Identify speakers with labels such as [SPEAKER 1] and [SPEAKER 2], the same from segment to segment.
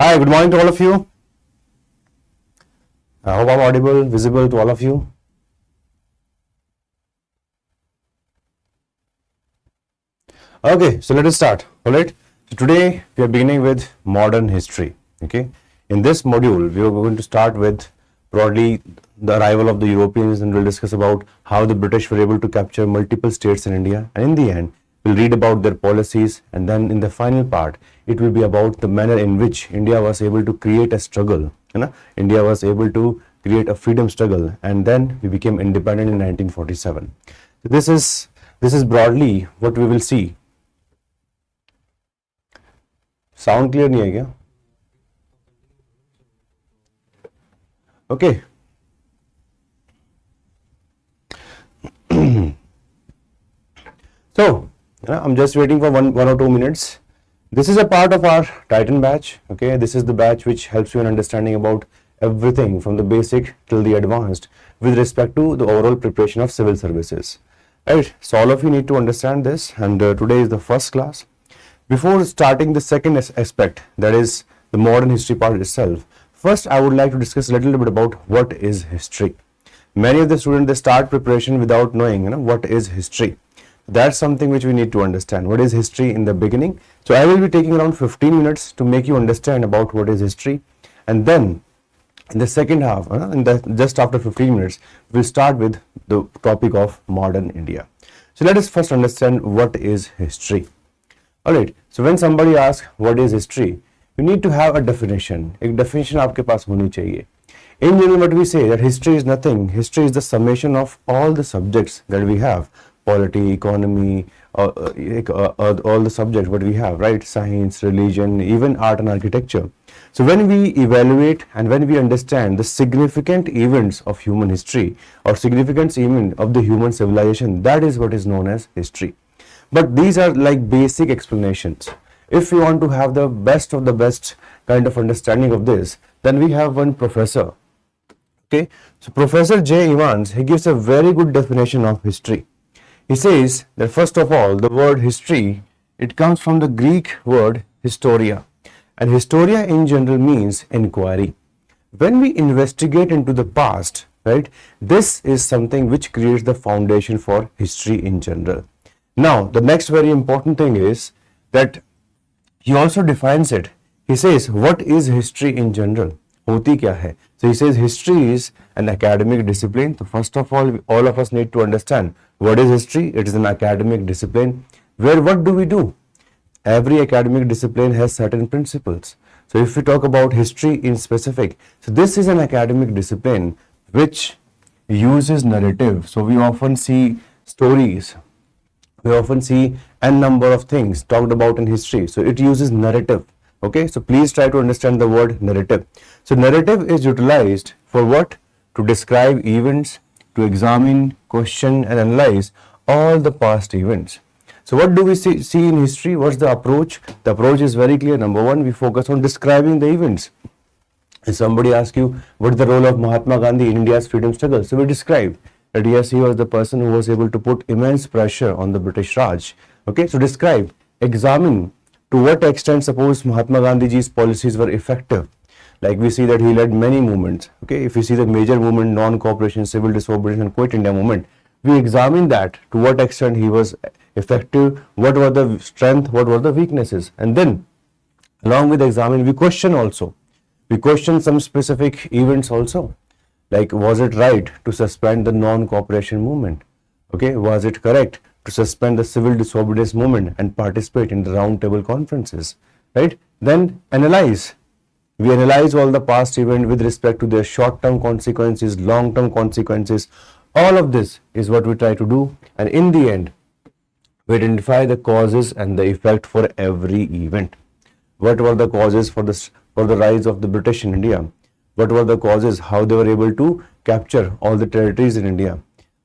[SPEAKER 1] Hi, good morning to all of you. I hope I'm audible, visible to all of you. Okay, so let us start. All right. So today we are beginning with modern history. Okay. In this module, we are going to start with broadly the arrival of the Europeans, and we'll discuss about how the British were able to capture multiple states in India. And in the end, we'll read about their policies. And then in the final part, it will be about the manner in which India was able to create a struggle. India was able to create a freedom struggle, and then we became independent in 1947. So this is broadly what we will see. Sound clear नहीं है क्या? Okay. So, I'm just waiting for one or 2 minutes. This is a part of our Titan batch. Okay, this is the batch which helps you in understanding about everything from the basic till the advanced with respect to the overall preparation of civil services. Right. So all of you need to understand this, and today is the first class. Before starting the second aspect, that is the modern history part itself, first I would like to discuss a little bit about what is history. Many of the students, they start preparation without knowing what is history. That's something which we need to understand. What is history in the beginning? So I will be taking around 15 minutes to make you understand about what is history, and then in the second half, just after 15 minutes, we'll start with the topic of modern India. So let us first understand what is history. Alright, so when somebody asks what is history, you need to have a definition. एक definition आपके पास होनी चाहिए. In general, what we say that history is nothing. History is the summation of all the subjects that we have. Polity, economy, all the subjects what we have, right? Science, religion, even art and architecture. So when we evaluate and when we understand the significant events of human history or significant event of the human civilization, that is what is known as history. But these are like basic explanations. If you want to have the best of the best kind of understanding of this, then we have one professor. Okay, so Professor J. Evans, he gives a very good definition of history. He says that first of all, the word history, it comes from the Greek word historia, and historia in general means inquiry. When we investigate into the past, right, this is something which creates the foundation for history in general. Now, the next very important thing is that he also defines it. He says, what is history in general? Hoti kya hai? So he says history is an academic discipline. So first of all of us need to understand what is history. It is an academic discipline where what do we do? Every academic discipline has certain principles. So if we talk about history in specific, so this is an academic discipline which uses narrative. So we often see stories. We often see n number of things talked about in history. So it uses narrative. Okay, so please try to understand the word narrative. So narrative is utilized for what? To describe events, to examine, question and analyze all the past events. So what do we see in history? What's the approach? The approach is very clear. Number one, we focus on describing the events. If somebody asks you, what is the role of Mahatma Gandhi in India's freedom struggle? So we describe that yes, he was the person who was able to put immense pressure on the British Raj. Okay, so describe, examine to what extent suppose Mahatma Gandhi's policies were effective. Like we see that he led many movements. Okay, if we see the major movement, non-cooperation, civil disobedience and Quit India movement, we examine that to what extent he was effective, what were the strength, what were the weaknesses, and then along with examining, we question also. We question some specific events also. Like, was it right to suspend the non-cooperation movement? Okay, was it correct to suspend the civil disobedience movement and participate in the round table conferences? Right? Then analyze. We analyze all the past events with respect to their short-term consequences, long-term consequences. All of this is what we try to do, and in the end, we identify the causes and the effect for every event. What were the causes for the rise of the British in India? What were the causes? How they were able to capture all the territories in India?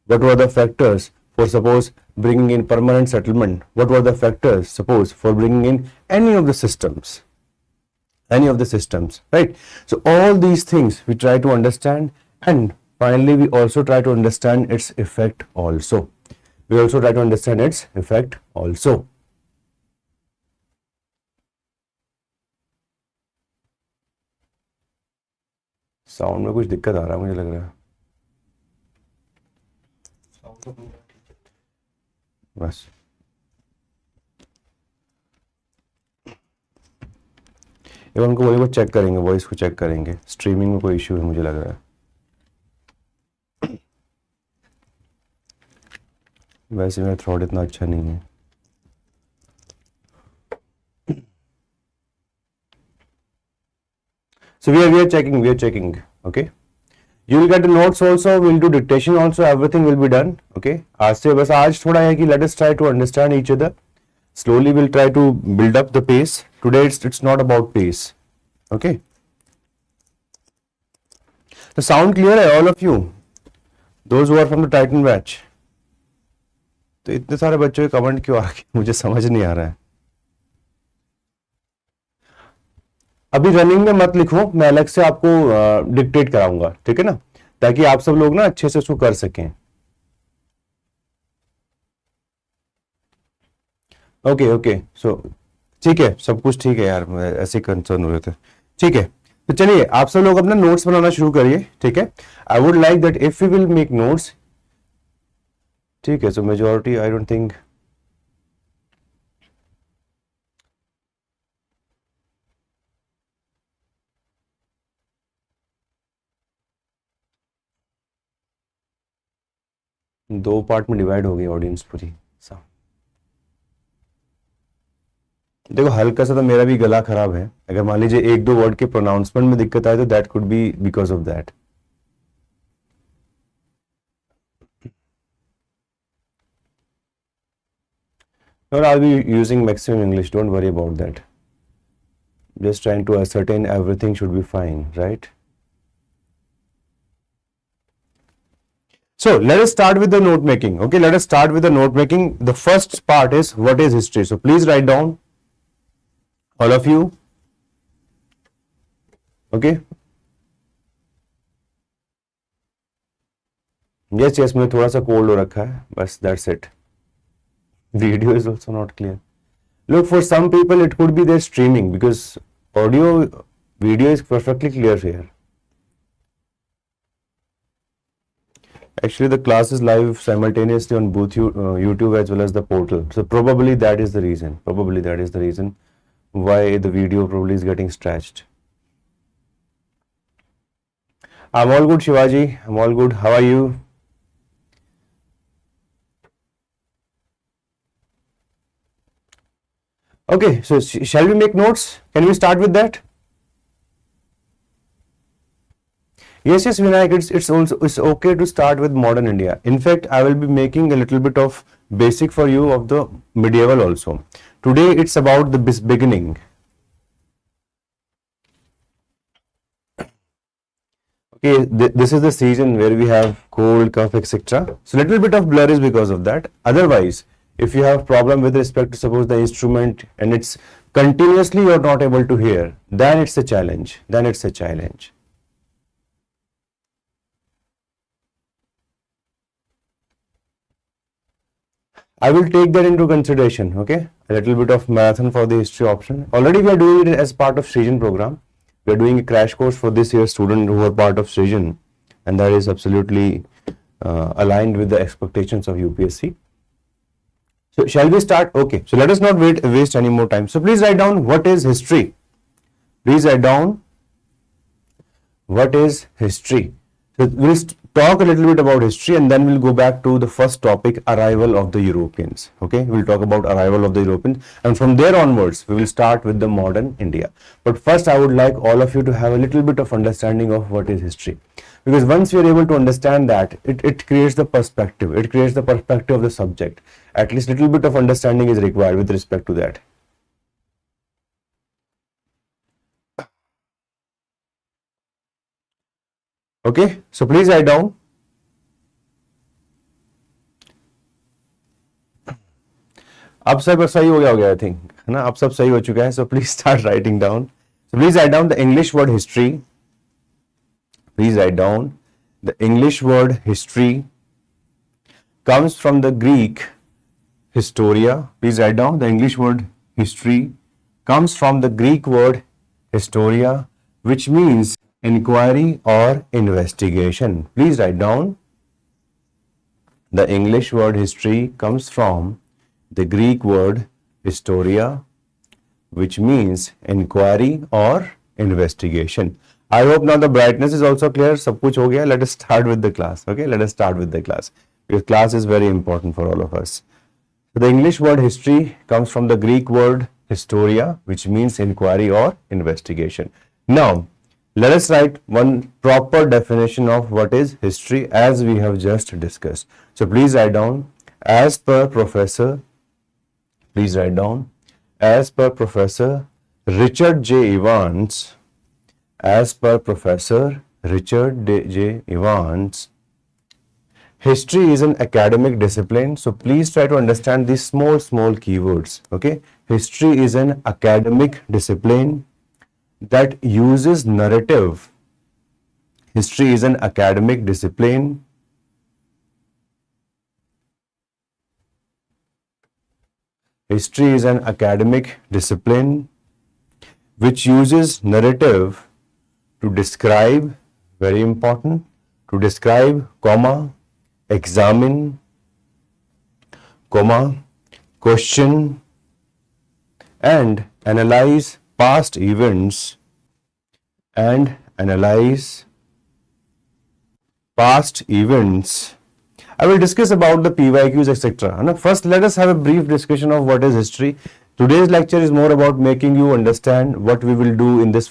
[SPEAKER 1] What were the factors for suppose bringing in permanent settlement? What were the factors suppose for bringing in any of the systems? Right? So all these things we try to understand, and finally we also try to understand its effect also. Sound में कुछ दिक्कत आ रहा है मुझे लग रहा है, बस एक बार उनको बोलिए वो चेक करेंगे, वॉइस को चेक करेंगे, स्ट्रीमिंग में कोई इश्यू है मुझे लग रहा है। वैसे मेरा थ्रोट इतना अच्छा नहीं है। So we are checking, okay? You will get the notes also, we'll do dictation also, everything will be done, okay? आज से बस आज थोड़ा है कि let us try to understand each other. Slowly we'll try to build up the pace. Today it's not about pace, okay? The sound clear है all of you, those who are from the Titan batch. तो इतने सारे बच्चों के comment क्यों आ रहे मुझे समझ नहीं आ रहा है। अभी रनिंग में मत लिखो, मैं अलग से आपको डिक्टेट कराऊंगा, ठीक है ना, ताकि आप सब लोग ना अच्छे से उसको कर सकें। ओके सो ठीक है, सब कुछ ठीक है यार, ऐसे कंसर्न हो रहे थे। ठीक है, तो चलिए आप सब लोग अपना नोट्स बनाना शुरू करिए, ठीक है। I would like that if you will make notes, ठीक है। सो मेजॉरिटी आई डोंट थिंक, दो पार्ट में डिवाइड हो गई ऑडियंस पूरी। देखो हल्का सा तो मेरा भी गला खराब है, अगर मान लीजिए एक दो वर्ड के प्रोनाउंसमेंट में दिक्कत आए तो that could be because of that. No, I'll be using maximum English, don't worry about that. Just trying to ascertain everything should be fine, right? So let us start with the note making. Okay, let us start with the note making. The first part is what is history. So please write down, all of you. Okay. Yes, मुझे थोड़ा सा cold हो रखा है, बस that's it. Video is also not clear. Look, for some people it could be their streaming, because video is perfectly clear here. Actually, the class is live simultaneously on both YouTube as well as the portal. So probably that is the reason. Probably that is the reason why the video probably is getting stretched. I'm all good, Shivaji. I'm all good. How are you? Okay, so shall we make notes? Can we start with that? Yes, Vinayak, it's okay to start with modern India. In fact, I will be making a little bit of basic for you of the medieval also. Today it's about the beginning. Okay, this is the season where we have cold, cough, etc. So little bit of blur is because of that. Otherwise, if you have problem with respect to suppose the instrument and it's continuously you're not able to hear, then it's a challenge. I will take that into consideration, okay? A little bit of marathon for the history option. Already we are doing it as part of Srijan program. We are doing a crash course for this year's student who are part of Srijan, and that is absolutely aligned with the expectations of UPSC. So shall we start? Okay, so let us not waste any more time. So please write down what is history. Please write down what is history. So we'll talk a little bit about history and then we'll go back to the first topic, arrival of the Europeans. Okay, we'll talk about arrival of the Europeans, and from there onwards we will start with the modern India. But first I would like all of you to have a little bit of understanding of what is history, because once we are able to understand that, it creates the perspective, of the subject. At least little bit of understanding is required with respect to that. Okay, so please write down. अब सब सही हो गया I think, है ना, अब सब सही हो चुका है. So please start writing down. So please write down the English word history. Please write down the English word history comes from the Greek historia. Please write down the English word history comes from the Greek word historia, which means inquiry or investigation. Please write down. The English word history comes from the Greek word historia, which means inquiry or investigation. I hope now the brightness is also clear. Sab kuch ho gaya. Let us start with the class. Okay, let us start with the class. Because class is very important for all of us. So the English word history comes from the Greek word historia, which means inquiry or investigation. Now, let us write one proper definition of what is history as we have just discussed. So please write down, as per Professor, please write down, as per Professor Richard J. Evans, as per Professor Richard J. Evans, history is an academic discipline. So please try to understand these small keywords. Okay, history is an academic discipline that uses narrative. History is an academic discipline History is an academic discipline which uses narrative to describe, very important, to describe, comma, examine, comma, question, and analyze past events I will discuss about the PYQs, etc. Now, first, let us have a brief discussion of what is history. Today's lecture is more about making you understand what we will do in this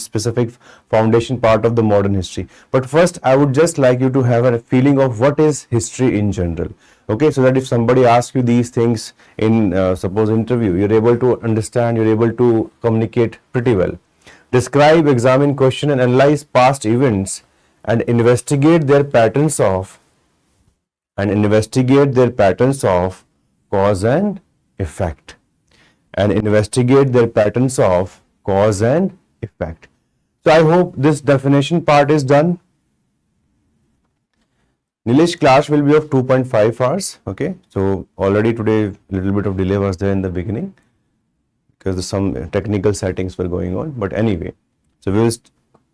[SPEAKER 1] specific foundation part of the modern history. But first, I would just like you to have a feeling of what is history in general. Okay, so that if somebody asks you these things in suppose interview, you're able to understand, you're able to communicate pretty well. Describe, examine, question, and analyze past events and investigate their patterns of cause and effect. So I hope this definition part is done. Nilesh, class will be of 2.5 hours. Okay, so already today a little bit of delay was there in the beginning because some technical settings were going on. But anyway, so we will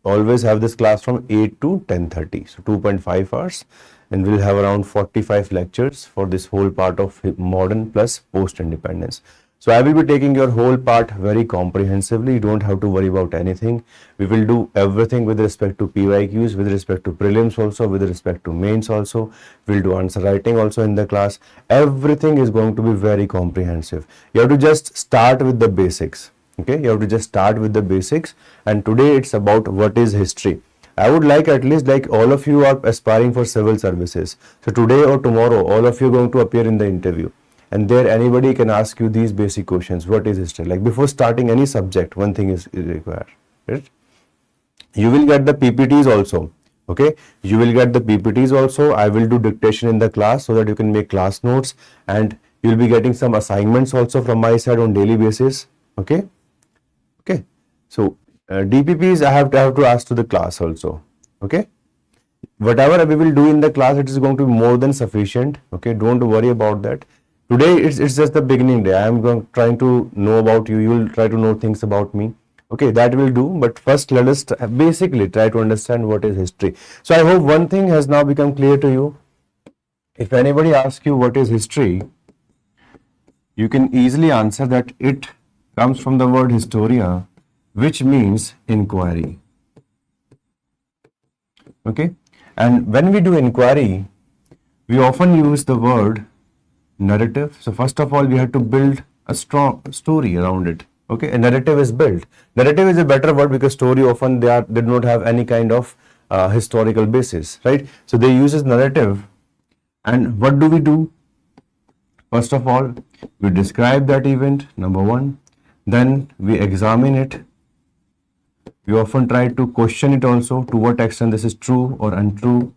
[SPEAKER 1] always have this class from 8 to 10:30. So 2.5 hours. And we'll have around 45 lectures for this whole part of modern plus post-independence. So I will be taking your whole part very comprehensively. You don't have to worry about anything. We will do everything with respect to PYQs, with respect to prelims also, with respect to mains also. We'll do answer writing also in the class. Everything is going to be very comprehensive. You have to just start with the basics. Okay, you have to just start with the basics. And today it's about what is history. I would like at least like all of you are aspiring for civil services. So today or tomorrow, all of you are going to appear in the interview. And there anybody can ask you these basic questions. What is history? Like before starting any subject, one thing is required. Right? You will get the PPTs also. Okay. You will get the PPTs also. I will do dictation in the class so that you can make class notes. And you will be getting some assignments also from my side on daily basis. Okay. Okay. So DPPs I have to ask to the class also. Okay, whatever we will do in the class, it is going to be more than sufficient. Okay, don't worry about that. Today it's just the beginning day. I am trying to know about you. You will try to know things about me. Okay, that will do. But first, let us basically try to understand what is history. So I hope one thing has now become clear to you. If anybody asks you what is history, you can easily answer that it comes from the word historia, which means inquiry. Okay, and when we do inquiry, we often use the word narrative. So first of all, we have to build a strong story around it. Okay, a narrative is built. Narrative is a better word because story often they do not have any kind of historical basis, right? So they use narrative, and what do we do? First of all, we describe that event, number one. Then we examine it. We often try to question it also, to what extent this is true or untrue.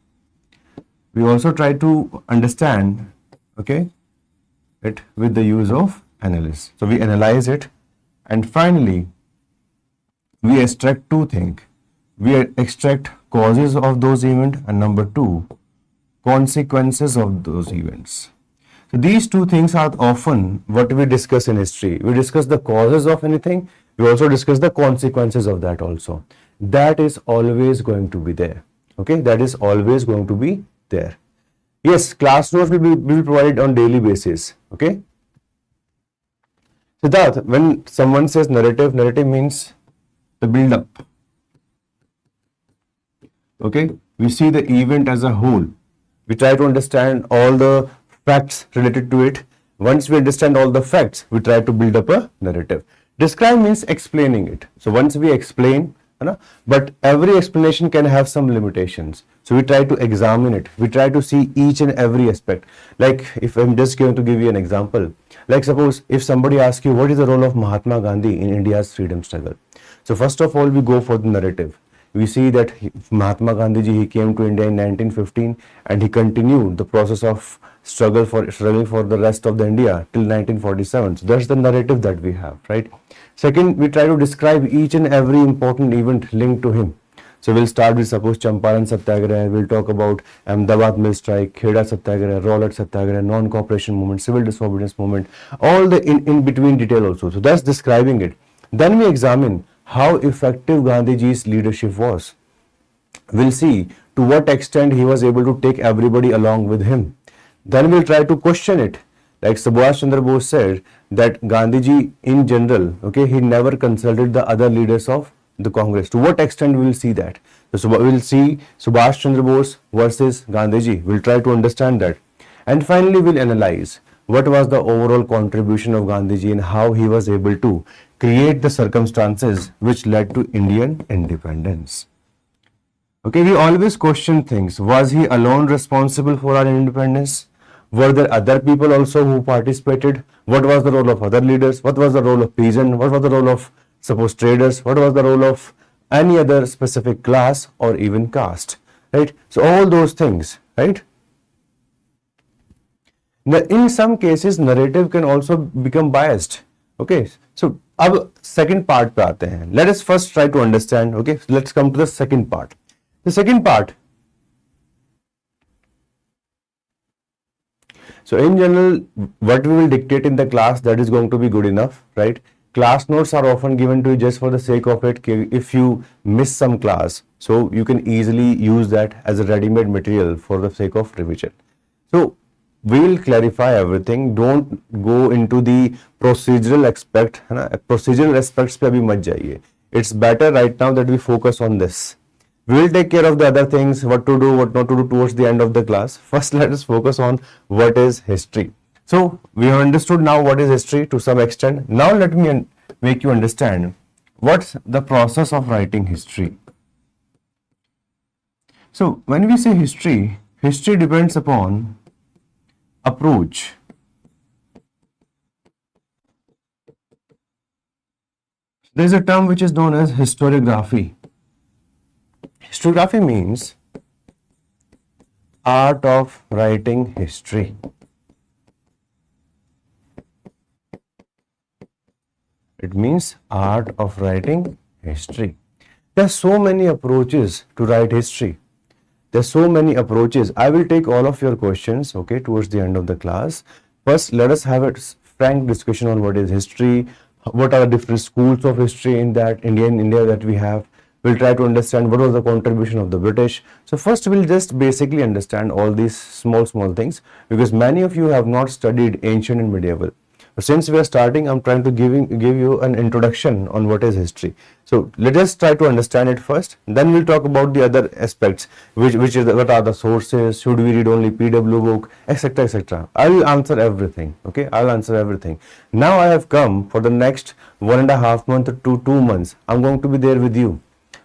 [SPEAKER 1] We also try to understand, okay, it with the use of analysis. So we analyze it, and finally, we extract two things. We extract causes of those events, and number two, consequences of those events. So these two things are often what we discuss in history. We discuss the causes of anything, We also discussed the consequences of that also. That is always going to be there. Okay, that is always going to be there. Yes, class notes will be provided on daily basis. Okay. Siddharth, when someone says narrative, narrative means the build up. Okay, we see the event as a whole. We try to understand all the facts related to it. Once we understand all the facts, we try to build up a narrative. Describe means explaining it. So once we explain, but every explanation can have some limitations. So we try to examine it. We try to see each and every aspect. Like if I'm just going to give you an example, like suppose if somebody asks you what is the role of Mahatma Gandhi in India's freedom struggle. So first of all, we go for the narrative. We see that Mahatma Gandhi ji, he came to India in 1915 and he continued the process of struggling for the rest of the India till 1947. So that's the narrative that we have, right? Second, we try to describe each and every important event linked to him. So we'll start with suppose Champaran Satyagraha, we'll talk about Ahmedabad mill strike, Kheda Satyagraha, Rowlatt Satyagraha, non-cooperation movement, civil disobedience movement, all the in between detail also. So that's describing it. Then we examine how effective Gandhiji's leadership was. We'll see to what extent he was able to take everybody along with him. Then we'll try to question it. Like Subhash Chandra Bose said that Gandhiji in general, okay, he never consulted the other leaders of the Congress. To what extent we will see that? So we'll see Subhash Chandra Bose versus Gandhiji. We'll try to understand that. And finally, we'll analyze what was the overall contribution of Gandhiji and how he was able to create the circumstances which led to Indian independence. Okay, we always question things. Was he alone responsible for our independence? Were there other people also who participated? What was the role of other leaders? What was the role of peasant? What was the role of suppose traders? What was the role of any other specific class or even caste? Right? So all those things, right? Now, in some cases, narrative can also become biased. Okay, so अब second part पे आते हैं. Let us first try to understand. Okay, so let's come to the second part. The second part. So in general, what we will dictate in the class, that is going to be good enough, right? Class notes are often given to you just for the sake of it. If you miss some class, so you can easily use that as a ready-made material for the sake of revision. So we will clarify everything. Don't go into the procedural aspect. Procedural aspects पे अभी मत जाइए. It's better right now that we focus on this. We will take care of the other things, what to do, what not to do towards the end of the class. First, let us focus on what is history. So we have understood now what is history to some extent. Now let me make you understand what's the process of writing history. So when we say history, history depends upon approach. There is a term which is known as historiography. Historiography means art of writing history. It means art of writing history. There are so many approaches to write history. There are so many approaches. I will take all of your questions, okay, towards the end of the class. First, let us have a frank discussion on what is history, what are the different schools of history in that India that we have. We'll try to understand what was the contribution of the British. So first we'll just basically understand all these small things, because many of you have not studied ancient and medieval. But since we are starting, I'm trying to give you an introduction on what is history. So let us try to understand it first. Then we'll talk about the other aspects, what are the sources, should we read only PW book, etc., etc. I will answer everything. Okay, I'll answer everything. Now I have come for the next 1.5 months to 2 months. I'm going to be there with you.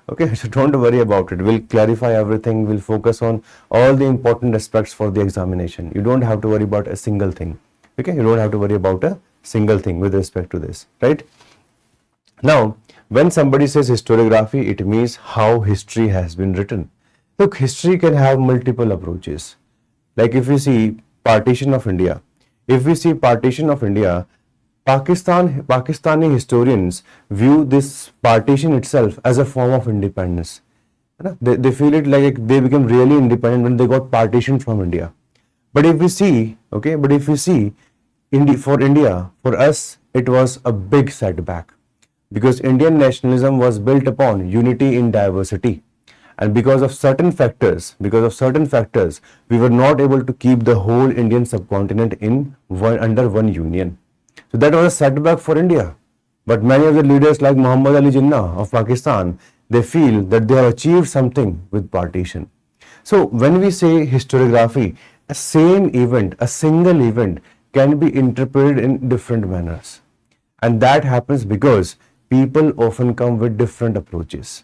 [SPEAKER 1] Okay, so don't worry about it. We'll clarify everything. We'll focus on all the important aspects for the examination. You don't have to worry about a single thing. Okay, you don't have to worry about a single thing with respect to this, right? Now, when somebody says historiography, it means how history has been written. Look, history can have multiple approaches. Like if we see partition of India, Pakistani historians view this partition itself as a form of independence. They feel it like they became really independent when they got partition from India. But if we see, for India, for us, it was a big setback. because Indian nationalism was built upon unity in diversity. And because of certain factors, we were not able to keep the whole Indian subcontinent under one union. So that was a setback for India. But many of the leaders like Muhammad Ali Jinnah of Pakistan, they feel that they have achieved something with partition. So when we say historiography, a same event, a single event can be interpreted in different manners. And that happens because people often come with different approaches.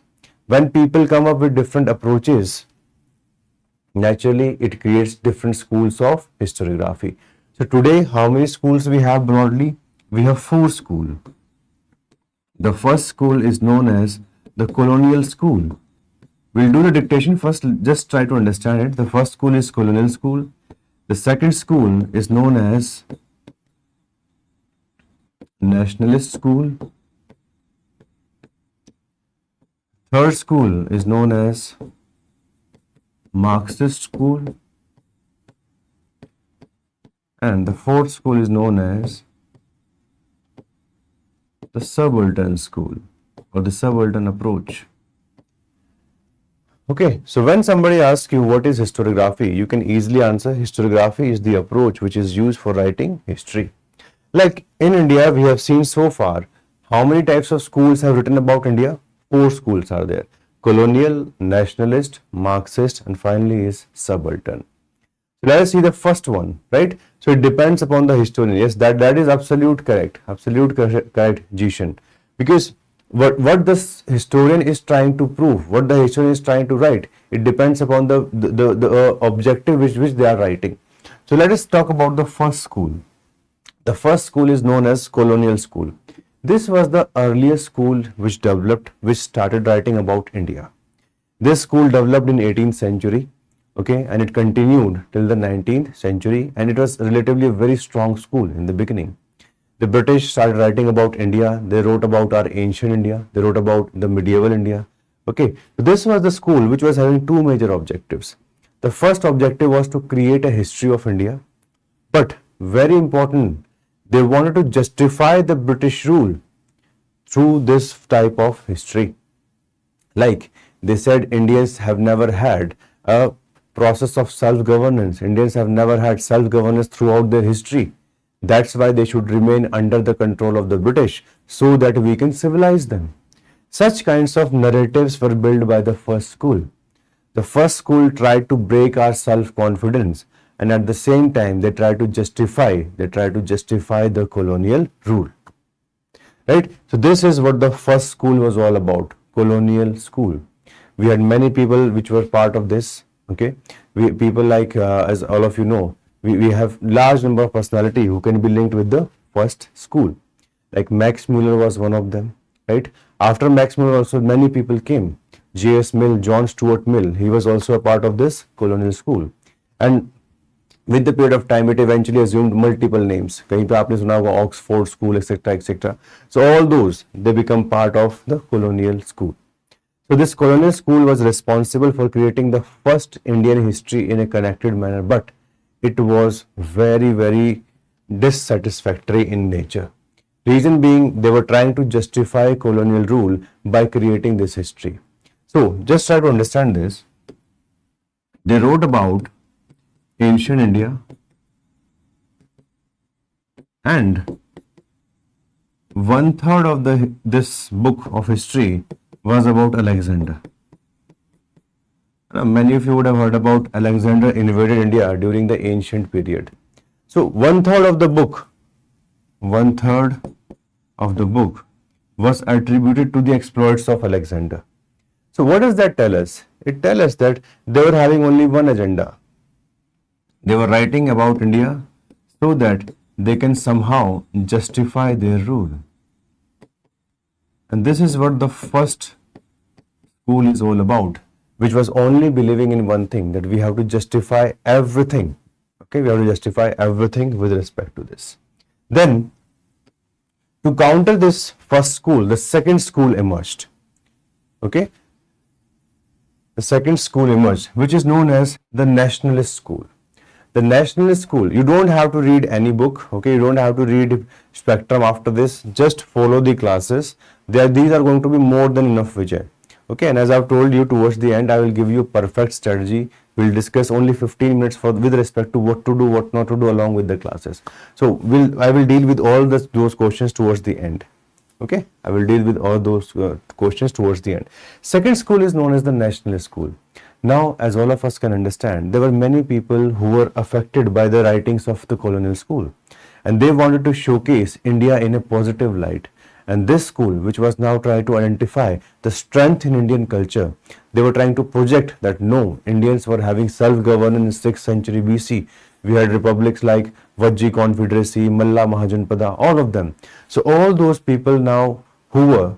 [SPEAKER 1] When people come up with different approaches, naturally it creates different schools of historiography. So today, how many schools we have broadly? We have 4 schools. The first school is known as the colonial school. We'll do the dictation first, just try to understand it. The first school is colonial school. The second school is known as nationalist school. Third school is known as Marxist school. And the fourth school is known as the subaltern school or the subaltern approach. Okay, so when somebody asks you what is historiography, you can easily answer historiography is the approach which is used for writing history. Like in India, we have seen so far how many types of schools have written about India? 4 schools are there: colonial, nationalist, Marxist, and finally is subaltern. So let us see the first one, right? So it depends upon the historian. Yes, that is absolute correct, Jishan. Because what this historian is trying to prove, what the historian is trying to write, it depends upon the objective which they are writing. So let us talk about the first school. The first school is known as colonial school. This was the earliest school which started writing about India. This school developed in 18th century, okay, and it continued till the 19th century, and it was relatively a very strong school in the beginning. The British started writing about India. They wrote about our ancient India. They wrote about the medieval India. Okay, so this was the school which was having 2 major objectives. The first objective was to create a history of India, but very important, they wanted to justify the British rule through this type of history. Like they said, Indians have never had a process of self-governance. Indians have never had self-governance throughout their history. That's why they should remain under the control of the British so that we can civilize them. Such kinds of narratives were built by the first school. The first school tried to break our self-confidence, and at the same time they tried to justify the colonial rule. Right? So this is what the first school was all about, colonial school. We had many people which were part of this. Okay, people like as all of you know, we have large number of personality who can be linked with the first school. Like Max Muller was one of them, right? After Max Muller also many people came. J.S. Mill, John Stuart Mill, he was also a part of this colonial school. And with the period of time, it eventually assumed multiple names. कहीं पे आपने सुना होगा Oxford School, etc., etc. So all those, they become part of the colonial school. So this colonial school was responsible for creating the first Indian history in a connected manner, but it was very, very dissatisfactory in nature. Reason being, they were trying to justify colonial rule by creating this history. So just try to understand this. They wrote about ancient India, and 1/3 of this book of history was about Alexander. Many of you would have heard about Alexander invaded India during the ancient period. So 1/3 of the book, 1/3 of the book was attributed to the exploits of Alexander. So what does that tell us? It tells us that they were having only one agenda. They were writing about India so that they can somehow justify their rule. And this is what the first school is all about, which was only believing in one thing, that we have to justify everything. Okay, we have to justify everything with respect to this. Then, to counter this first school, the second school emerged. Okay, the second school emerged, which is known as the nationalist school. The nationalist school, you don't have to read any book, okay, you don't have to read Spectrum after this, just follow the classes. These are going to be more than enough, Vijay. Okay, and as I've told you towards the end, I will give you perfect strategy. We'll discuss only 15 minutes for with respect to what to do, what not to do along with the classes. So I will deal with all those questions towards the end. Okay, I will deal with all those questions towards the end. Second school is known as the national school. Now, as all of us can understand, there were many people who were affected by the writings of the colonial school, and they wanted to showcase India in a positive light. And this school, which was now trying to identify the strength in Indian culture, they were trying to project that no, Indians were having self-governance in 6th century BC. We had republics like Vajji Confederacy, Malla Mahajanpada, all of them. So all those people now who were,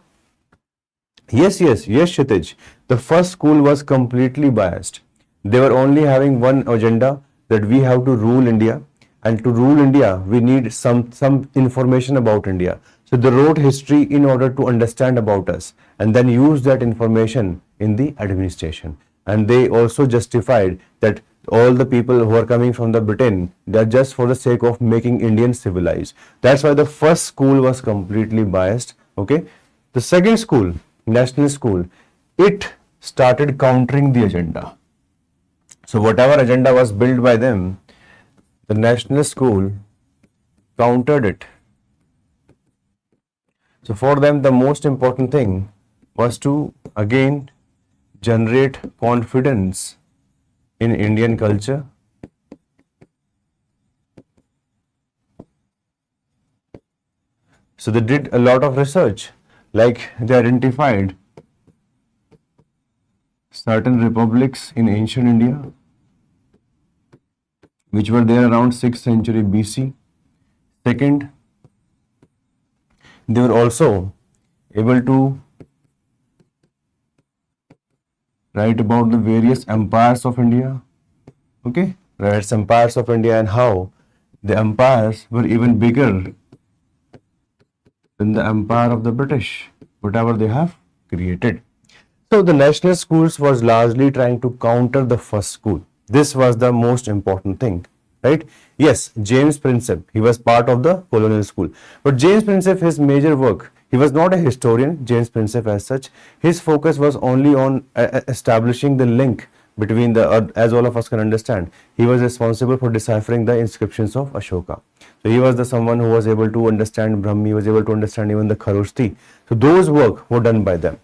[SPEAKER 1] yes, Kshitij, the first school was completely biased. They were only having one agenda, that we have to rule India, and to rule India, we need some information about India. So they wrote history in order to understand about us and then use that information in the administration. And they also justified that all the people who are coming from the Britain, they're just for the sake of making Indians civilized. That's why the first school was completely biased. Okay. The second school, national school, it started countering the agenda. So whatever agenda was built by them, the national school countered it. So for them, the most important thing was to again generate confidence in Indian culture. So they did a lot of research, like they identified certain republics in ancient India, which were there around 6th century BC. Second, they were also able to write about the various empires of India. Okay, various empires of India and how the empires were even bigger than the empire of the British, whatever they have created. So the national schools was largely trying to counter the first school. This was the most important thing, right? Yes, James Prinsep, he was part of the colonial school. But James Prinsep, his major work, he was not a historian, James Prinsep as such. His focus was only on establishing the link between the, as all of us can understand, he was responsible for deciphering the inscriptions of Ashoka. So he was the someone who was able to understand Brahmi, he was able to understand even the Kharoshthi. So those work were done by them.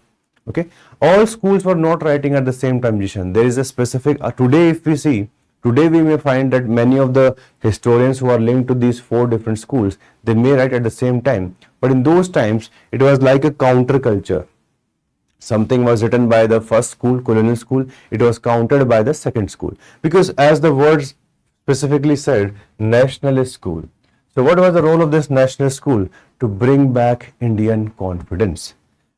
[SPEAKER 1] Okay, all schools were not writing at the same time, Jishan. There is a specific, today if we see, today we may find that many of the historians who are linked to these 4 different schools, they may write at the same time. But in those times, it was like a counterculture. Something was written by the first school, colonial school, it was countered by the second school. Because as the words specifically said, nationalist school. So what was the role of this national school? To bring back Indian confidence.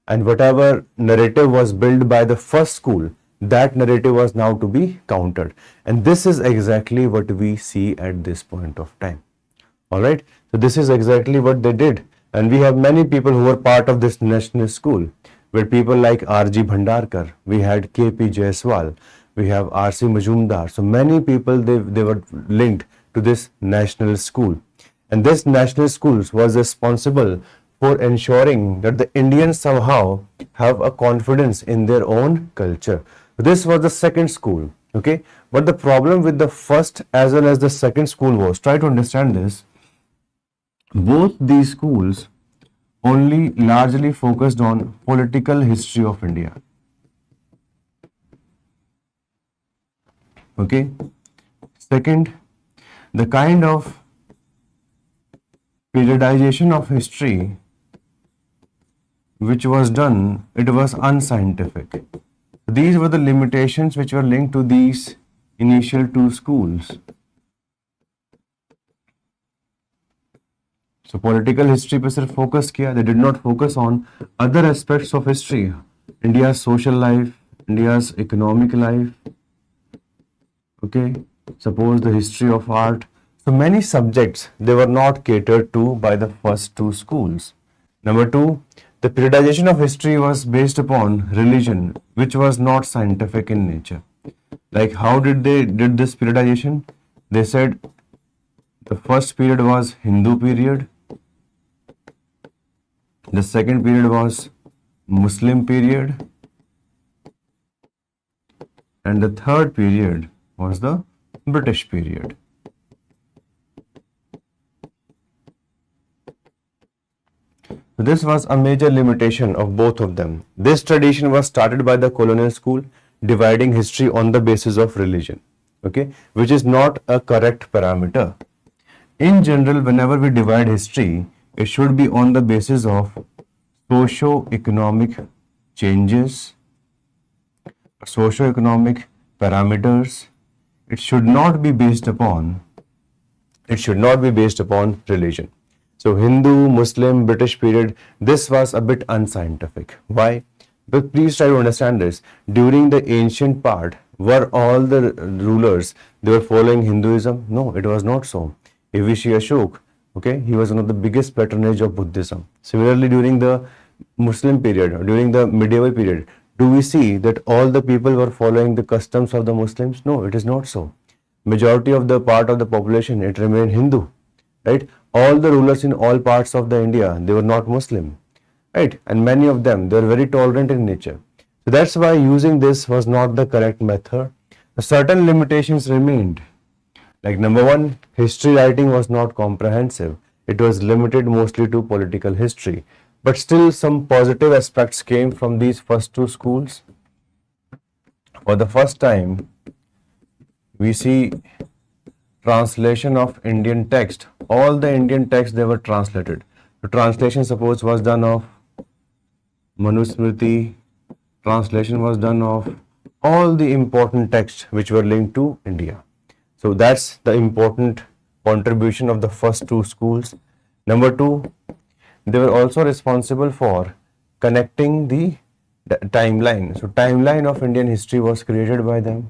[SPEAKER 1] And whatever narrative was built by the first school, that narrative was now to be countered. And this is exactly what we see at this point of time. Alright, so this is exactly what they did. And we have many people who were part of this national school, where people like R.G. Bhandarkar, we had K.P. Jaiswal, we have R.C. Majumdar. So many people, they were linked to this national school. And this national schools was responsible for ensuring that the Indians somehow have a confidence in their own culture. This was the second school, okay? But the problem with the first as well as the second school was, try to understand this, both these schools only largely focused on political history of India. Okay? Second, the kind of periodization of history which was done, it was unscientific. These were the limitations which were linked to these initial 2 schools. So political history पे सिर्फ focus किया, they did not focus on other aspects of history, India's social life, India's economic life, okay, suppose the history of art. So many subjects, they were not catered to by the first 2 schools. Number 2, the periodization of history was based upon religion, which was not scientific in nature. Like how did they did this periodization? They said the first period was Hindu period, the second period was Muslim period, and the third period was the British period. So this was a major limitation of both of them. This tradition was started by the colonial school, dividing history on the basis of religion, okay, which is not a correct parameter. In general, whenever we divide history, it should be on the basis of socio-economic changes, socio-economic parameters. It should not be based upon religion. So Hindu, Muslim, British period, this was a bit unscientific. Why? But please try to understand this. During the ancient part, were all the rulers, they were following Hinduism? No, it was not so. If we see Ashok, okay, he was one of the biggest patronage of Buddhism. Similarly, during the Muslim period, or during the medieval period, do we see that all the people were following the customs of the Muslims? No, it is not so. Majority of the part of the population, it remained Hindu, right? All the rulers in all parts of the India, they were not Muslim, right? And many of them, they were very tolerant in nature. So that's why using this was not the correct method. Certain limitations remained. Like number one, history writing was not comprehensive. It was limited mostly to political history. But still some positive aspects came from these first two schools. For the first time, we see translation of Indian text. All the Indian texts, they were translated. The translation, suppose, was done of Manusmriti. Translation was done of all the important texts which were linked to India. So that's the important contribution of the first two schools. Number two, they were also responsible for connecting the timeline. So timeline of Indian history was created by them.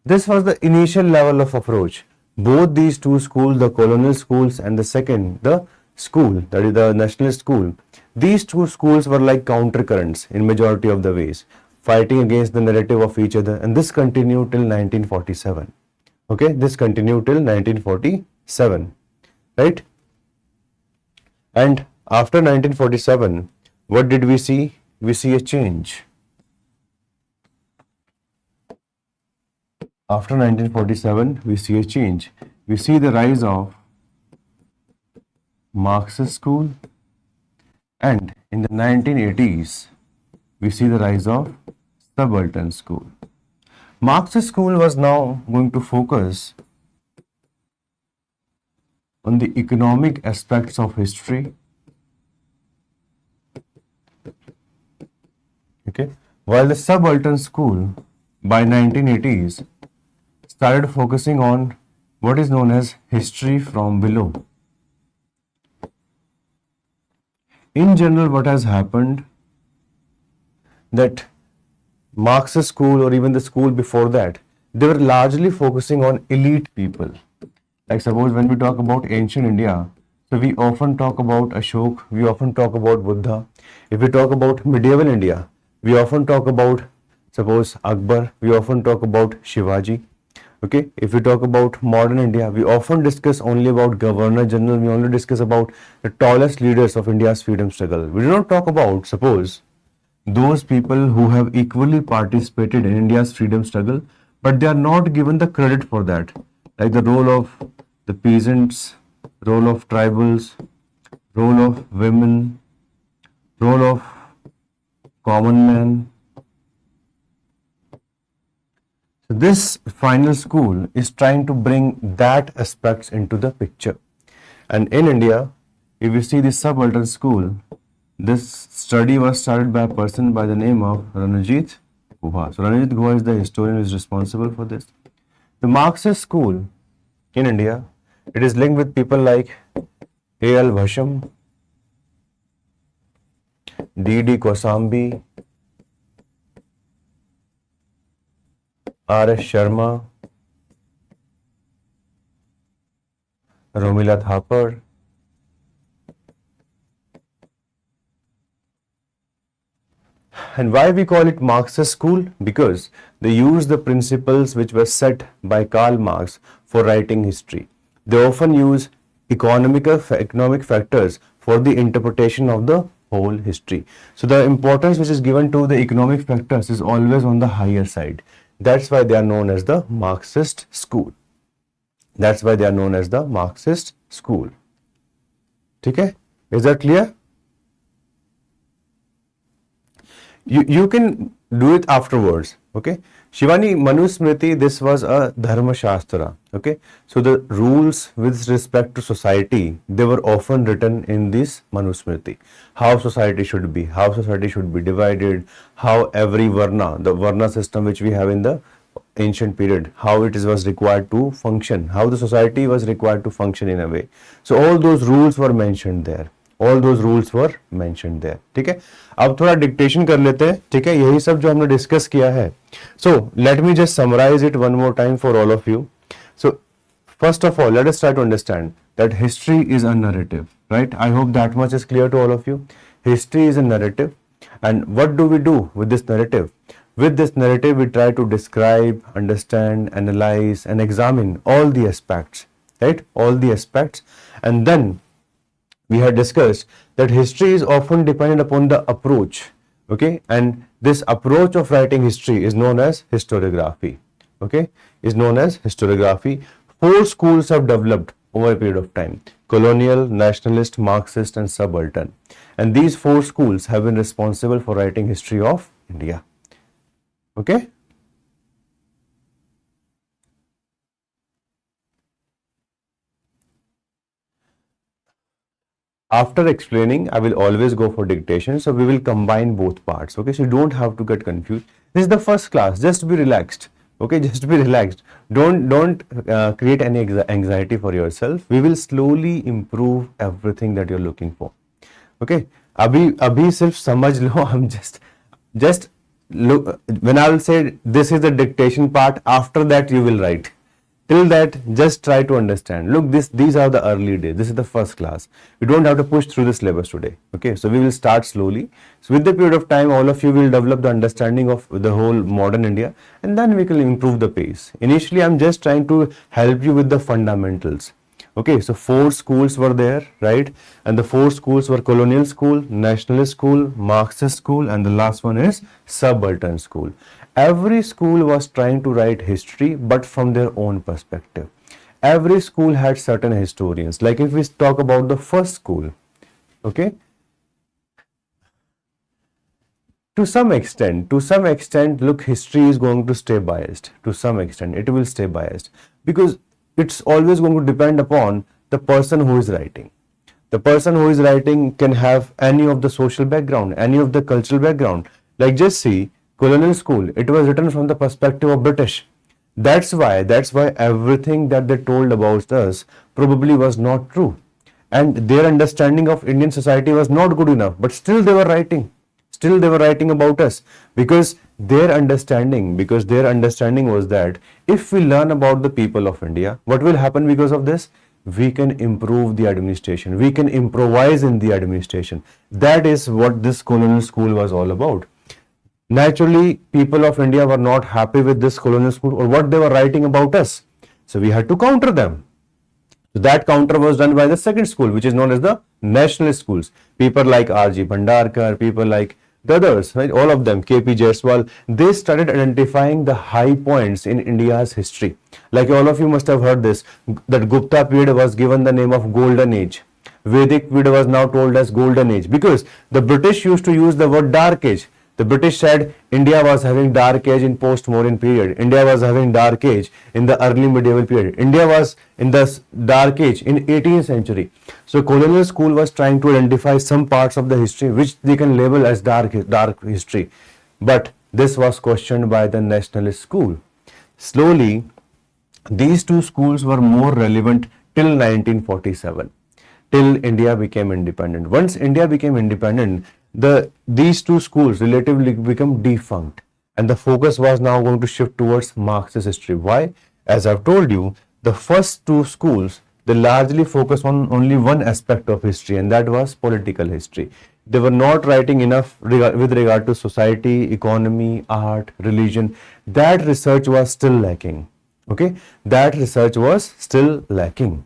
[SPEAKER 1] This was the initial level of approach. Both these two schools, the colonial schools and the second, the school, that is the nationalist school, these two schools were like counter currents in majority of the ways, fighting against the narrative of each other, and this continued till 1947. Okay, this continued till 1947, right? And after 1947, what did we see? We see a change. After 1947, we see a change. We see the rise of Marxist school, and in the 1980s, we see the rise of subaltern school. Marxist school was now going to focus on the economic aspects of history. Okay, while the subaltern school by 1980s started focusing on what is known as history from below. In general, what has happened that Marxist school or even the school before that, they were largely focusing on elite people. Like suppose when we talk about ancient India, so we often talk about Ashok, we often talk about Buddha. If we talk about medieval India, we often talk about, suppose, Akbar, we often talk about Shivaji. Okay, if we talk about modern India, we often discuss only about Governor General, we only discuss about the tallest leaders of India's freedom struggle. We do not talk about, suppose, those people who have equally participated in India's freedom struggle, but they are not given the credit for that. Like the role of the peasants, role of tribals, role of women, role of common man. So this final school is trying to bring that aspects into the picture. And in India, if you see the subaltern school, this study was started by a person by the name of Ranajit Guha. So Ranajit Guha is the historian who is responsible for this. The Marxist school in India, it is linked with people like A.L. Bhasham, D.D. Kosambi, R.S. Sharma, Romila Thapar, and why we call it Marxist school? Because they use the principles which were set by Karl Marx for writing history. They often use economic factors for the interpretation of the whole history. So the importance which is given to the economic factors is always on the higher side. That's why they are known as the Marxist school. That's why they are known as the Marxist school. Okay? Is that clear? You can do it afterwards. Okay? Shivani, Manusmriti, this was a Dharma Shastra. Okay? So the rules with respect to society, they were often written in this Manusmriti. How society should be divided, how every Varna, the Varna system which we have in the ancient period, how it was required to function, how the society was required to function in a way. So all those rules were mentioned there. ठीक है. अब थोड़ा dictation कर लेते हैं. ठीक है, यही सब जो हमने डिस्कस किया है. So let me just summarize it one more time for all of you. So first of all, let us try to understand that history is a narrative, right? I hope that much is clear to all of you. History is a narrative, and what do we do with this narrative? With this narrative, we try to describe, understand, analyze, and examine all the aspects, right? All the aspects. And then we had discussed that history is often dependent upon the approach, okay? And this approach of writing history is known as historiography, okay? Is known as historiography. 4 schools have developed over a period of time: colonial, nationalist, Marxist, and subaltern. And these 4 schools have been responsible for writing history of India. Okay? After explaining, I will always go for dictation. So we will combine both parts. Okay? So you don't have to get confused. This is the first class. Just be relaxed. Okay? Just be relaxed. Don't create any anxiety for yourself. We will slowly improve everything that you're looking for. Okay? Abhi sirf samajh lo. I'm just look, when I will say this is the dictation part, after that you will write. Till that, just try to understand. Look, these are the early days. This is the first class. We don't have to push through the syllabus today. Okay, so we will start slowly. So with the period of time, all of you will develop the understanding of the whole modern India, and then we can improve the pace. Initially, I'm just trying to help you with the fundamentals. Okay, so 4 schools were there, right? And the 4 schools were colonial school, nationalist school, Marxist school, and the last one is subaltern school. Every school was trying to write history, but from their own perspective. Every school had certain historians. Like if we talk about the first school, okay? To some extent, look, history is going to stay biased. To some extent, it will stay biased because it's always going to depend upon the person who is writing. The person who is writing can have any of the social background, any of the cultural background. Like just see, colonial school, it was written from the perspective of British. That's why everything that they told about us probably was not true. And their understanding of Indian society was not good enough, but still they were writing. Still they were writing about us because their understanding was that if we learn about the people of India, what will happen because of this? We can improve the administration. We can improvise in the administration. That is what this colonial school was all about. Naturally, people of India were not happy with this colonial school or what they were writing about us. So we had to counter them. So that counter was done by the second school, which is known as the nationalist schools. People like R.G. Bhandarkar, people like the others, right? All of them, K.P. Jaiswal, they started identifying the high points in India's history. Like all of you must have heard this, that Gupta period was given the name of Golden Age. Vedic period was now told as Golden Age because the British used to use the word Dark Age. The British said India was having dark age in post-modern period. India was having dark age in the early medieval period. India was in the dark age in 18th century. So colonial school was trying to identify some parts of the history which they can label as dark history. But this was questioned by the nationalist school. Slowly, these 2 schools were more relevant till 1947, till India became independent. Once India became independent, these 2 schools relatively become defunct and the focus was now going to shift towards Marxist history. Why? As I've told you, the first 2 schools, they largely focus on only one aspect of history, and that was political history. They were not writing enough with regard to society, economy, art, religion. That research was still lacking. Okay? That research was still lacking.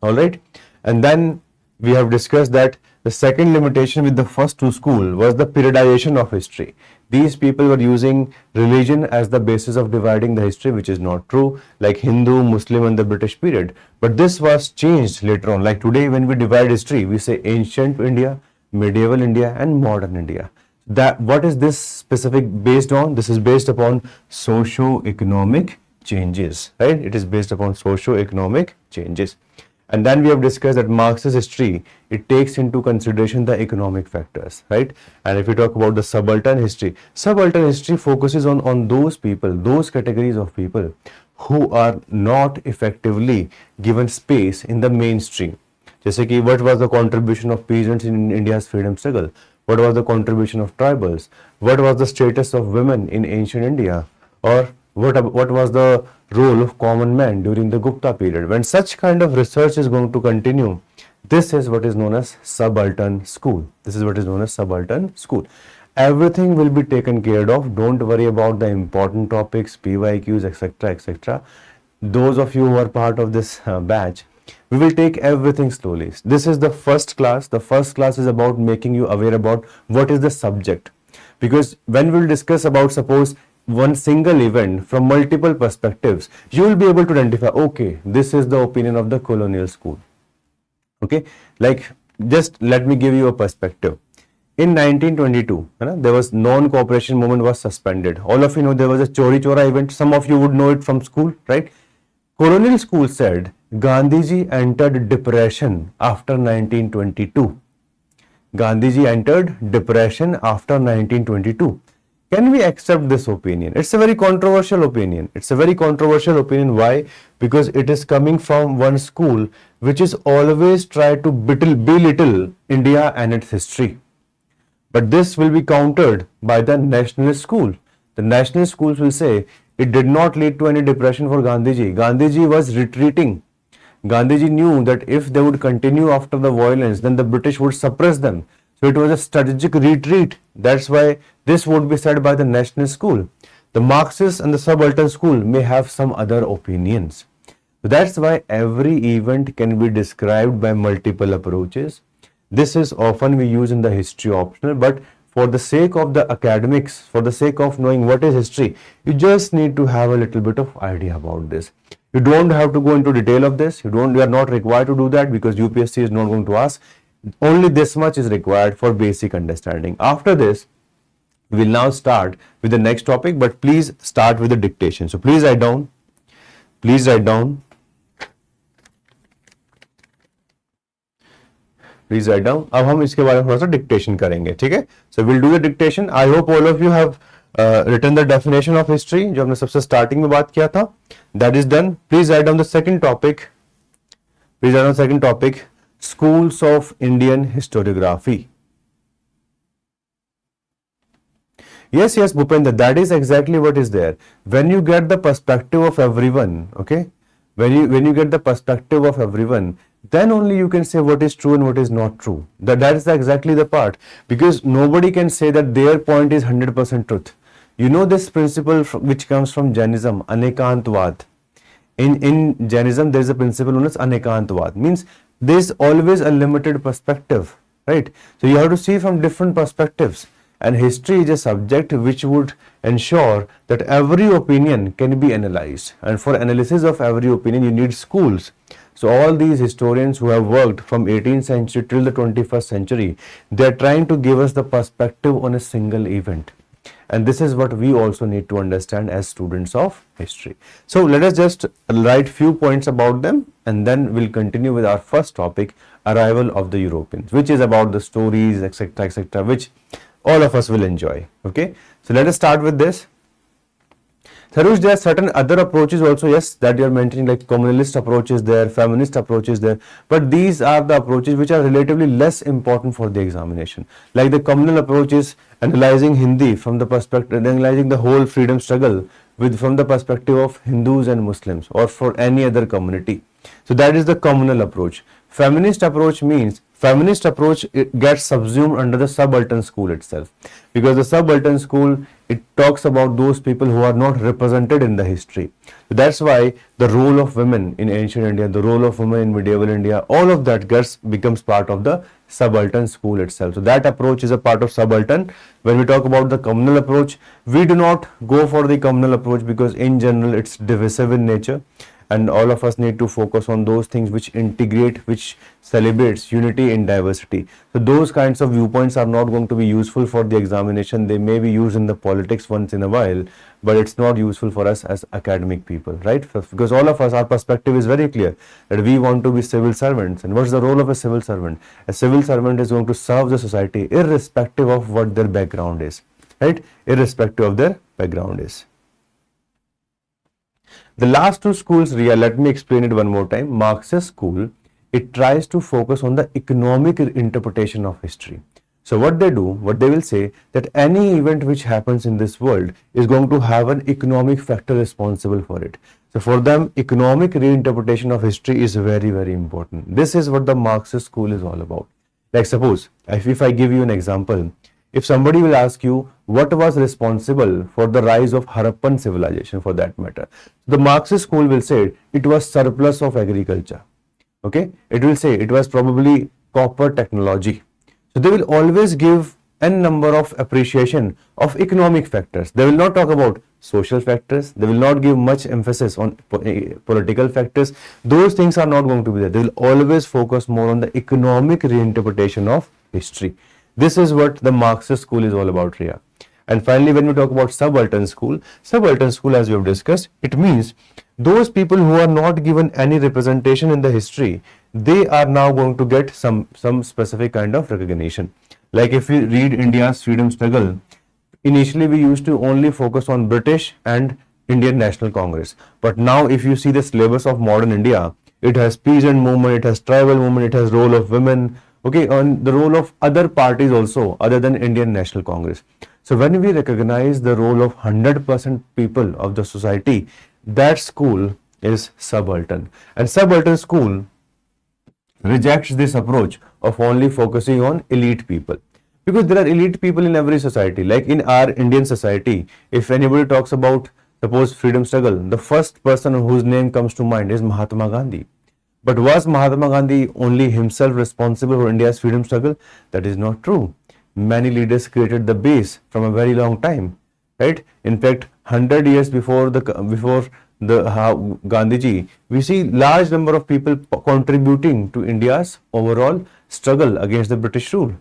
[SPEAKER 1] Alright? And then we have discussed that The second limitation with the first two schools was the periodization of history. These people were using religion as the basis of dividing the history, which is not true, like Hindu, Muslim and the British period. But this was changed later on. Like today when we divide history, we say ancient India, medieval India and modern India. That what is this specific based on? This is based upon socio-economic changes, right? It is based upon socio-economic changes. And then we have discussed that Marxist history, it takes into consideration the economic factors, right? And if we talk about the subaltern history focuses on those people, those categories of people who are not effectively given space in the mainstream. जैसे कि what was the contribution of peasants in India's freedom struggle? What was the contribution of tribals? What was the status of women in ancient India? Or what was the role of common man during the Gupta period? When such kind of research is going to continue, this is what is known as subaltern school. This is what is known as subaltern school. Everything will be taken care of. Don't worry about the important topics, PYQs, etc., etc. Those of you who are part of this batch, we will take everything slowly. This is the first class. The first class is about making you aware about what is the subject. Because when we will discuss about, suppose, one single event from multiple perspectives, you will be able to identify, okay, this is the opinion of the colonial school. Okay, like just let me give you a perspective. In 1922, there was non-cooperation movement was suspended. All of you know there was a Chori Chora event. Some of you would know it from school, right? Colonial school said Gandhiji entered depression after 1922. Gandhiji entered depression after 1922. Can we accept this opinion? It's a very controversial opinion. It's a very controversial opinion. Why? Because it is coming from one school which is always try to belittle India and its history. But this will be countered by the nationalist school. The nationalist schools will say it did not lead to any depression for Gandhiji. Gandhiji was retreating. Gandhiji knew that if they would continue after the violence, then the British would suppress them. So it was a strategic retreat. That's why this would be said by the national school. The Marxist and the subaltern school may have some other opinions. So that's why every event can be described by multiple approaches. This is often we use in the history optional, but for the sake of the academics, for the sake of knowing what is history, you just need to have a little bit of idea about this. You don't have to go into detail of this. You are not required to do that because UPSC is not going to ask. Only this much is required for basic understanding. After this, we will now start with the next topic, but please start with the dictation. So please write down. Please write down. Please write down. अब हम इसके बारे में थोड़ा सा dictation करेंगे, ठीक है? So we'll do the dictation. I hope all of you have written the definition of history, जो हमने सबसे starting में बात किया था. That is done. Please write down the second topic. Please write down the second topic. Schools of Indian historiography. Yes, Bhupendra, that is exactly what is there. When you get the perspective of everyone, okay, when you get the perspective of everyone, then only you can say what is true and what is not true. That is exactly the part, because nobody can say that their point is 100% truth. You know this principle which comes from Jainism, Anekantvad. In Jainism, there is a principle known as Anekantvad. Means there is always a limited perspective, right? So you have to see from different perspectives. And history is a subject which would ensure that every opinion can be analyzed. And for analysis of every opinion, you need schools. So all these historians who have worked from 18th century till the 21st century, they are trying to give us the perspective on a single event. And this is what we also need to understand as students of history. So let us just write few points about them, and then we'll continue with our first topic, arrival of the Europeans, which is about the stories, etc., which all of us will enjoy. Okay, so let us start with this. Sarush, there are certain other approaches also, yes, that you are mentioning, like communalist approaches there, feminist approaches there, but these are the approaches which are relatively less important for the examination. Like the communal approach is analyzing Hindi from the perspective, analyzing the whole freedom struggle from the perspective of Hindus and Muslims or for any other community. So that is the communal approach. Feminist approach means feminist approach, it gets subsumed under the subaltern school itself, because the subaltern school, it talks about those people who are not represented in the history. So that's why the role of women in ancient India, the role of women in medieval India, all of that becomes part of the subaltern school itself. So that approach is a part of subaltern. When we talk about the communal approach, we do not go for the communal approach because in general it's divisive in nature, and all of us need to focus on those things which integrate, which celebrates unity in diversity. So those kinds of viewpoints are not going to be useful for the examination. They may be used in the politics once in a while, but it's not useful for us as academic people, right? Because all of us, our perspective is very clear that we want to be civil servants. And what's the role of a civil servant? A civil servant is going to serve the society irrespective of what their background is, right? Irrespective of their background is. The last two schools, Ria, let me explain it one more time. Marxist school, it tries to focus on the economic interpretation of history. So what they do, what they will say, that any event which happens in this world is going to have an economic factor responsible for it. So for them, economic reinterpretation of history is very, very important. This is what the Marxist school is all about. Like suppose, if I give you an example, if somebody will ask you what was responsible for the rise of Harappan civilization, for that matter, the Marxist school will say it was surplus of agriculture. Okay, it will say it was probably copper technology. So they will always give n number of appreciation of economic factors. They will not talk about social factors. They will not give much emphasis on political factors. Those things are not going to be there. They will always focus more on the economic reinterpretation of history. This is what the Marxist school is all about, Ria. And finally, when we talk about subaltern school, as we have discussed, it means those people who are not given any representation in the history, they are now going to get some specific kind of recognition. Like if we read India's freedom struggle, initially we used to only focus on British and Indian National Congress. But now if you see the syllabus of modern India, it has peasant movement, it has tribal movement, it has role of women, okay, on the role of other parties also other than Indian National Congress. So when we recognize the role of 100% people of the society, that school is subaltern. And subaltern school rejects this approach of only focusing on elite people. Because there are elite people in every society. Like in our Indian society, if anybody talks about, suppose, freedom struggle, the first person whose name comes to mind is Mahatma Gandhi. But was Mahatma Gandhi only himself responsible for India's freedom struggle? That is not true. Many leaders created the base from a very long time, right? In fact, 100 years before Gandhiji, we see large number of people contributing to India's overall struggle against the British rule.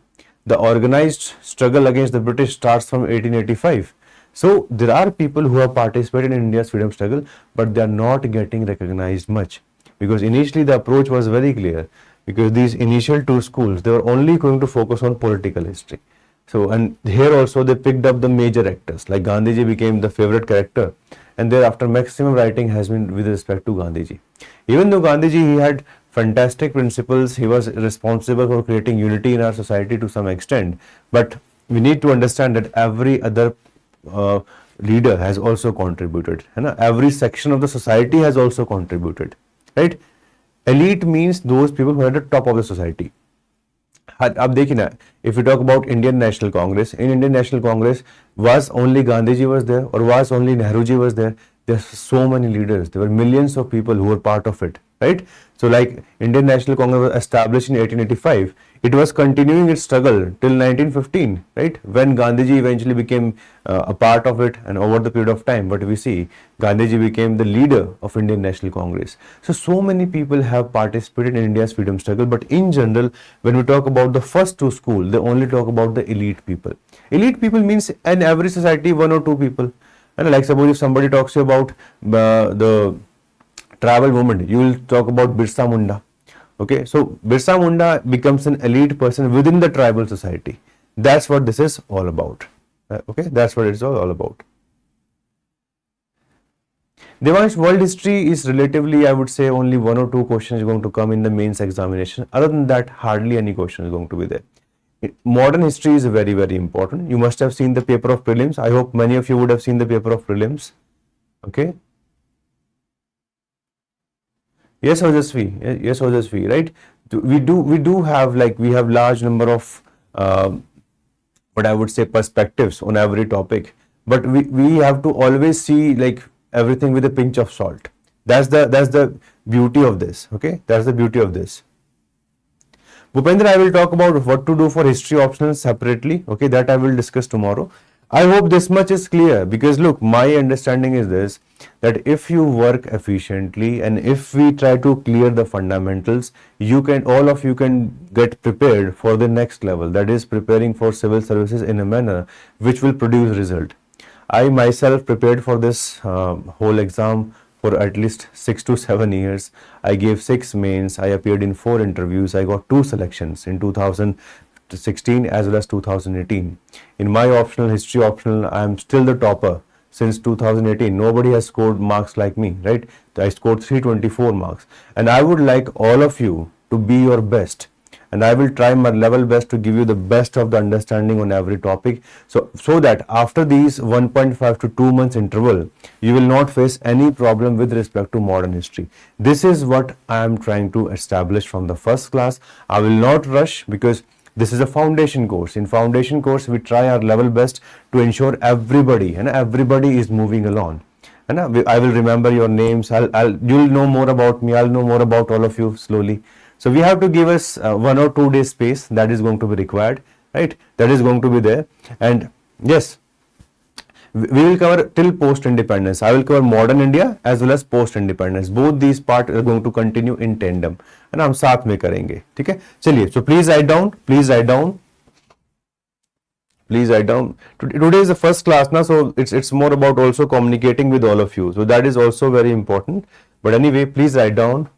[SPEAKER 1] The organized struggle against the British starts from 1885. So there are people who have participated in India's freedom struggle, but they are not getting recognized much. Because initially the approach was very clear, because these initial two schools, they were only going to focus on political history. So, and here also they picked up the major actors, like Gandhiji became the favorite character, and thereafter maximum writing has been with respect to Gandhiji. Even though Gandhiji, he had fantastic principles, he was responsible for creating unity in our society to some extent, but we need to understand that every other leader has also contributed, and every section of the society has also contributed. Right? Elite means those people who are at the top of the society. अब देखिए ना, if we talk about Indian National Congress, in Indian National Congress, was only Gandhiji was there or was only Nehruji was there? There are so many leaders. There were millions of people who were part of it, right? So like Indian National Congress was established in 1885. It was continuing its struggle till 1915, right? When Gandhiji eventually became a part of it, and over the period of time, but we see Gandhiji became the leader of Indian National Congress. So many people have participated in India's freedom struggle, but in general, when we talk about the first two schools, they only talk about the elite people. Elite people means in every society, one or two people. And like suppose if somebody talks to you about the tribal movement, you will talk about Birsa Munda. Okay, so Birsa Munda becomes an elite person within the tribal society. That's what this is all about. Okay, that's what it's all about. Devansh, world history is relatively, I would say, only one or two questions going to come in the mains examination. Other than that, hardly any question is going to be there. Modern history is very, very important. You must have seen the paper of prelims. I hope many of you would have seen the paper of prelims. Okay. Yes, Ojasvi, right? we do have, like, we have large number of what I would say perspectives on every topic, but we have to always see, like, everything with a pinch of salt. That's the beauty of this. Okay, that's the beauty of this. Bhupendra, I will talk about what to do for history optional separately. Okay, that I will discuss tomorrow. I hope this much is clear, because look, my understanding is this, that if you work efficiently and if we try to clear the fundamentals, all of you can get prepared for the next level, that is preparing for civil services in a manner which will produce result. I myself prepared for this whole exam for at least 6 to 7 years. I gave 6 mains. I appeared in 4 interviews. I got 2 selections in 2016 as well as 2018. In my optional, history optional, I am still the topper since 2018. Nobody has scored marks like me, right? I scored 324 marks. And I would like all of you to be your best. And I will try my level best to give you the best of the understanding on every topic, so that after these 1.5 to 2 months interval, you will not face any problem with respect to modern history. This is what I am trying to establish from the first class. I will not rush, because this is a foundation course. In foundation course, we try our level best to ensure everybody is moving along. And I will remember your names. You'll know more about me. I'll know more about all of you slowly. So we have to give us 1 or 2 days space. That is going to be required, right? That is going to be there. And yes, we will cover till post-independence. I will cover modern India as well as post-independence. Both these parts are going to continue in tandem. And हम साथ में करेंगे, ठीक है? चलिए, so please write down. Please write down. Please write down. Today is the first class now, so it's more about also communicating with all of you. So that is also very important. But anyway, please write down.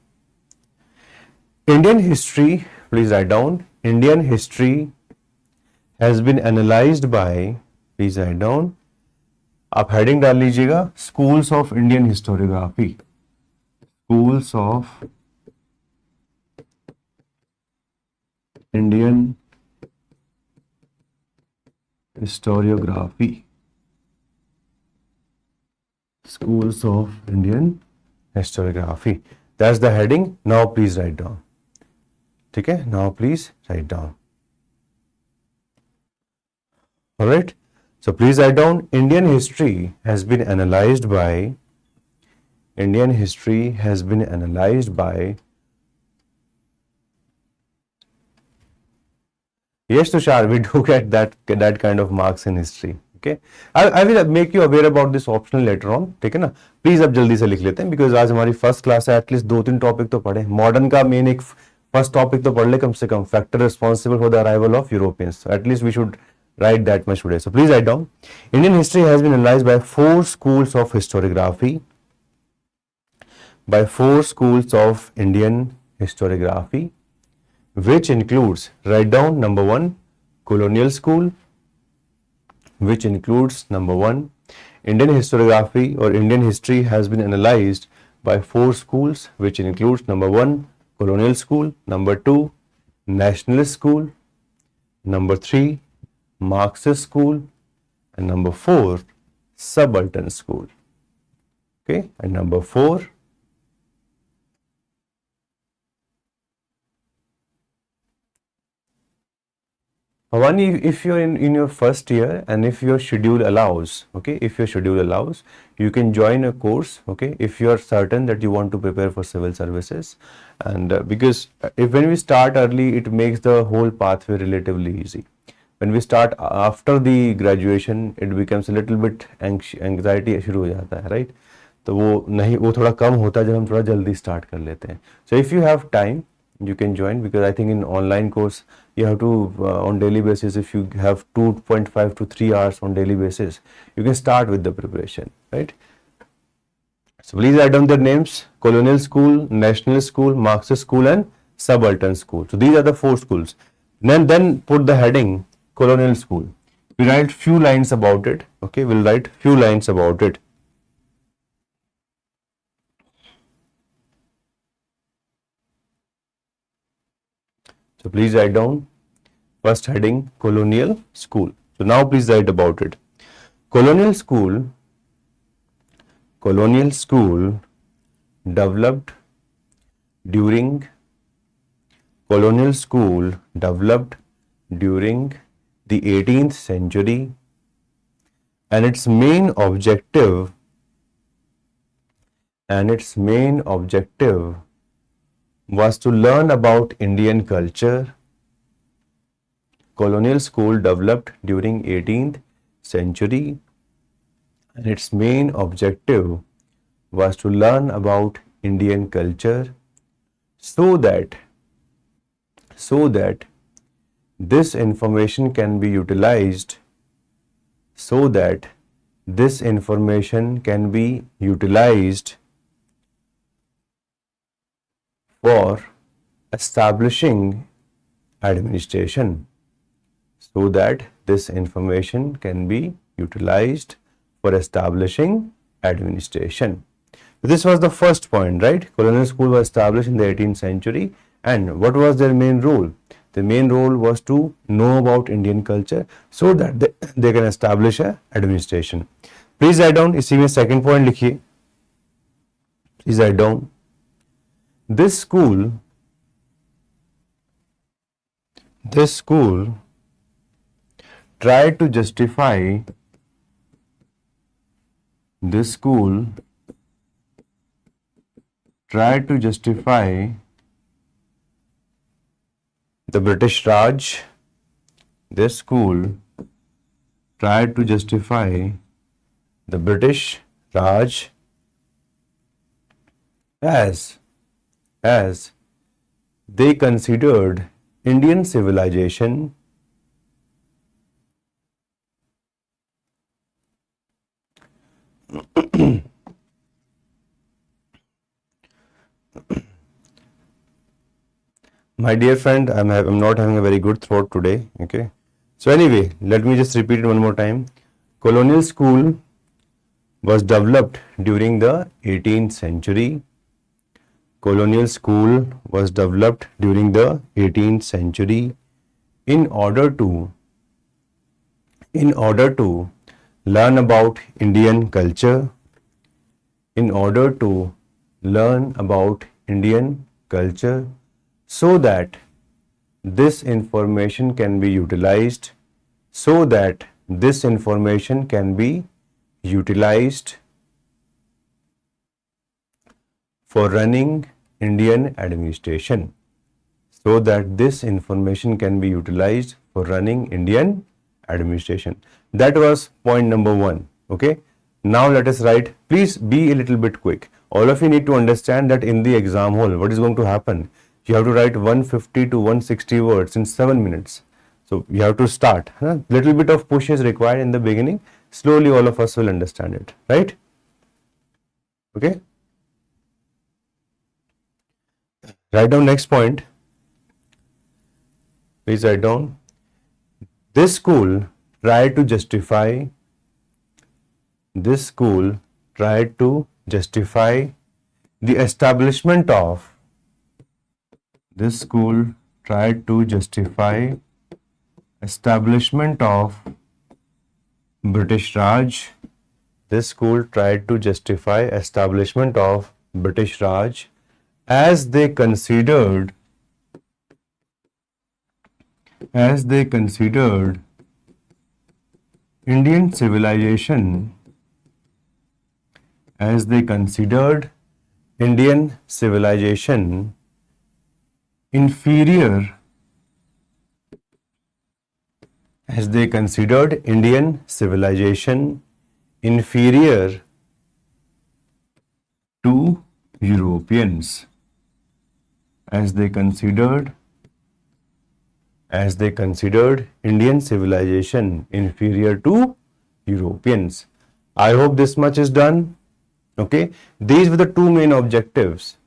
[SPEAKER 1] Indian history, please write down. Indian history has been analyzed by, please write down. आप heading डाल लीजिएगा, schools of Indian historiography. Schools of Indian historiography. Schools of Indian historiography. That's the heading. Now please write down. ठीक है? Now please write down. All right. So please write down. Indian history has been analyzed by. Indian history has been analyzed by. Yes, Tushar, we do get that kind of marks in history. Okay, I will make you aware about this optional later on. ठीक है ना? Please अब जल्दी से लिख लेते हैं, because आज हमारी फर्स्ट क्लास है. एटलीस्ट 2-3 टॉपिक तो पढ़े. मॉडर्न का मेन एक फर्स्ट टॉपिक तो पढ़ ले कम से कम. Factor responsible for the arrival of Europeans. At least we should write that much today. So please write down. Indian history has been analyzed by 4 schools of historiography. By 4 schools of Indian historiography, which includes, write down, number 1, colonial school, which includes, number 1, Indian historiography or Indian history has been analyzed by 4 schools, which includes, number 1, colonial school, number 2, nationalist school, number 3, Marxist school, and number 4, subaltern school. Okay, and number 4, Bhavani, if you're in your first year and if your schedule allows, okay, if your schedule allows, you can join a course, okay, if you are certain that you want to prepare for civil services. And because when we start early, it makes the whole pathway relatively easy. When we start after the graduation, it becomes a little bit anxiety शुरू हो जाता है, right? तो वो थोड़ा कम होता है जब हम थोड़ा जल्दी स्टार्ट कर लेते हैं. So if you have time, you can join, because I think in online course you have to on daily basis, if you have 2.5 to 3 hours on daily basis, you can start with the preparation, right? So please write down their names: colonial school, national school, Marxist school, and subaltern school. So these are the 4 schools. Then put the heading colonial school. We write few lines about it. Okay, we'll write few lines about it. So please write down first heading colonial school. So now please write about it. Colonial school developed during colonial school developed during the 18th century, and its main objective was to learn about Indian culture. Colonial school developed during 18th century, and its main objective was to learn about Indian culture so that this information can be utilized for establishing administration. So that this information can be utilized for establishing administration. This was the first point, right? Colonial school was established in the 18th century, and what was their main role? The main role was to know about Indian culture so that they can establish a administration. Please write down, इसी में second point लिखिए. Please write down. This school tried to justify the British Raj. This school tried to justify the British Raj as they considered Indian civilization My dear friend, I'm not having a very good throat today. Okay. So anyway, let me just repeat it one more time. Colonial school was developed during the 18th century. Colonial school was developed during the 18th century in order to learn about Indian culture. In order to learn about Indian culture, so that this information can be utilized for running Indian administration. That was point number 1. Okay. Now let us write. Please be a little bit quick. All of you need to understand that in the exam hall, what is going to happen? You have to write 150 to 160 words in 7 minutes. So you have to start. Little bit of push is required in the beginning. Slowly all of us will understand it. Right? Okay. Write down next point. Please write down. This school tried to justify the establishment of British Raj. This school tried to justify establishment of British Raj as they considered Indian civilization inferior to Europeans. As they considered Indian civilization inferior to Europeans. I hope this much is done. Okay. These were the two main objectives.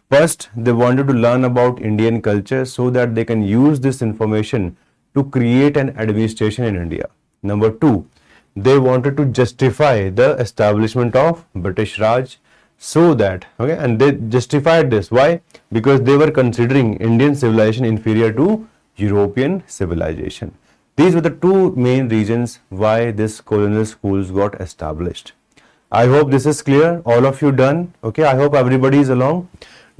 [SPEAKER 1] First, they wanted to learn about Indian culture so that they can use this information to create an administration in India. Number 2, they wanted to justify the establishment of British Raj so that, okay, and they justified this. Why? Because they were considering Indian civilization inferior to European civilization. These were the two main reasons why this colonial schools got established. I hope this is clear. All of you done? Okay, I hope everybody is along.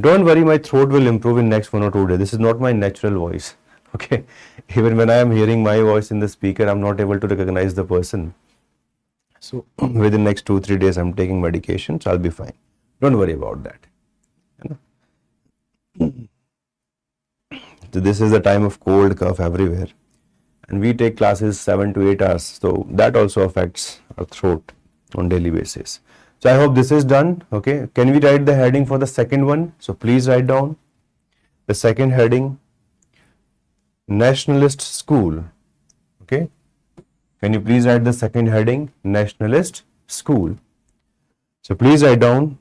[SPEAKER 1] Don't worry, my throat will improve in next 1 or 2 days. This is not my natural voice. Okay, even when I am hearing my voice in the speaker, I'm not able to recognize the person. So within next 2-3 days, I'm taking medication, so I'll be fine. Don't worry about that. So this is the time of cold cough everywhere, and we take classes 7 to 8 hours, so that also affects our throat on daily basis. So I hope this is done. Okay, can we write the heading for the second one? So please write down the second heading, nationalist school. Okay, can you please write the second heading, nationalist school? So please write down.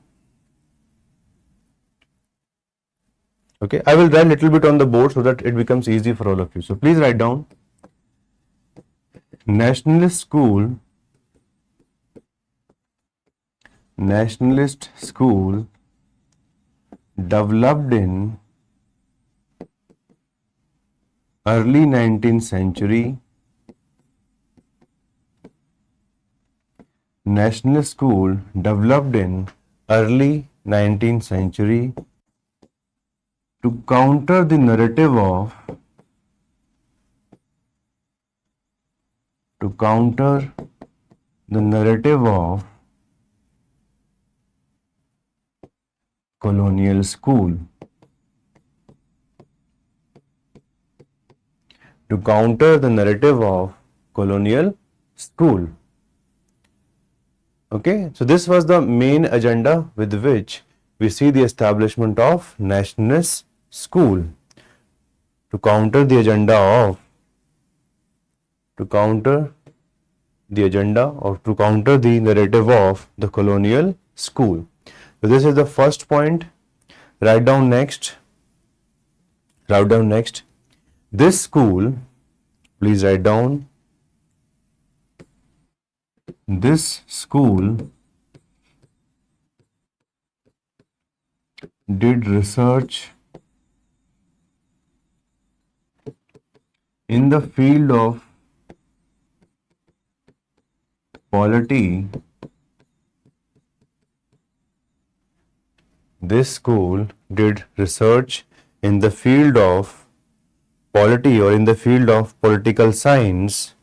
[SPEAKER 1] Okay, I will write a little bit on the board so that it becomes easy for all of you. So please write down nationalist school developed in early 19th century. Nationalist school developed in early 19th century to counter the narrative of colonial school. To counter the narrative of colonial school. Okay, so this was the main agenda with which we see the establishment of nationalist school, to counter the narrative of the colonial school. So this is the first point. Write down next. This school, please write down. This school did research in the field of polity. This school did research in the field of polity or in the field of political science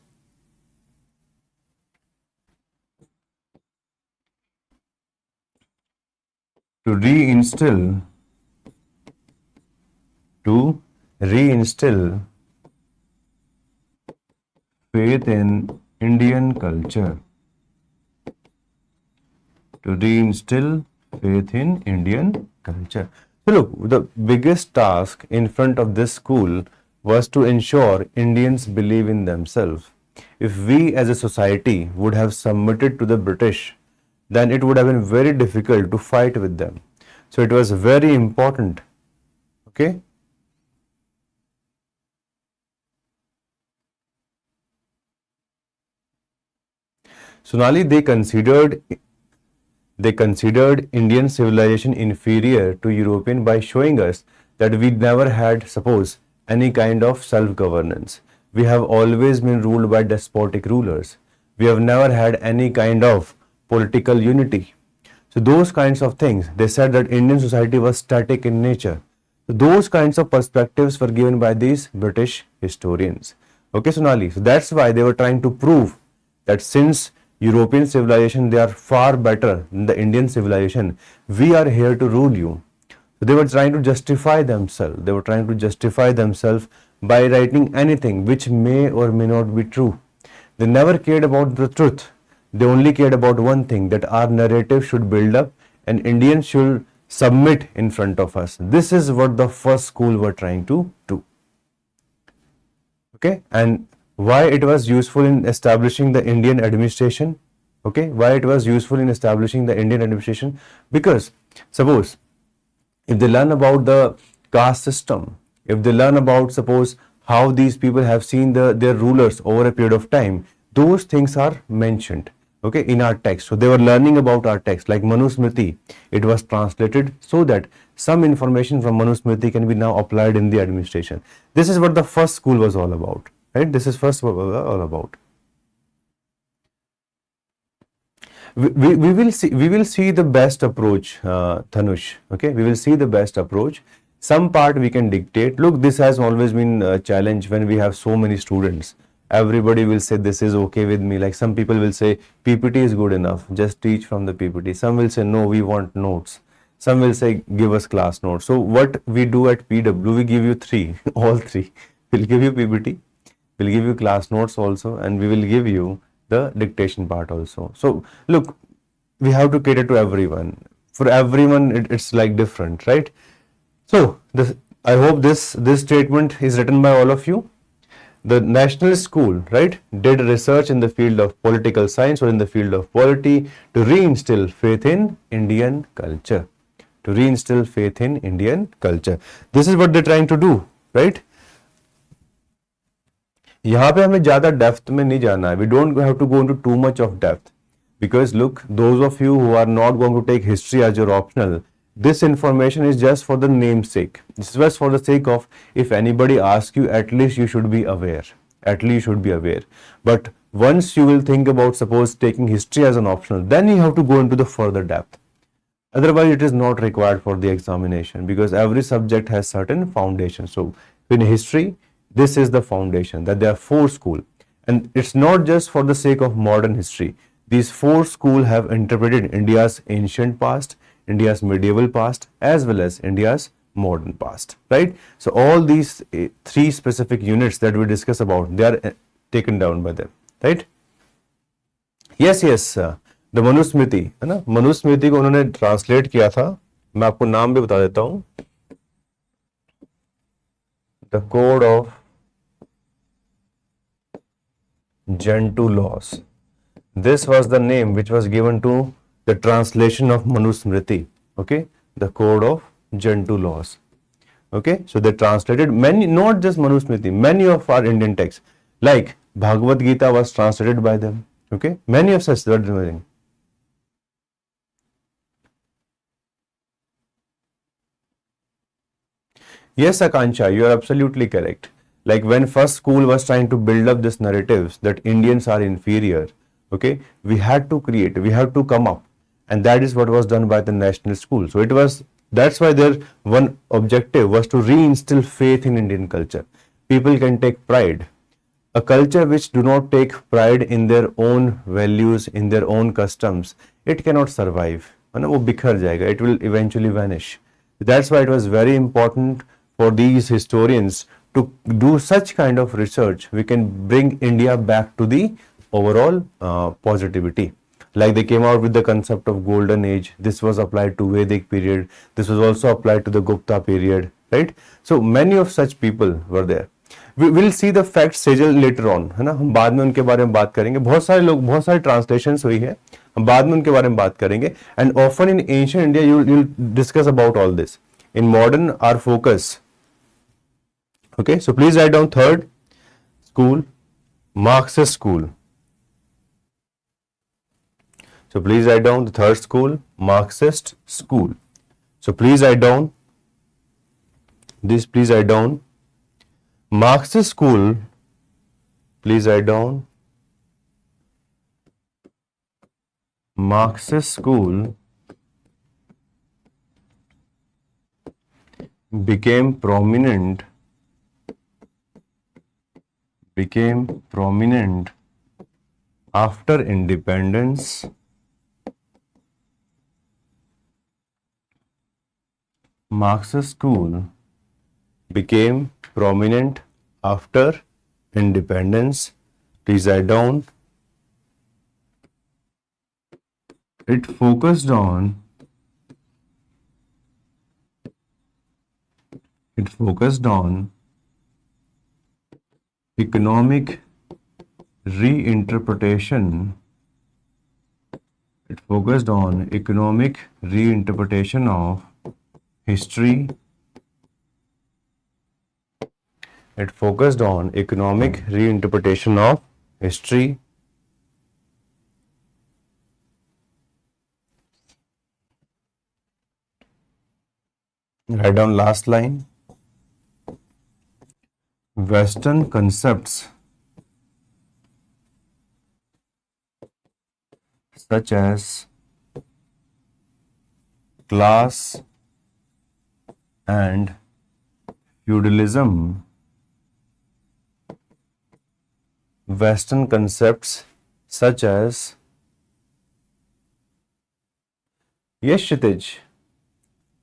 [SPEAKER 1] to reinstill faith in Indian culture. So look, the biggest task in front of this school was to ensure Indians believe in themselves. If we as a society would have submitted to the British, then it would have been very difficult to fight with them. So it was very important. Okay. Sonali, they considered Indian civilization inferior to European by showing us that we never had, suppose, any kind of self-governance. We have always been ruled by despotic rulers. We have never had any kind of political unity. So those kinds of things, they said that Indian society was static in nature. So those kinds of perspectives were given by these British historians. Okay, Sonali, so that's why they were trying to prove that since European civilization, they are far better than the Indian civilization, we are here to rule you. So they were trying to justify themselves. By writing anything which may or may not be true. They never cared about the truth. They only cared about one thing, that our narrative should build up and Indians should submit in front of us. This is what the first school were trying to do. Okay, and why it was useful in establishing the Indian administration? Okay, why it was useful in establishing the Indian administration? Because suppose if they learn about the caste system, if they learn about, suppose, how these people have seen their rulers over a period of time, those things are mentioned, okay, in our text. So they were learning about our text, like Manusmriti. It was translated so that some information from Manusmriti can be now applied in the administration. This is what the first school was all about, right? This is first all about. we will see the best approach, Dhanush. Okay, we will see the best approach. Some part we can dictate. Look, this has always been a challenge when we have so many students. Everybody will say this is okay with me. Like some people will say PPT is good enough, just teach from the PPT. Some will say no, we want notes. Some will say give us class notes. So what we do at PW, we give you three, all three. We'll give you PPT, we'll give you class notes also, and we will give you the dictation part also. So look, we have to cater to everyone. For everyone, it's like different, right? So I hope this statement is written by all of you. The national school, right, did research in the field of political science or in the field of polity to reinstill faith in Indian culture. To reinstill faith in Indian culture. This is what they're trying to do, right? यहाँ पे हमें ज़्यादा depth में नहीं जाना है. We don't have to go into too much of depth, because look, those of you who are not going to take history as your optional, this information is just for the namesake. This is just for the sake of, if anybody asks you, at least you should be aware. At least you should be aware. But once you will think about, suppose, taking history as an optional, then you have to go into the further depth. Otherwise, it is not required for the examination, because every subject has certain foundation. So in history, this is the foundation, that there are four schools. And it's not just for the sake of modern history. These four schools have interpreted India's ancient past, India's medieval past, as well as India's modern past, right? So all these three specific units that we discuss about, they are taken down by them, right? Yes, the Manusmriti है ना, मनुस्मृति को उन्होंने translate किया था. मैं आपको नाम भी बता देता हूं. The code of Gentoo laws. This was the name which was given to the translation of Manusmriti. Okay, the code of Gentoo laws. Okay, so they translated many, not just Manusmriti, many of our Indian texts, like Bhagavad Gita was translated by them. Okay, many of such were doing. Yes, Akansha, you are absolutely correct. Like when first school was trying to build up this narratives that Indians are inferior, okay, we had to create, we have to come up, and that is what was done by the national school. So it was, that's why their one objective was to reinstill faith in Indian culture. People can take pride. A culture which do not take pride in their own values, in their own customs, it cannot survive. वो बिखर जाएगा. It will eventually vanish. That's why it was very important for these historians to do such kind of research. We can bring India back to the overall positivity. Like they came out with the concept of golden age. This was applied to Vedic period. This was also applied to the Gupta period, right? So many of such people were there. We will see the facts later on, है ना. हम बाद में उनके बारे में बात करेंगे. बहुत सारे लोग, बहुत सारी translations हुई है, हम बाद में उनके बारे में बात करेंगे. And often in ancient India, you'll discuss about all this. In modern, our focus. Okay, so please write down third school, Marxist school. So please write down the third school, Marxist school. So please write down this, please write down Marxist school, please write down Marxist school became prominent after independence. Marxist school became prominent after independence. Please write down. It focused on economic reinterpretation. It focused on economic reinterpretation of history. It focused on economic reinterpretation of history. Write down last line. Western concepts such as class and feudalism, Western concepts such as, yes, Kshitij,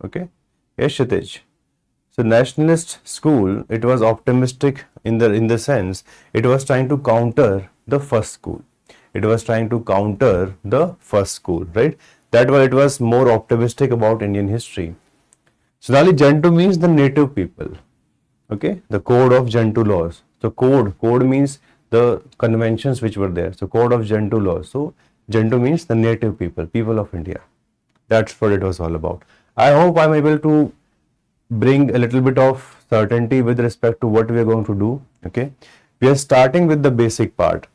[SPEAKER 1] okay, yes, Kshitij. So nationalist school, it was optimistic in the sense it was trying to counter the first school. It was trying to counter the first school, right? That why it was more optimistic about Indian history. Sonali, Gentoo means the native people. Okay, the code of Gentoo laws. So code means the conventions which were there. So code of Gentoo laws. So Gentoo means the native people of India. That's what it was all about. I hope I'm able to bring a little bit of certainty with respect to what we are going to do. Okay, we are starting with the basic part.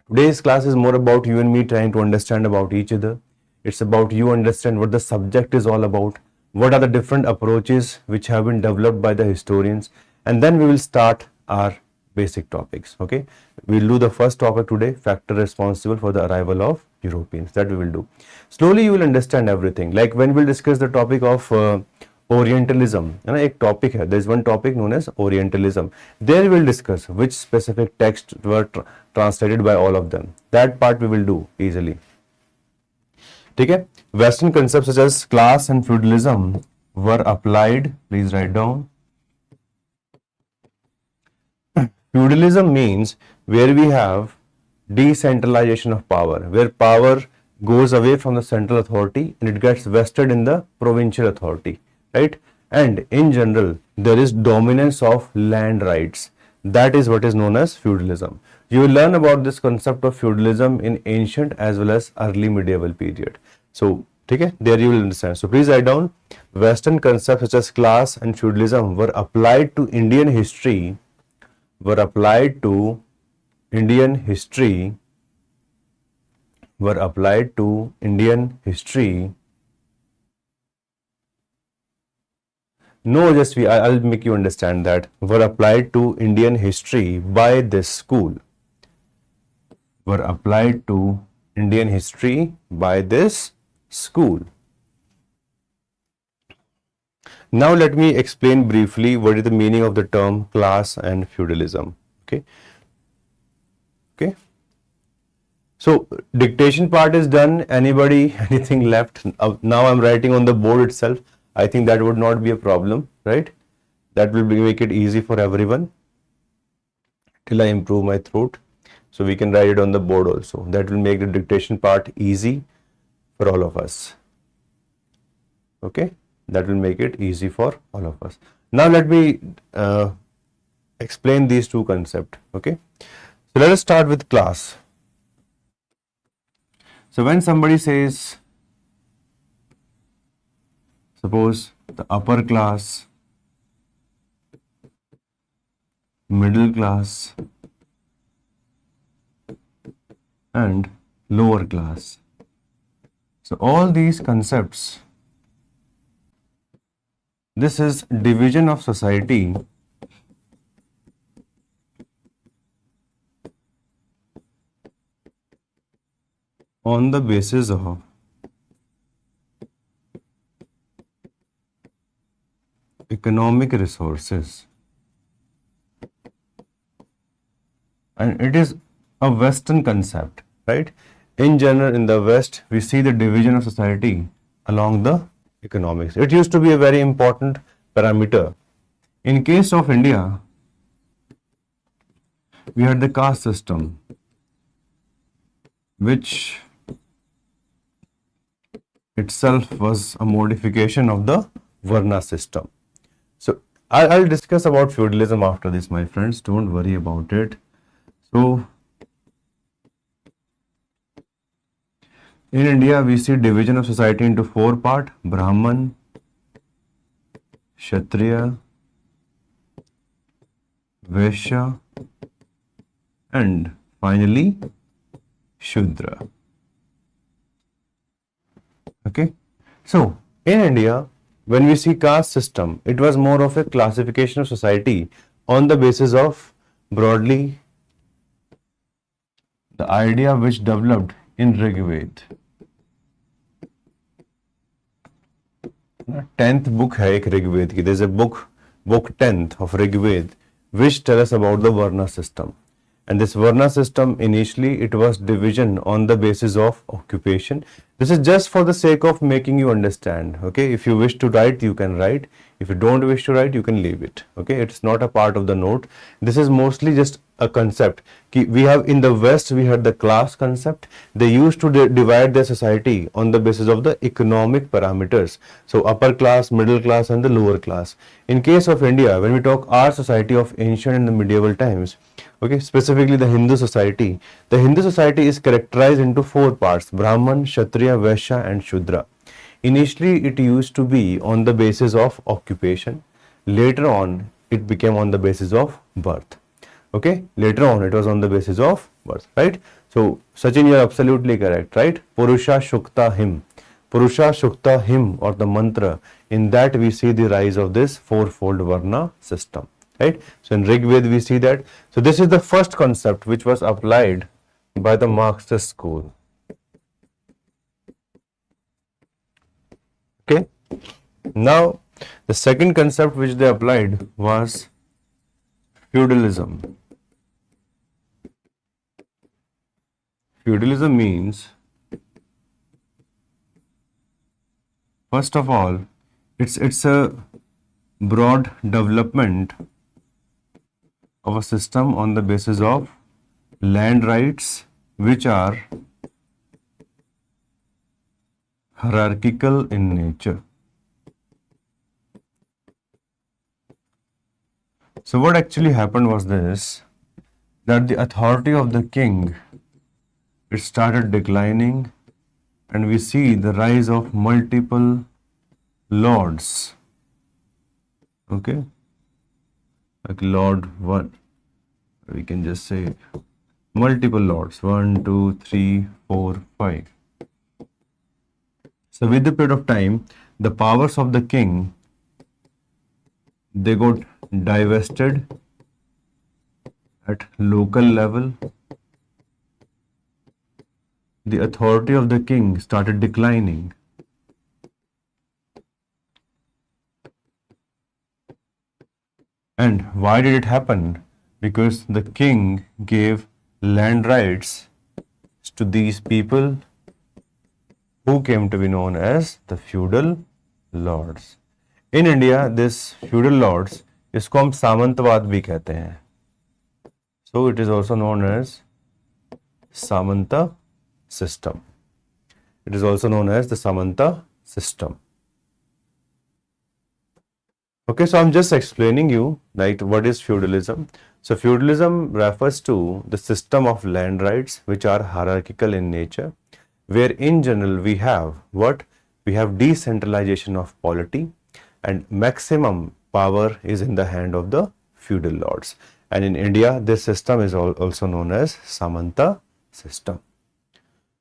[SPEAKER 1] Today's class is more about you and me trying to understand about each other. It's about you understand what the subject is all about, what are the different approaches which have been developed by the historians, and then we will start our basic topics. Okay, we'll do the first topic today, factor responsible for the arrival of Europeans. That we will do. Slowly you will understand everything. Like when we'll discuss the topic of Orientalism, and a topic here, there is one topic known as Orientalism. There we will discuss which specific texts were translated by all of them. That part we will do easily. Okay? Western concepts such as class and feudalism were applied. Please write down. Feudalism means where we have decentralization of power, where power goes away from the central authority and it gets vested in the provincial authority, right? And in general, there is dominance of land rights. That is what is known as feudalism. You will learn about this concept of feudalism in ancient as well as early medieval period. So, okay, there you will understand. So, please write down Western concepts such as class and feudalism were applied to Indian history, were applied to Indian history No, just I'll make you understand that. Were applied to Indian history by this school. Were applied to Indian history by this school. Now let me explain briefly what is the meaning of the term class and feudalism. Okay. Okay. So dictation part is done. Anybody, anything left? Now I'm writing on the board itself. I think that would not be a problem, right? That will make it easy for everyone till I improve my throat. So we can write it on the board also. That will make the dictation part easy for all of us. Okay, that will make it easy for all of us. Now let me explain these two concepts. Okay, so let us start with class. So when somebody says, suppose the upper class, middle class, and lower class. So all these concepts, this is division of society on the basis of economic resources, and it is a Western concept, right? In general, in the West, we see the division of society along the economics. It used to be a very important parameter. In case of India, we had the caste system, which itself was a modification of the Varna system. So I'll discuss about feudalism after this, my friends. Don't worry about it. So in India, we see division of society into four parts: Brahman, Kshatriya, Vaishya, and finally Shudra. Okay, so in India, when we see caste system, it was more of a classification of society on the basis of broadly the idea which developed in Rigveda. 10th book है एक ऋग्वेद की, there's a book 10th of Rigveda which tell us about the Varna system. And this Varna system, initially it was division on the basis of occupation. This is just for the sake of making you understand. Okay, if you wish to write, you can write. If you don't wish to write, you can leave it. Okay, it's not a part of the note. This is mostly just a concept. We have in the West, we had the class concept. They used to divide their society on the basis of the economic parameters. So upper class, middle class, and the lower class. In case of India, when we talk our society of ancient and the medieval times, okay, specifically the Hindu society is characterized into 4 parts: Brahman, Kshatriya, Vaishya, and Shudra. Initially, it used to be on the basis of occupation. Later on, it became on the basis of birth. Okay, later on, it was on the basis of birth, right? So, Sachin, you are absolutely correct, right? Purusha Shukta Him. Purusha Shukta Him, or the mantra, in that we see the rise of this fourfold Varna system. Right? So in Rig Veda we see that. So this is the first concept which was applied by the Marxist school. Okay. Now the second concept which they applied was feudalism. Feudalism means, first of all, it's a broad development of a system on the basis of land rights which are hierarchical in nature. So what actually happened was this, that the authority of the king, it started declining, and we see the rise of multiple lords. Okay, like Lord 1, we can just say multiple lords, 1, 2, 3, 4, 5. So with the period of time, the powers of the king, they got divested at local level. The authority of the king started declining. And why did it happen? Because the king gave land rights to these people who came to be known as the feudal lords. In India, this feudal lords, इसको हम सामंतवाद भी कहते हैं. So it is also known as Samanta system. It is also known as the Samanta system. Okay, so I'm just explaining you like what is feudalism. So feudalism refers to the system of land rights which are hierarchical in nature, where in general we have what? We have decentralization of polity, and maximum power is in the hand of the feudal lords. And in India, this system is also known as Samanta system.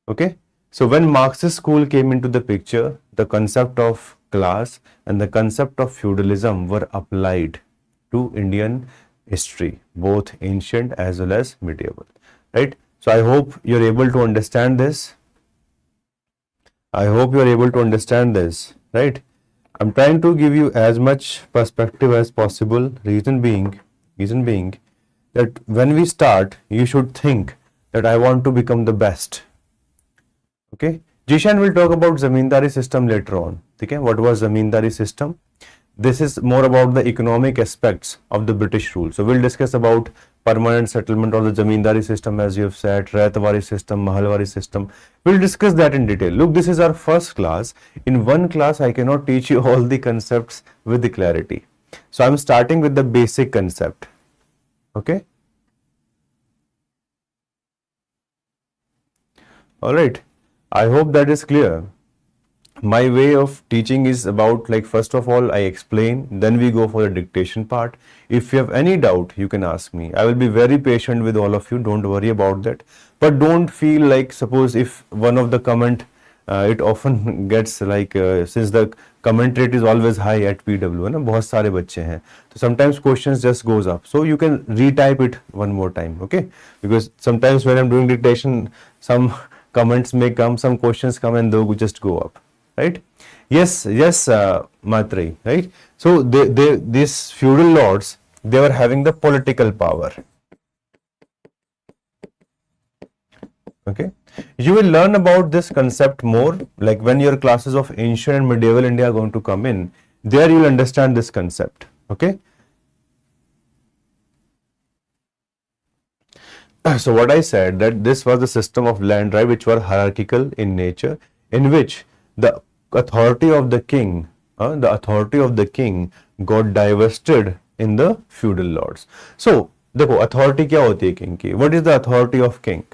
[SPEAKER 1] Okay, so when Marxist school came into the picture, the concept of class and the concept of feudalism were applied to Indian history, both ancient as well as medieval, right? So I hope you're able to understand this. I hope you're able to understand this, right? I'm trying to give you as much perspective as possible. Reason being that when we start, you should think that I want to become the best. Okay, Jishan will talk about Zamindari system later on. Okay, what was Zamindari system? This is more about the economic aspects of the British rule. So we'll discuss about permanent settlement or the Zamindari system, as you have said, Raitwari system, Mahalwari system. We'll discuss that in detail. Look, this is our first class. In one class, I cannot teach you all the concepts with the clarity. So I'm starting with the basic concept. Okay. All right. I hope that is clear. My way of teaching is about, like, first of all I explain, then we go for the dictation part. If you have any doubt, you can ask me. I will be very patient with all of you, don't worry about that. But don't feel like, suppose if one of the comment, it often gets like, since the comment rate is always high at PW, ना बहुत सारे बच्चे हैं, so sometimes questions just goes up, so you can retype it one more time, okay? Because sometimes when I'm doing dictation, some comments may come, some questions come, and they'll just go up, right? Yes, Matri, right? So these feudal lords, they were having the political power. Okay, you will learn about this concept more, like when your classes of ancient and medieval India are going to come in, there you will understand this concept. Okay, so what I said, that this was the system of land right, which were hierarchical in nature, in which the authority of the king got divested in the feudal lords. So देखो authority क्या होती है king की? What is the authority of king?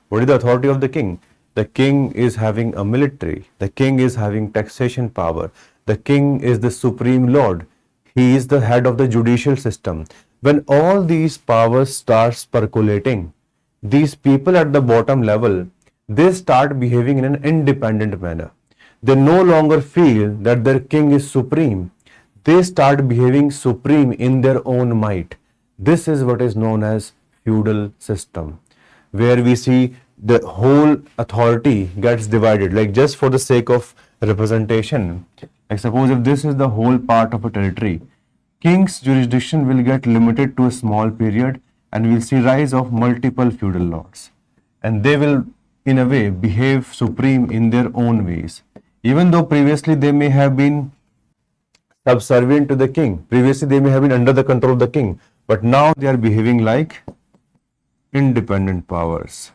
[SPEAKER 1] What is the authority of the king? The king is having a military. The king is having taxation power. The king is the supreme lord. He is the head of the judicial system. When all these powers starts percolating, these people at the bottom level, they start behaving in an independent manner. They no longer feel that their king is supreme. They start behaving supreme in their own might. This is what is known as feudal system, where we see the whole authority gets divided, like just for the sake of representation. Like suppose if this is the whole part of a territory, king's jurisdiction will get limited to a small period, and we'll see rise of multiple feudal lords, and they will in a way behave supreme in their own ways, even though previously they may have been subservient to the king, previously they may have been under the control of the king, but now they are behaving like independent powers.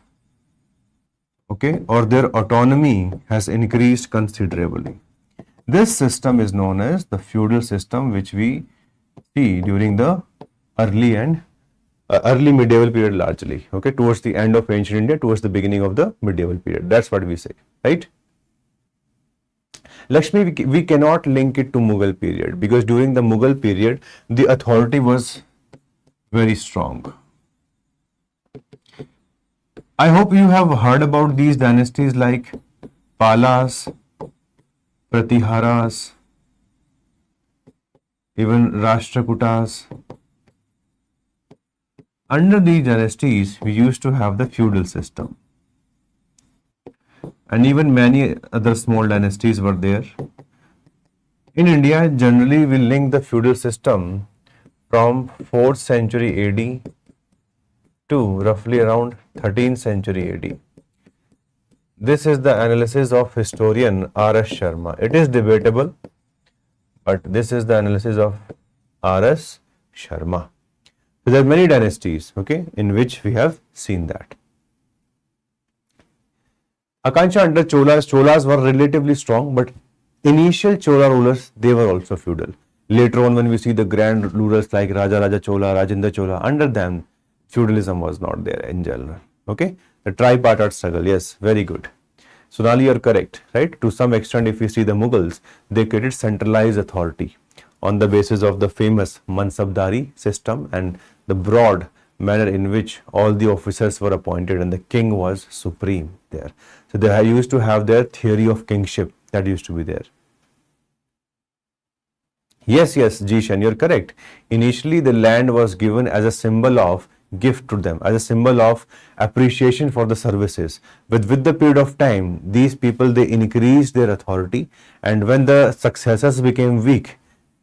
[SPEAKER 1] Okay, or their autonomy has increased considerably. This system is known as the feudal system, which we see during the early medieval period largely. Okay, towards the end of ancient India, towards the beginning of the medieval period. That's what we say, right? Lakshmi, we cannot link it to Mughal period, because during the Mughal period, the authority was very strong. I hope you have heard about these dynasties like Palas, Pratiharas, even Rashtrakutas. Under these dynasties, we used to have the feudal system. And even many other small dynasties were there. In India, generally we link the feudal system from 4th century AD to roughly around 13th century AD. This is the analysis of historian R.S. Sharma. It is debatable, but this is the analysis of R.S. Sharma. So there are many dynasties, okay, in which we have seen that. Akansha, under Cholas were relatively strong, but initial Chola rulers, they were also feudal. Later on, when we see the grand rulers like Raja Chola, Rajendra Chola, under them, feudalism was not there in general. Okay, the tripartite struggle, yes, very good. Sonali, you're correct, right? To some extent, if you see the Mughals, they created centralized authority on the basis of the famous Mansabdari system and the broad manner in which all the officers were appointed and the king was supreme there. So they used to have their theory of kingship that used to be there. Yes, Jishan, you're correct. Initially, the land was given as a symbol of gift to them, as a symbol of appreciation for the services. With the period of time, these people, they increased their authority, and when the successors became weak,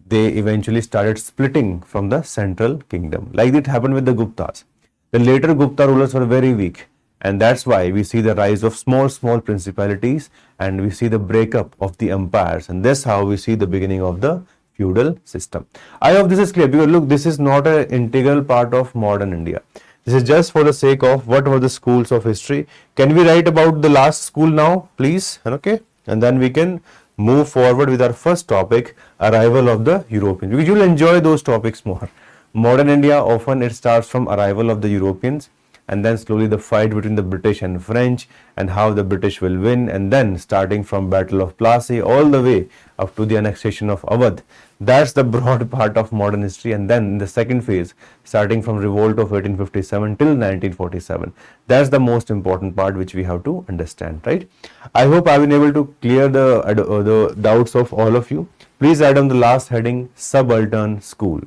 [SPEAKER 1] they eventually started splitting from the central kingdom. Like it happened with the Guptas. The later Gupta rulers were very weak, and that's why we see the rise of small principalities, and we see the breakup of the empires, and that's how we see the beginning of the feudal system. I hope this is clear, because look, this is not an integral part of modern India. This is just for the sake of what were the schools of history. Can we write about the last school now, please? Okay, and then we can move forward with our first topic, arrival of the Europeans. We will enjoy those topics more. Modern India, often it starts from arrival of the Europeans, and then slowly the fight between the British and French, and how the British will win, and then starting from Battle of Plassey all the way up to the annexation of Awadh. That's the broad part of modern history. And then in the second phase, starting from revolt of 1857 till 1947, that's the most important part which we have to understand, right? I hope I've been able to clear the doubts of all of you. Please write down the last heading, subaltern school.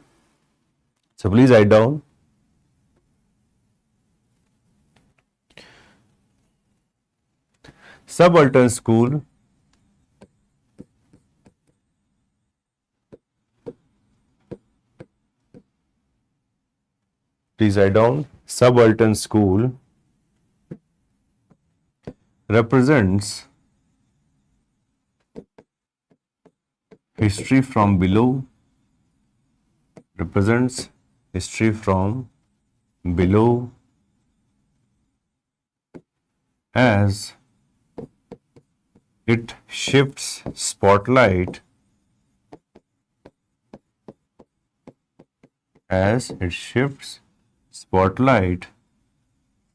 [SPEAKER 1] So please write down Subaltern school please write down, subaltern school represents history from below, represents history from below as it shifts spotlight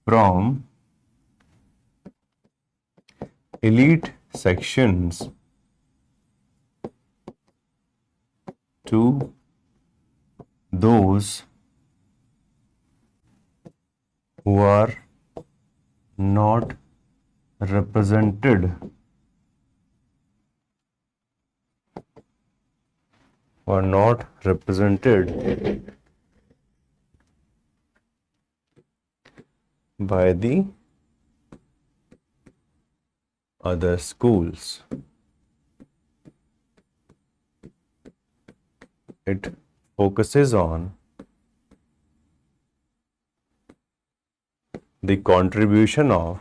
[SPEAKER 1] from elite sections to those who are not represented by the other schools. It focuses on the contribution of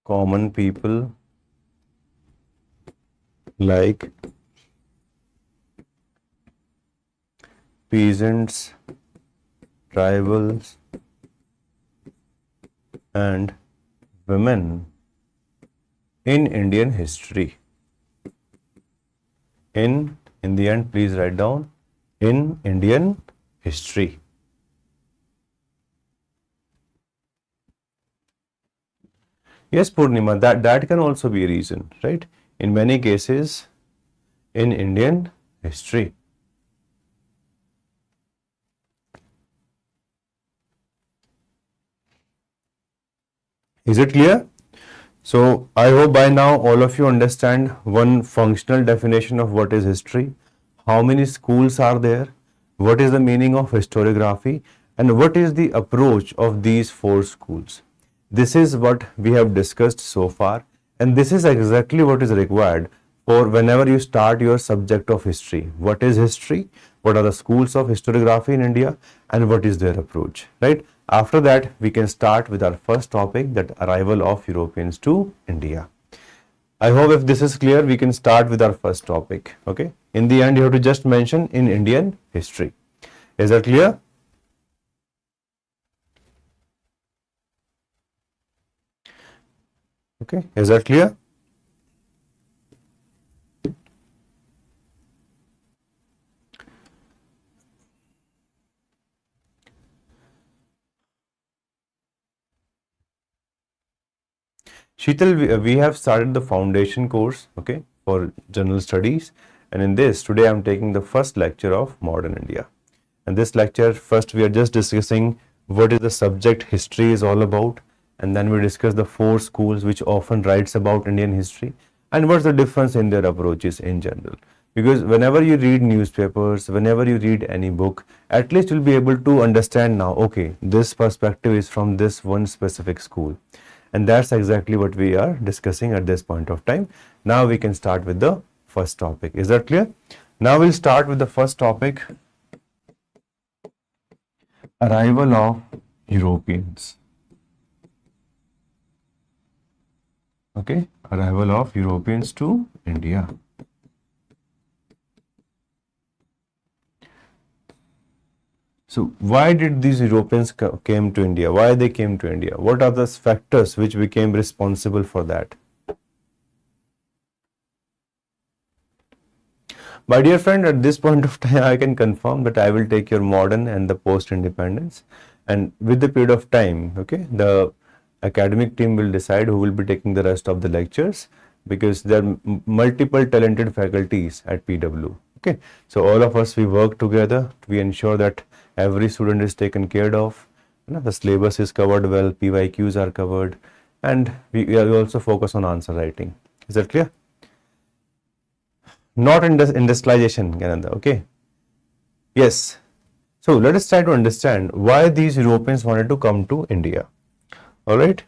[SPEAKER 1] common people like peasants, tribals, and women in Indian history. In the end, please write down, in Indian history. Yes, Purnima, that can also be a reason, right? In many cases, in Indian history. Is it clear? So I hope by now all of you understand one functional definition of what is history, how many schools are there, what is the meaning of historiography, and what is the approach of these four schools. This is what we have discussed so far, and this is exactly what is required for whenever you start your subject of history. What is history? What are the schools of historiography in India, and what is their approach, right? After that, we can start with our first topic, that arrival of Europeans to India. I hope if this is clear, we can start with our first topic, okay? In the end, you have to just mention in Indian history. Is that clear? Okay, is that clear? Sheetal, we have started the foundation course, okay, for general studies. And in this, today I'm taking the first lecture of modern India. And this lecture, first we are just discussing what is the subject history is all about. And then we discuss the four schools which often writes about Indian history and what's the difference in their approaches in general. Because whenever you read newspapers, whenever you read any book, at least you'll be able to understand now, okay, this perspective is from this one specific school. And that's exactly what we are discussing at this point of time. Now we can start with the first topic. Is that clear? Now we'll start with the first topic, arrival of Europeans. Okay, arrival of Europeans to India. So why did these Europeans came to India? Why they came to India? What are the factors which became responsible for that? My dear friend, at this point of time, I can confirm that I will take your modern and the post-independence, and with the period of time, okay, the academic team will decide who will be taking the rest of the lectures, because there are multiple talented faculties at PW. Okay, so all of us, we work together. We ensure that every student is taken care of. The syllabus is covered well, PYQs are covered, and we also focus on answer writing. Is that clear? Not industrialization, Gananda, okay? Yes. So let us try to understand why these Europeans wanted to come to India. All right.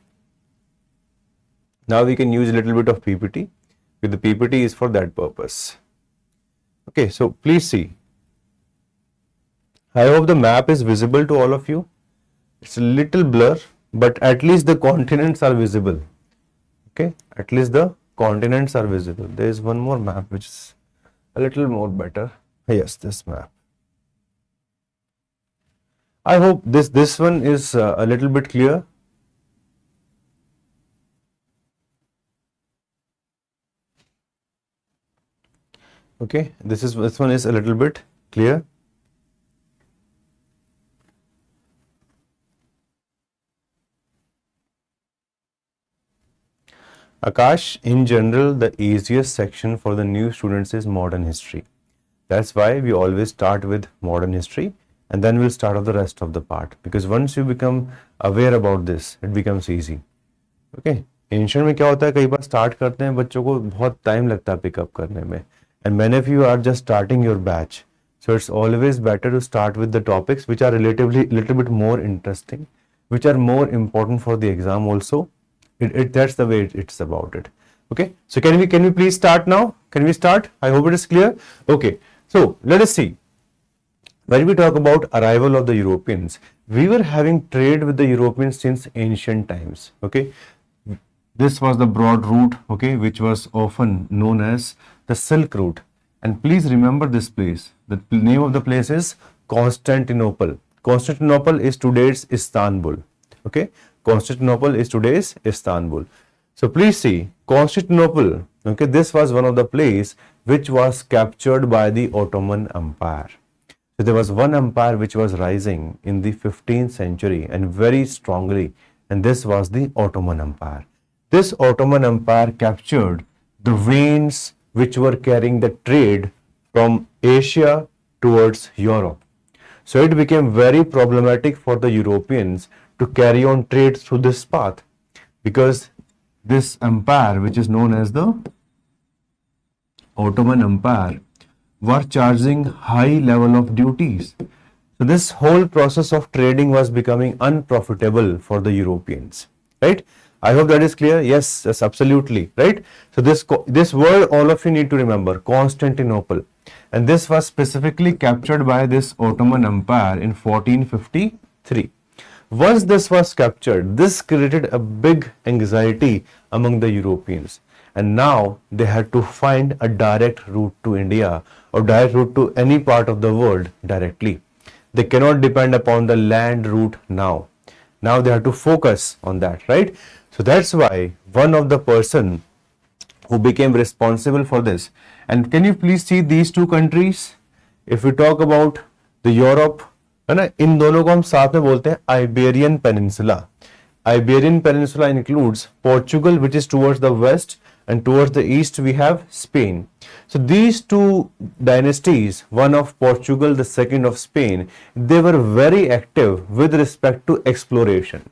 [SPEAKER 1] Now we can use a little bit of PPT. The PPT is for that purpose. Okay, so please see. I hope the map is visible to all of you. It's a little blur, but at least the continents are visible. Okay, at least the continents are visible. There is one more map which is a little more better. Yes, this map. I hope this one is a little bit clear. Okay, this one is a little bit clear. Akash, in general, the easiest section for the new students is modern history. That's why we always start with modern history and then we'll start off the rest of the part, because once you become aware about this, it becomes easy. Okay, ancient में क्या होता है, कई बार start करते हैं बच्चों को बहुत टाइम लगता है पिकअप करने में, and many of you are just starting your batch, so it's always better to start with the topics which are relatively little bit more interesting, which are more important for the exam also. That's the way it's about it. Okay, so can we please start now? Can we start? I hope it is clear. Okay, so let us see. When we talk about arrival of the Europeans, we were having trade with the Europeans since ancient times. Okay, this was the broad route, okay, which was often known as the Silk Route. And please remember this place. The name of the place is Constantinople. Constantinople is today's Istanbul. Okay, Constantinople is today's Istanbul. So please see, Constantinople, okay, this was one of the place which was captured by the Ottoman Empire. So there was one empire which was rising in the 15th century and very strongly, and this was the Ottoman Empire. This Ottoman Empire captured the veins which were carrying the trade from Asia towards Europe. So it became very problematic for the Europeans to carry on trade through this path, because this empire, which is known as the Ottoman Empire, were charging high level of duties. So this whole process of trading was becoming unprofitable for the Europeans, right? I hope that is clear. Yes, yes, absolutely, right? So this word all of you need to remember, Constantinople, and this was specifically captured by this Ottoman Empire in 1453. Once this was captured, this created a big anxiety among the Europeans, and now they had to find a direct route to India or direct route to any part of the world directly. They cannot depend upon the land route now. Now they have to focus on that, right? So that's why one of the person who became responsible for this, and can you please see these two countries? If we talk about the Europe, है ना, इन दोनों को हम साथ में बोलते हैं Iberian Peninsula. Iberian Peninsula includes Portugal, which is towards the west, and towards the east we have Spain. So these two dynasties, one of Portugal, the second of Spain, they were very active with respect to exploration.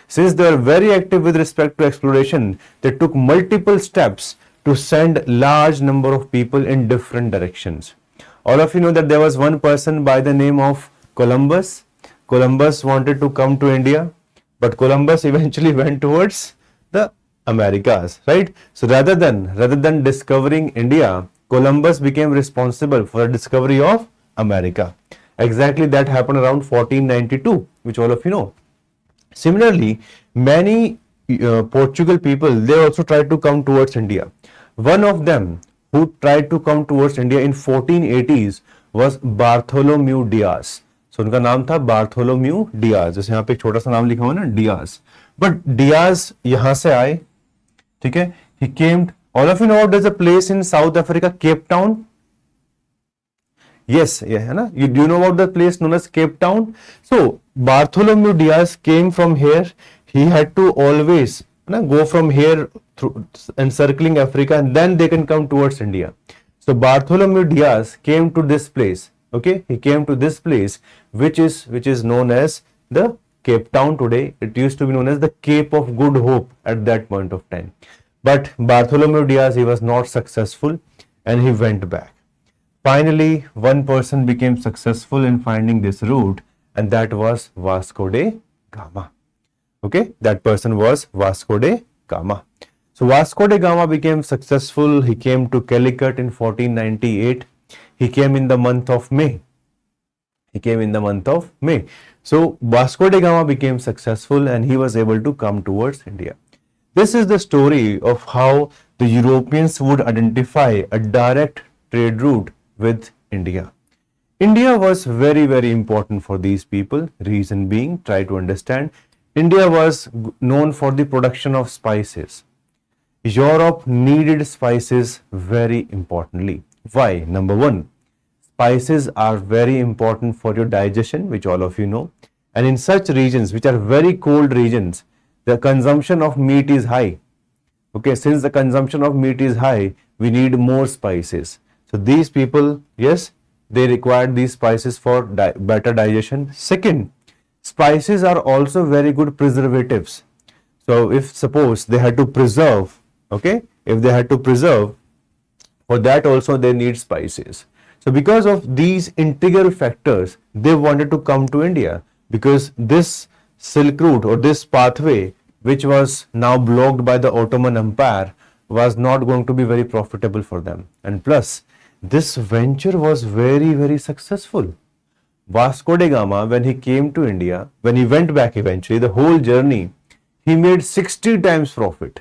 [SPEAKER 1] Since they were very active with respect to exploration, they took multiple steps to send large number of people in different directions. All of you know that there was one person by the name of Columbus. Columbus wanted to come to India, but Columbus eventually went towards the Americas, right? So rather than discovering India, Columbus became responsible for the discovery of America. Exactly that happened around 1492, which all of you know. Similarly, many Portugal people, they also tried to come towards India. One of them who tried to come towards India in 1480s was Bartholomew Diaz. So उनका नाम था Bartholomew Diaz, जैसे यहाँ पे एक छोटा सा नाम लिखा हुआ है ना, Diaz. But Diaz यहाँ से आए, ठीक है? He came. All of you know there's a place in South Africa, Cape Town. Yes, yeah, है ना? Do you know about the place known as Cape Town? So Bartholomew Diaz came from here. He had to always go from here through encircling Africa, and then they can come towards India. So Bartholomew Diaz came to this place. Okay, he came to this place, which is known as the Cape Town today. It used to be known as the Cape of Good Hope at that point of time. But Bartholomew Diaz, he was not successful, and he went back. Finally, one person became successful in finding this route, and that was Vasco de Gama. Okay, that person was Vasco de Gama. So Vasco de Gama became successful. He came to Calicut in 1498. He came in the month of May. So Vasco de Gama became successful and he was able to come towards India. This is the story of how the Europeans would identify a direct trade route with India. India was very, very important for these people. Reason being, try to understand, India was known for the production of spices. Europe needed spices very importantly. Why? Number one, spices are very important for your digestion, which all of you know. And in such regions, which are very cold regions, the consumption of meat is high. Okay, since the consumption of meat is high, we need more spices. So these people, yes, they required these spices for better digestion. Second, spices are also very good preservatives. So if suppose they had to preserve, okay, if they had to preserve, for that also they need spices. So because of these integral factors, they wanted to come to India, because this Silk Route or this pathway, which was now blocked by the Ottoman Empire, was not going to be very profitable for them. And plus, this venture was very, very successful. Vasco da Gama, when he came to India, when he went back eventually, the whole journey, he made 60 times profit.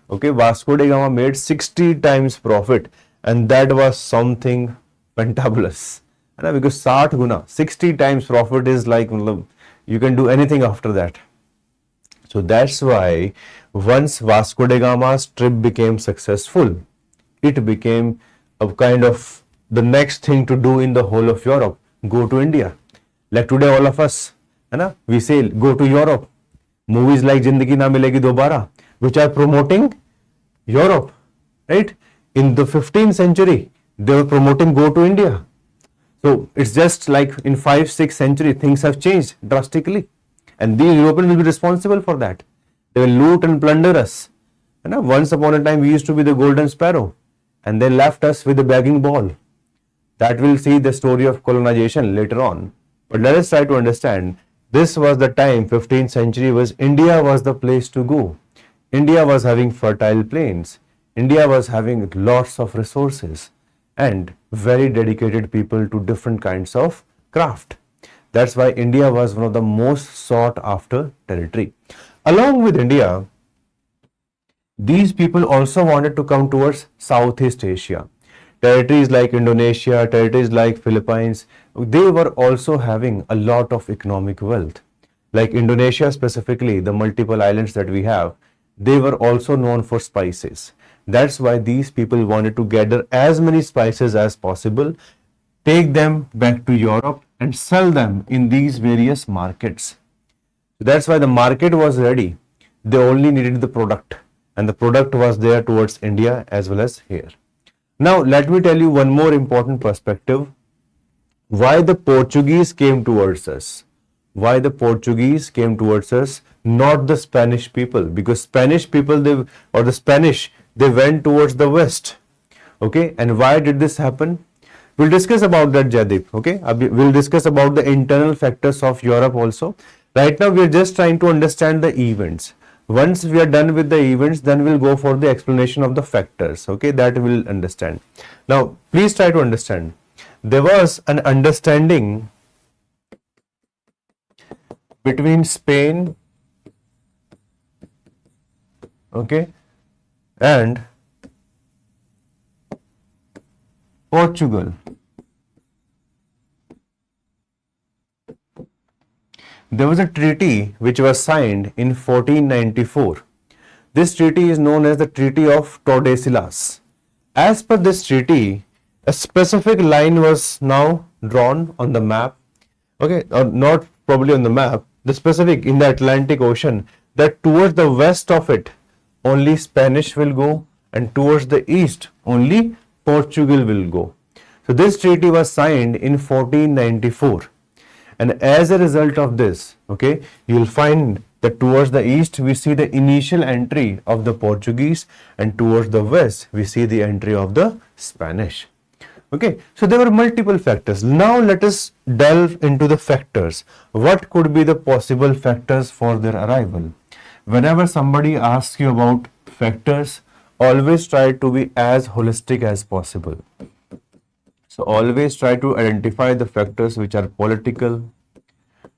[SPEAKER 1] Okay, Vasco da Gama made 60 times profit, and that was something fantabulous. Because 60 guna, 60 times profit is like, you can do anything after that. So that's why once Vasco da Gama's trip became successful, it became a kind of the next thing to do in the whole of Europe, go to India. Like today all of us, we say go to Europe. Movies like Zindagi Na Milegi Dobara, which are promoting Europe, right? In the 15th century, they were promoting go to India. So it's just like in 5-6 century, things have changed drastically. And these Europeans will be responsible for that. They will loot and plunder us. Once upon a time, we used to be the golden sparrow, and they left us with a begging ball. That will see the story of colonization later on. But let us try to understand, this was the time, 15th century, was India was the place to go. India was having fertile plains. India was having lots of resources and very dedicated people to different kinds of craft. That's why India was one of the most sought after territory. Along with India, these people also wanted to come towards Southeast Asia. Territories like Indonesia, territories like Philippines, they were also having a lot of economic wealth. Like Indonesia specifically, the multiple islands that we have, they were also known for spices. That's why these people wanted to gather as many spices as possible, take them back to Europe and sell them in these various markets. That's why the market was ready. They only needed the product, and the product was there towards India as well as here. Now, let me tell you one more important perspective. Why the Portuguese came towards us. Why the Portuguese came towards us, not the Spanish people. Because Spanish people, they went towards the west. Okay, and why did this happen? We'll discuss about that, Jadip. Okay, we'll discuss about the internal factors of Europe also. Right now, we're just trying to understand the events. Once we are done with the events, then we'll go for the explanation of the factors. Okay, that we'll understand. Now, please try to understand. There was an understanding between Spain, okay, and Portugal. There was a treaty which was signed in 1494. This treaty is known as the Treaty of Tordesillas. As per this treaty, a specific line was now drawn on the map, okay, or not probably on the map, the specific in the Atlantic Ocean, that towards the west of it, only Spanish will go, and towards the east, only Portugal will go. So this treaty was signed in 1494. And as a result of this, okay, you'll find that towards the east, we see the initial entry of the Portuguese, and towards the west, we see the entry of the Spanish. Okay, so there were multiple factors. Now let us delve into the factors. What could be the possible factors for their arrival? Whenever somebody asks you about factors, always try to be as holistic as possible. So always try to identify the factors which are political,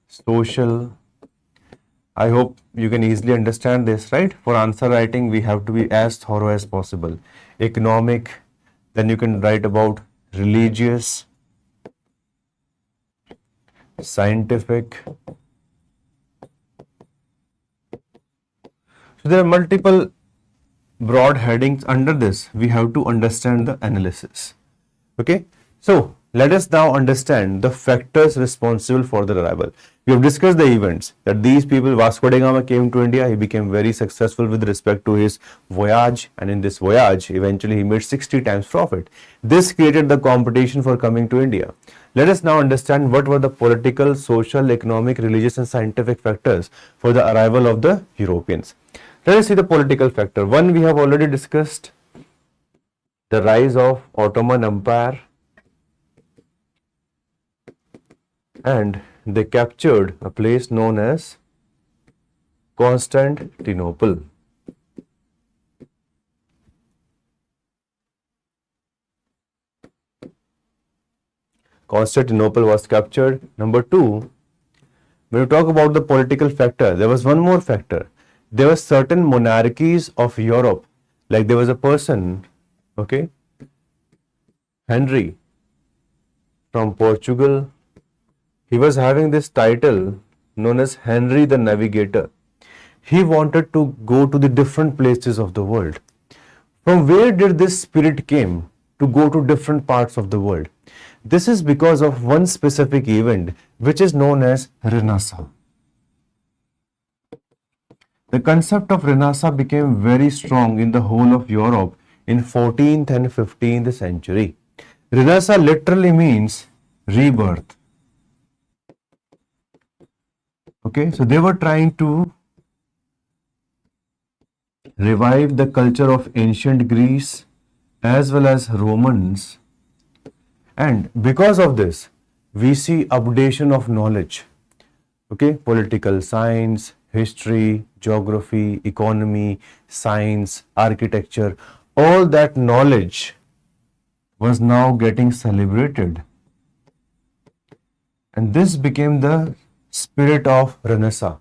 [SPEAKER 1] social. I hope you can easily understand this, right? For answer writing, we have to be as thorough as possible. Economic, then you can write about religious, scientific. So there are multiple broad headings under this. We have to understand the analysis. Okay, so let us now understand the factors responsible for the arrival. We have discussed the events that these people, Vasco da Gama came to India, he became very successful with respect to his voyage, and in this voyage, eventually he made 60 times profit. This created the competition for coming to India. Let us now understand what were the political, social, economic, religious and scientific factors for the arrival of the Europeans. Let us see the political factor. One, we have already discussed the rise of Ottoman Empire, and they captured a place known as Constantinople. Constantinople was captured. Number two, when you talk about the political factor, there was one more factor. There were certain monarchies of Europe, like there was a person, okay, Henry from Portugal. He was having this title known as Henry the Navigator. He wanted to go to the different places of the world. From where did this spirit came to go to different parts of the world? This is because of one specific event which is known as Renaissance. The concept of Renaissance became very strong in the whole of Europe in 14th and 15th century. Renaissance literally means rebirth. Okay, so they were trying to revive the culture of ancient Greece as well as Romans, and because of this we see updation of knowledge. Okay, political science, history, geography, economy, science, architecture, all that knowledge was now getting celebrated, and this became the spirit of Renaissance.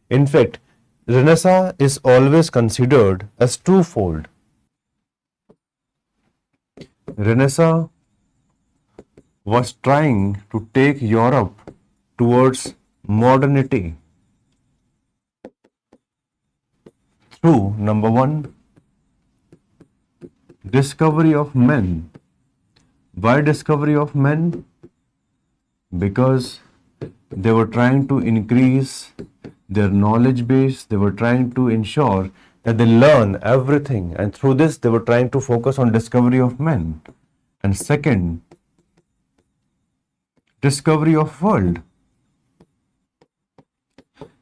[SPEAKER 1] In fact, Renaissance is always considered as twofold. Renaissance was trying to take Europe towards modernity through, number one, discovery of men. Why discovery of men? Because they were trying to increase their knowledge base. They were trying to ensure that they learn everything, and through this they were trying to focus on discovery of men. And second, discovery of world.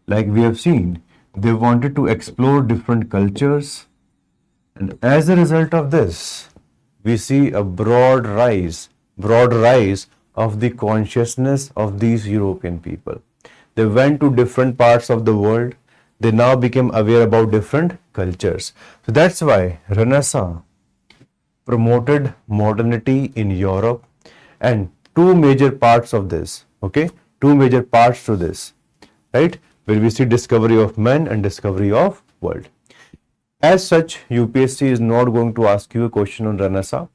[SPEAKER 1] Like we have seen, they wanted to explore different cultures, and as a result of this we see a broad rise of the consciousness of these European people. They went to different parts of the world. They now became aware about different cultures. So that's why Renaissance promoted modernity in Europe, and two major parts of this, okay, two major parts to this, right, where we see discovery of men and discovery of world. As such, UPSC is not going to ask you a question on Renaissance,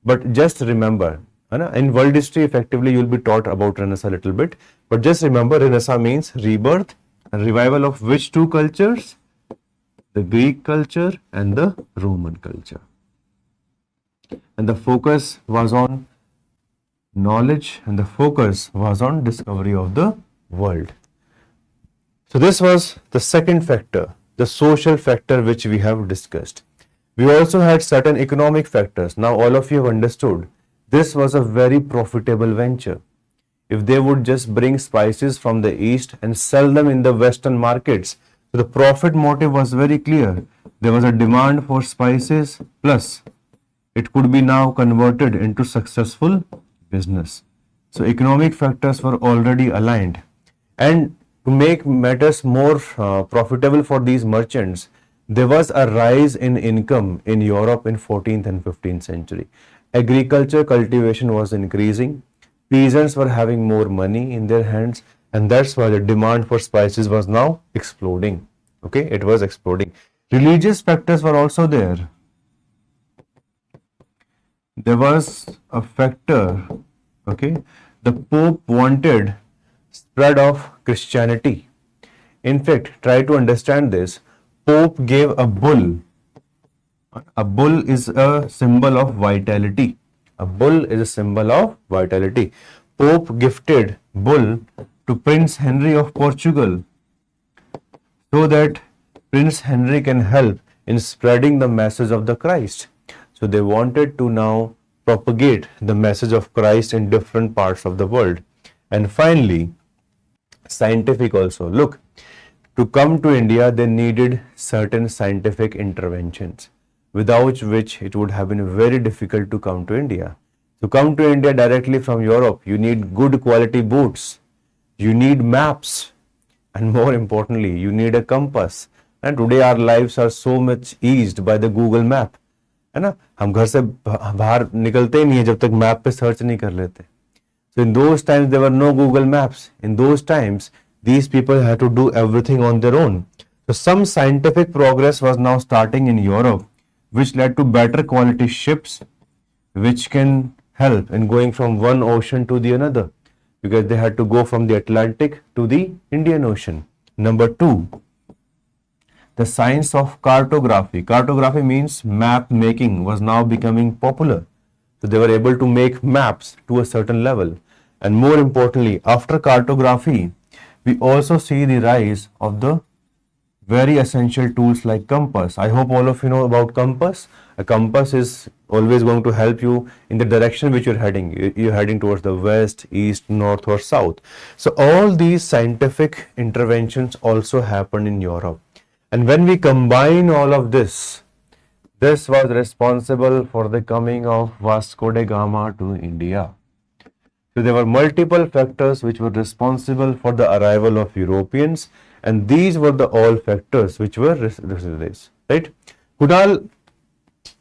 [SPEAKER 1] but just remember, in world history, effectively, you will be taught about Renaissance a little bit. But just remember, Renaissance means rebirth and revival of which two cultures? The Greek culture and the Roman culture. And the focus was on knowledge, and the focus was on discovery of the world. So this was the second factor, the social factor which we have discussed. We also had certain economic factors. Now all of you have understood this was a very profitable venture. If they would just bring spices from the east and sell them in the western markets, so the profit motive was very clear. There was a demand for spices, plus it could be now converted into successful business. So economic factors were already aligned. And to make matters more profitable for these merchants, there was a rise in income in Europe in 14th and 15th century. Agriculture cultivation was increasing. Peasants were having more money in their hands, and that's why the demand for spices was now exploding. Okay, it was exploding. Religious factors were also there. There was a factor, okay, the Pope wanted spread of Christianity. In fact, try to understand this. Pope gave a bull. A bull is a symbol of vitality. A bull is a symbol of vitality. Pope gifted bull to Prince Henry of Portugal so that Prince Henry can help in spreading the message of the Christ. So they wanted to now propagate the message of Christ in different parts of the world. And finally, scientific also. Look, to come to India, they needed certain scientific interventions, without which it would have been very difficult to come to India. To come to India directly from Europe, you need good quality boots, you need maps, and more importantly, you need a compass. And today our lives are so much eased by the Google map. है ना, हम घर से बाहर निकलते ही नहीं है जब तक मैप पे सर्च नहीं कर लेते. So in those times there were no Google Maps. In those times these people had to do everything on their own. So some scientific progress was now starting in Europe, which led to better quality ships, which can help in going from one ocean to the another, because they had to go from the Atlantic to the Indian Ocean. Number 2, the science of cartography. Cartography means map making was now becoming popular. So they were able to make maps to a certain level. And more importantly, after cartography, we also see the rise of the very essential tools like compass. I hope all of you know about compass. A compass is always going to help you in the direction which you're heading. You're heading towards the west, east, north, or south. So all these scientific interventions also happened in Europe. And when we combine all of this, this was responsible for the coming of Vasco da Gama to India. So there were multiple factors which were responsible for the arrival of Europeans, and these were the all factors which were this, right? Kunal,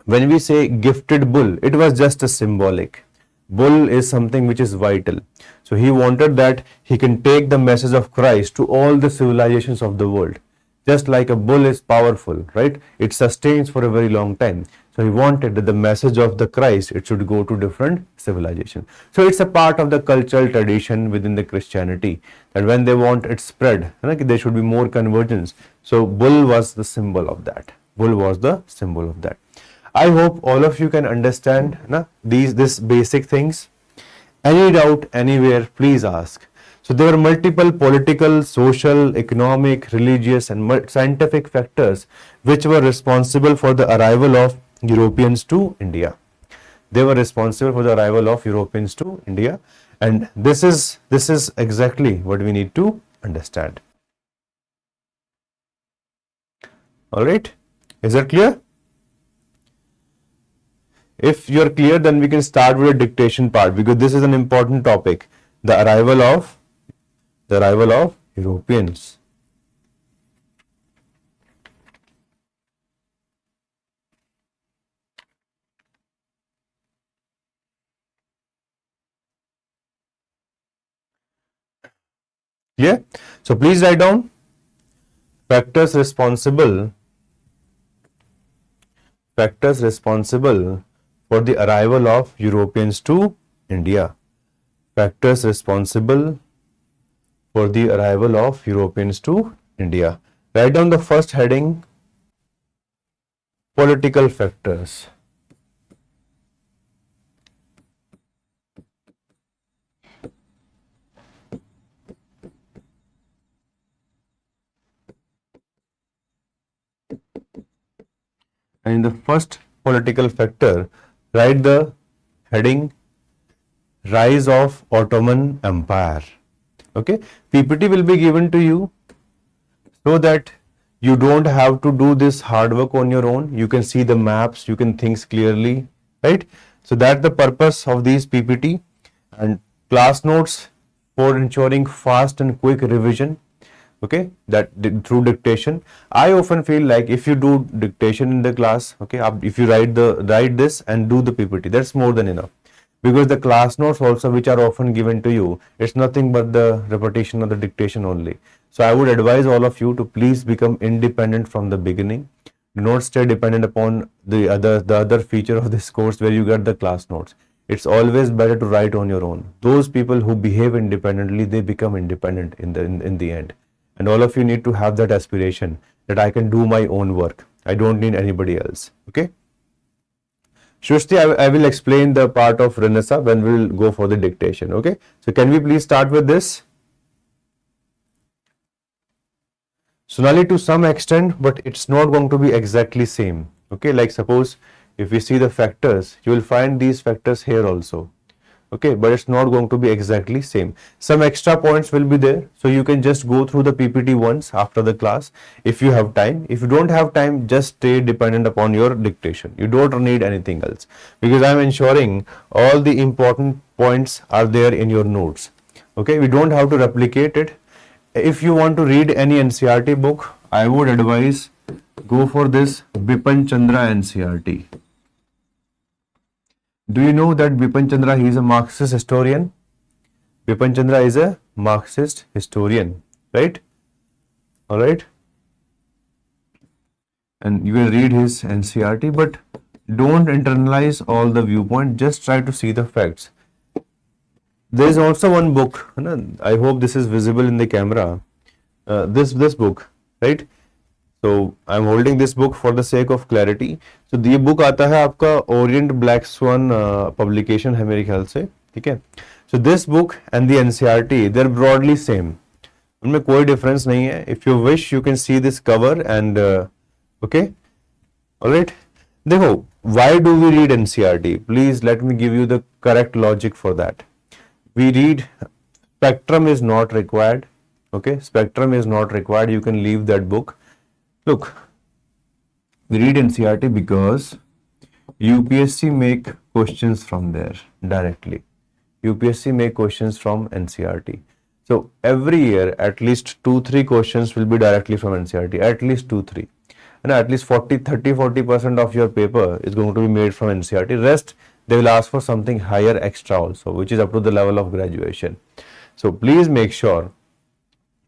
[SPEAKER 1] when we say gifted bull, it was just a symbolic. Bull is something which is vital. So he wanted that he can take the message of Christ to all the civilizations of the world. Just like a bull is powerful, right? It sustains for a very long time. So he wanted that the message of the Christ, it should go to different civilizations. So it's a part of the cultural tradition within the Christianity that when they want it spread, like there should be more convergence. So bull was the symbol of that. Bull was the symbol of that. I hope all of you can understand these basic things. Any doubt anywhere, please ask. So there were multiple political, social, economic, religious and scientific factors which were responsible for the arrival of Europeans to India. They were responsible for the arrival of Europeans to India, and this is exactly what we need to understand. All right, is that clear? If you are clear, then we can start with the dictation part, because this is an important topic, the arrival of Europeans. Clear? So please write down factors responsible for the arrival of Europeans to India. Factors responsible for the arrival of Europeans to India. Write down the first heading, political factors. And in the first political factor, write the heading, rise of Ottoman Empire. Okay, PPT will be given to you so that you don't have to do this hard work on your own. You can see the maps, you can think clearly, right? So that's the purpose of these PPT and class notes for ensuring fast and quick revision. Okay, that through dictation. I often feel like if you do dictation in the class, okay, if you write this and do the PPT, that's more than enough, because the class notes also which are often given to you, it's nothing but the repetition of the dictation only. So I would advise all of you to please become independent from the beginning. Do not stay dependent upon the other feature of this course where you get the class notes. It's always better to write on your own. Those people who behave independently, they become independent in the end. And all of you need to have that aspiration that I can do my own work. I don't need anybody else. Okay. Shrishti, I will explain the part of Renessa when we'll go for the dictation. Okay. So can we please start with this? Sonali, to some extent, but it's not going to be exactly same. Okay. Like suppose if we see the factors, you will find these factors here also. Okay, but it's not going to be exactly same. Some extra points will be there, so you can just go through the PPT once after the class if you have time. If you don't have time, just stay dependent upon your dictation. You don't need anything else, because I'm ensuring all the important points are there in your notes. Okay, we don't have to replicate it. If you want to read any NCERT book, I would advise go for this Bipan Chandra NCERT. Do you know that Bipan Chandra, he is a Marxist historian? Bipan Chandra is a Marxist historian, right? All right. And you will read his NCERT, but don't internalize all the viewpoint. Just try to see the facts. There is also one book. I hope this is visible in the camera. This book, right? So I'm holding this book for the sake of clarity. So ये book आता है आपका Orient Black Swan publication है मेरे ख्याल से, ठीक है? So this book and the NCERT, they're broadly same. उनमें कोई difference नहीं है. If you wish, you can see this cover and okay, all right. देखो, why do we read NCERT? Please let me give you the correct logic for that. We read spectrum is not required. Okay, spectrum is not required. You can leave that book. Look, we read NCERT because UPSC make questions from there directly. UPSC make questions from NCERT. So every year, at least 2-3 questions will be directly from NCERT. At least 2-3. And at least 30-40% of your paper is going to be made from NCERT. Rest, they will ask for something higher extra also, which is up to the level of graduation. So please make sure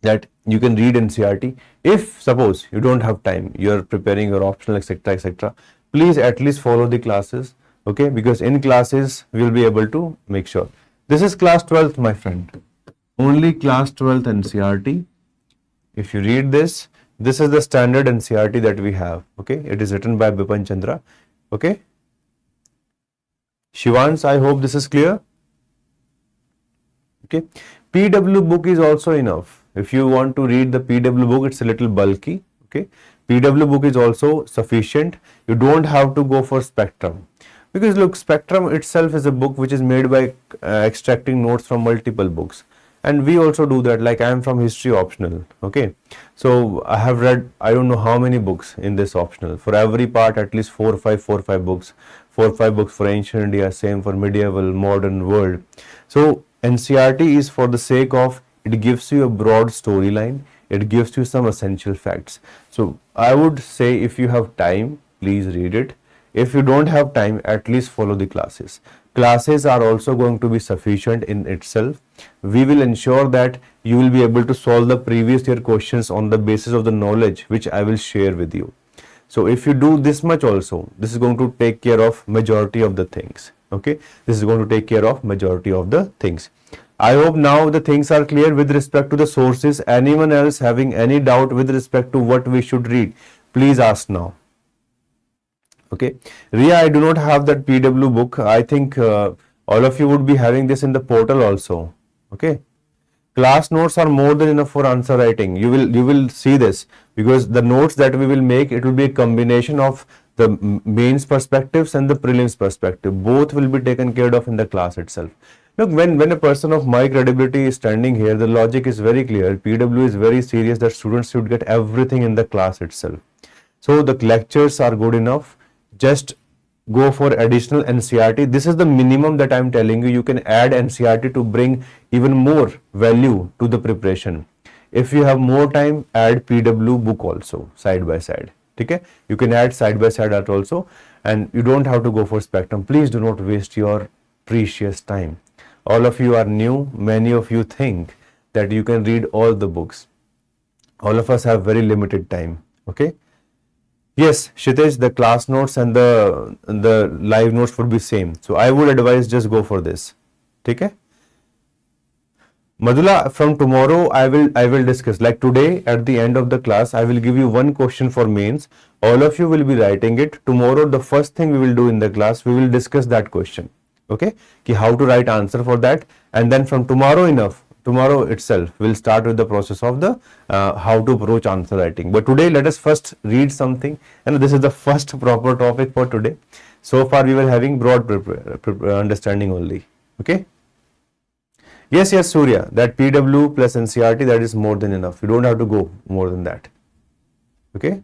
[SPEAKER 1] that you can read NCERT. If suppose you don't have time, you are preparing your optional, etc., etc., please at least follow the classes. Okay, because in classes we will be able to make sure. This is class 12th, my friend. Only class 12th NCERT. If you read this, this is the standard NCERT that we have. Okay, it is written by Bipan Chandra. Okay, Shivans, I hope this is clear. Okay, PW book is also enough. If you want to read the PW book, it's a little bulky. Okay, PW book is also sufficient. You don't have to go for Spectrum, because look, Spectrum itself is a book which is made by extracting notes from multiple books, and we also do that. Like I am from history optional. Okay, so I have read I don't know how many books in this optional. For every part, at least 4 or 5 books. 4 or 5 books for ancient India, same for medieval, modern world. So NCERT is for the sake of it gives you a broad storyline. It gives you some essential facts. So I would say if you have time, please read it. If you don't have time, at least follow the classes. Classes are also going to be sufficient in itself. We will ensure that you will be able to solve the previous year questions on the basis of the knowledge which I will share with you. So if you do this much also, this is going to take care of majority of the things. Okay, this is going to take care of majority of the things. I hope now the things are clear with respect to the sources. Anyone else having any doubt with respect to what we should read, please ask now. Okay, Ria, I do not have that PW book. I think all of you would be having this in the portal also. Okay, class notes are more than enough for answer writing. You will see this, because the notes that we will make, it will be a combination of the mains perspectives and the prelims perspective. Both will be taken care of in the class itself. Look, when a person of my credibility is standing here, the logic is very clear. PW is very serious that students should get everything in the class itself. So the lectures are good enough. Just go for additional NCERT. This is the minimum that I'm telling you. You can add NCERT to bring even more value to the preparation. If you have more time, add PW book also side by side. Okay? You can add side by side that also, and you don't have to go for spectrum. Please do not waste your precious time. All of you are new. Many of you think that you can read all the books. All of us have very limited time. Okay? Yes, Kshitij, the class notes and the live notes would be same. So I would advise just go for this. Okay? Madhula, from tomorrow I will discuss. Like today at the end of the class, I will give you one question for mains. All of you will be writing it. Tomorrow, the first thing we will do in the class, we will discuss that question. Okay? Ki how to write answer for that, and then from tomorrow itself we'll start with the process of the how to approach answer writing. But today let us first read something, and this is the first proper topic for today. So far we were having broad understanding only. Okay? Yes, Surya, that PW plus NCERT, that is more than enough. You don't have to go more than that. Okay?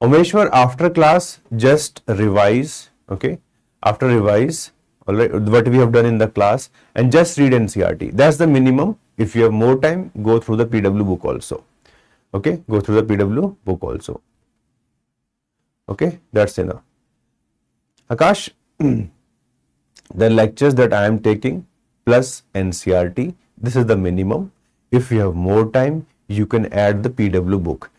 [SPEAKER 1] Omeshwar, after class, just revise. Okay? After revise, all right, what we have done in the class, and just read NCERT. That's the minimum. If you have more time, go through the PW book also. Okay? Go through the PW book also. Okay? That's enough. Akash, the lectures that I am taking plus NCERT, this is the minimum. If you have more time, you can add the PW book.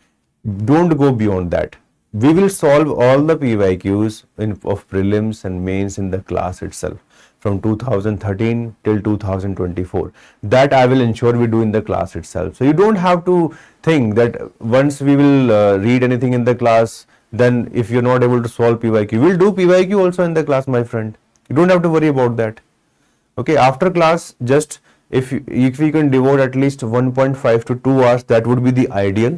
[SPEAKER 1] Don't go beyond that. We will solve all the PYQs of prelims and mains in the class itself from 2013 till 2024. That I will ensure we do in the class itself. So you don't have to think that once we will read anything in the class, then if you're not able to solve PYQ, we'll do PYQ also in the class, my friend. You don't have to worry about that. Okay, after class, just if we can devote at least 1.5 to 2 hours, that would be the ideal.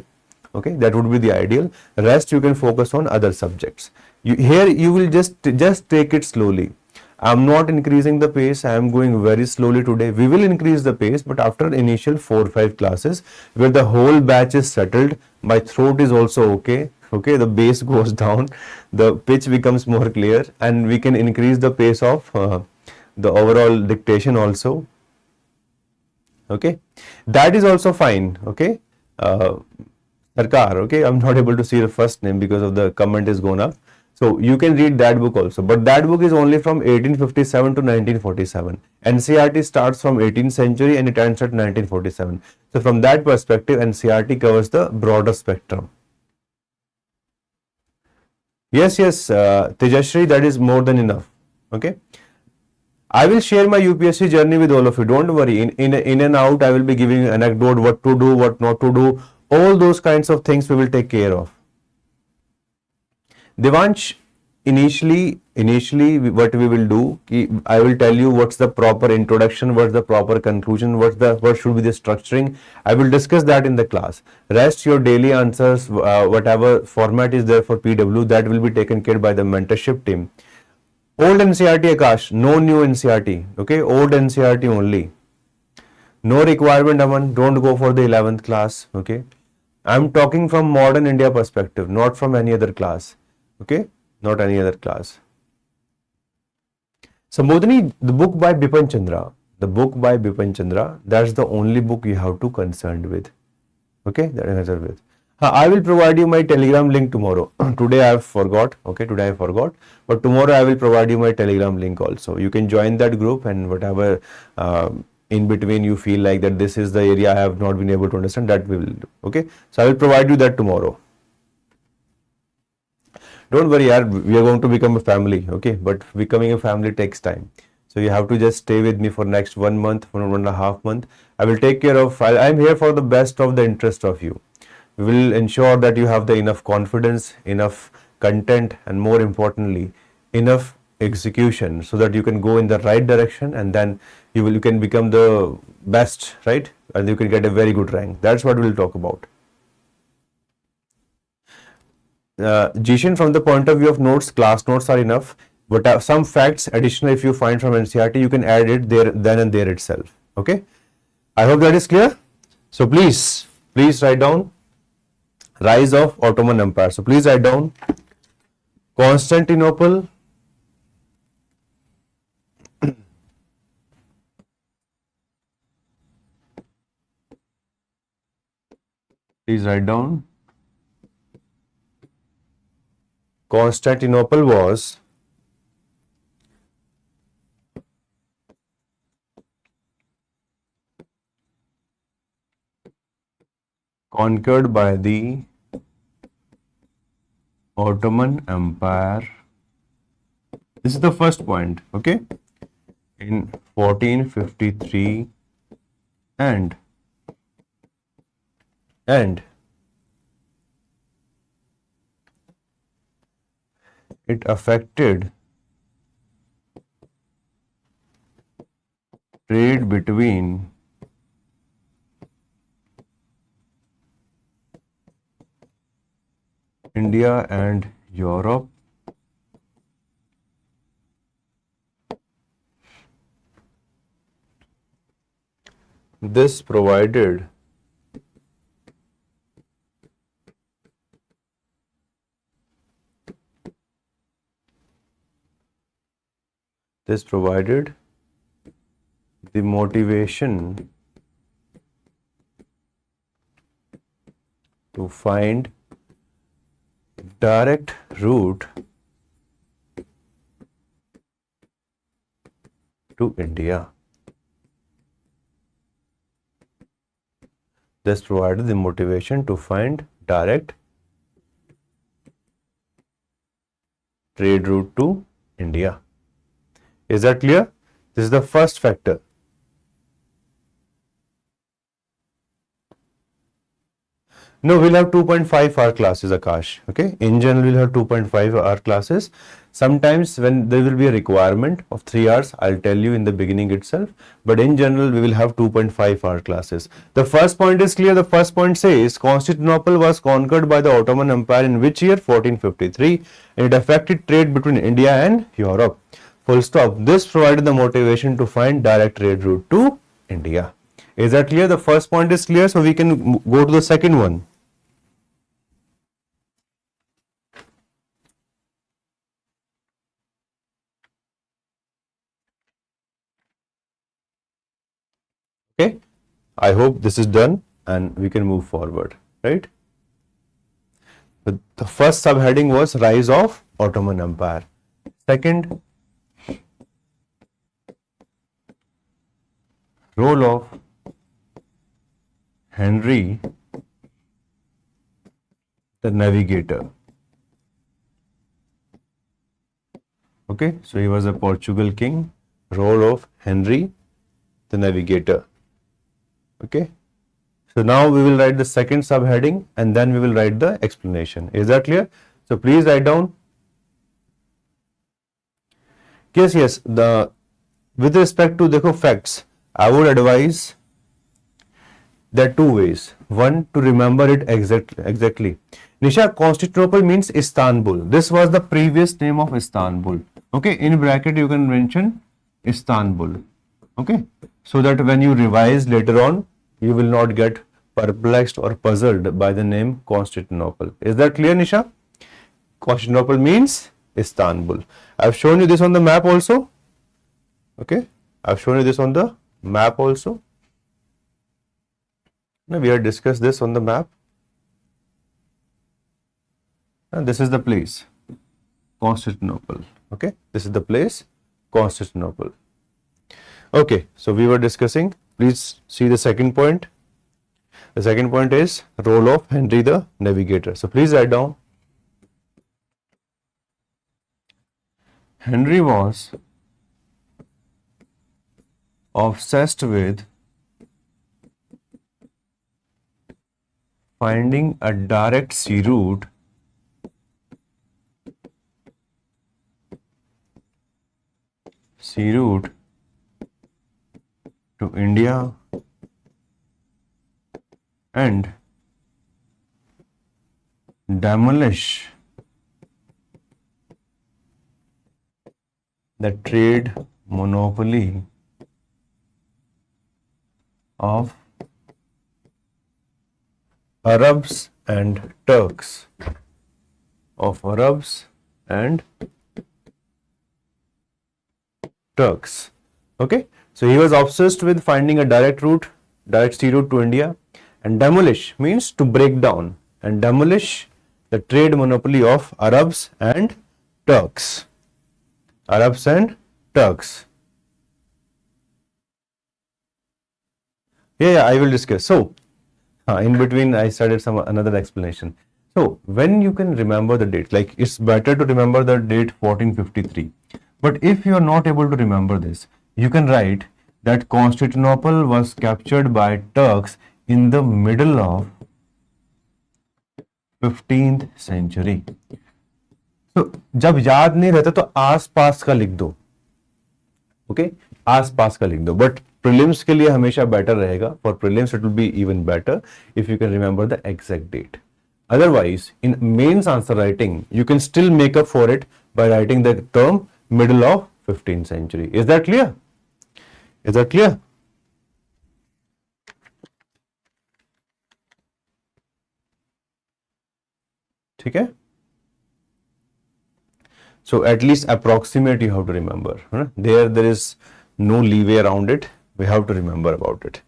[SPEAKER 1] Okay, that would be the ideal. Rest you can focus on other subjects. Here you will just take it slowly. I am not increasing the pace. I am going very slowly today. We will increase the pace, but after initial 4 or 5 classes where the whole batch is settled, my throat is also okay. Okay, the bass goes down, the pitch becomes more clear, and we can increase the pace of the overall dictation also. Okay, that is also fine. Okay, Sarkar, okay, I'm not able to see the first name because of the comment is gone up. So you can read that book also, but that book is only from 1857 to 1947. NCERT starts from 18th century and it ends at 1947. So from that perspective, NCERT covers the broader spectrum. Yes, Tejashri, that is more than enough. Okay, I will share my UPSC journey with all of you. Don't worry. In and out, I will be giving you an anecdote, what to do, what not to do. All those kinds of things we will take care of. Devansh, initially what we will do, I will tell you what's the proper introduction, what's the proper conclusion, what should be the structuring. I will discuss that in the class. Rest your daily answers, whatever format is there for PW, that will be taken care by the mentorship team. Old NCERT, Akash, no new NCERT. Okay, old NCERT only. No requirement, Aman, don't go for the 11th class. Okay, I'm talking from modern India perspective, not from any other class. Okay, not any other class. Sambodhini, the book by Bipin Chandra, that's the only book you have to concerned with. Okay, that is with. I will provide you my Telegram link tomorrow. Today I have forgot. Okay, today I forgot. But tomorrow I will provide you my Telegram link also. You can join that group, and whatever in between you feel like that this is the area I have not been able to understand, that we will do. Okay, so I will provide you that tomorrow. Don't worry, we are going to become a family. Okay, but becoming a family takes time. So you have to just stay with me for next 1 month, 1.5 months. I will take care of. I am here for the best of the interest of you. We will ensure that you have the enough confidence, enough content, and more importantly, enough execution, so that you can go in the right direction, and then you can become the best, right? And you can get a very good rank. That's what we will talk about. Jishin, from the point of view of notes, class notes are enough, but some facts additional if you find from NCERT, you can add it there, then and there itself. Okay, I hope that is clear. So please write down Rise of Ottoman Empire. So please write down Constantinople, please write down Constantinople was conquered by the Ottoman Empire. This is the first point, okay? In 1453 and it affected trade between India and Europe. This provided the motivation to find direct route to India. This provided the motivation to find direct trade route to India. Is that clear? This is the first factor. No, we'll have 2.5 hour classes, Akash. Okay. In general, we'll have 2.5 hour classes. Sometimes when there will be a requirement of 3 hours, I'll tell you in the beginning itself. But in general, we will have 2.5 hour classes. The first point is clear. The first point says Constantinople was conquered by the Ottoman Empire in which year? 1453. And it affected trade between India and Europe. Full stop. This provided the motivation to find direct trade route to India. Is that clear? The first point is clear. So we can go to the second one. Okay, I hope this is done and we can move forward, right? The first subheading was Rise of Ottoman Empire. Second, role of Henry the Navigator. Okay, so he was a Portugal king. Role of Henry the Navigator. Okay, so now we will write the second subheading and then we will write the explanation. Is that clear? So please write down. Yes, with respect to the facts, I would advise there are two ways. One, to remember it exactly. Nisha, Constantinople means Istanbul. This was the previous name of Istanbul. Okay, in bracket you can mention Istanbul. Okay, so that when you revise later on, you will not get perplexed or puzzled by the name Constantinople. Is that clear, Nisha? Constantinople means Istanbul. I've shown you this on the map also. Okay, I've shown you this on the map also. Now we have discussed this on the map. And this is the place, Constantinople. Okay, this is the place, Constantinople. Okay, so we were discussing, please see the second point. The second point is role of Henry the Navigator. So please write down. Henry was obsessed with finding a direct sea route to India and demolish the trade monopoly of Arabs and Turks. Of Arabs and Turks. Okay, so he was obsessed with finding a direct sea route to India, and demolish means to break down and demolish the trade monopoly of Arabs and Turks. Arabs and Turks. Yeah, I will discuss. So, in between, I started another explanation. So, when you can remember the date, like it's better to remember the date 1453. But if you are not able to remember this, you can write that Constantinople was captured by Turks in the middle of 15th century. So, जब याद नहीं रहता तो आस पास का लिख दो. Okay, आस पास का लिख दो. बट प्रीलिम्स के लिए हमेशा बेटर रहेगा. For prelims it will be even better if you can remember the exact date. Otherwise, in mains answer writing, you can still make up for it by writing the term middle of 15th century. Is that clear? Is that clear? ठीक है? So at least approximate you have to remember. There is no leeway around it. We have to remember about it.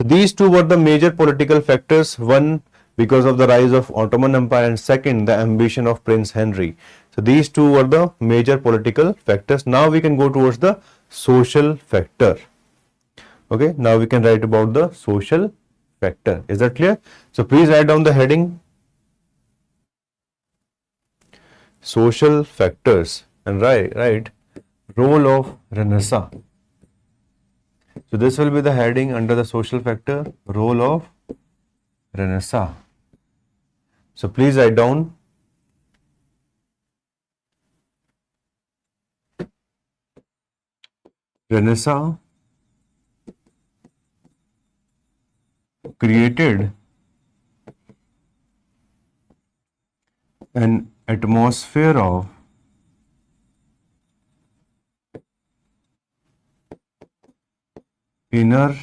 [SPEAKER 1] So these two were the major political factors. One, because of the rise of Ottoman Empire, and second, the ambition of Prince Henry. So these two were the major political factors. Now we can go towards the social factor. Okay, now we can write about the social factor. Is that clear? So please write down the heading. Social factors, and write role of Renaissance. So this will be the heading under the social factor, role of Renaissance. So please write down Renaissance created an atmosphere of inner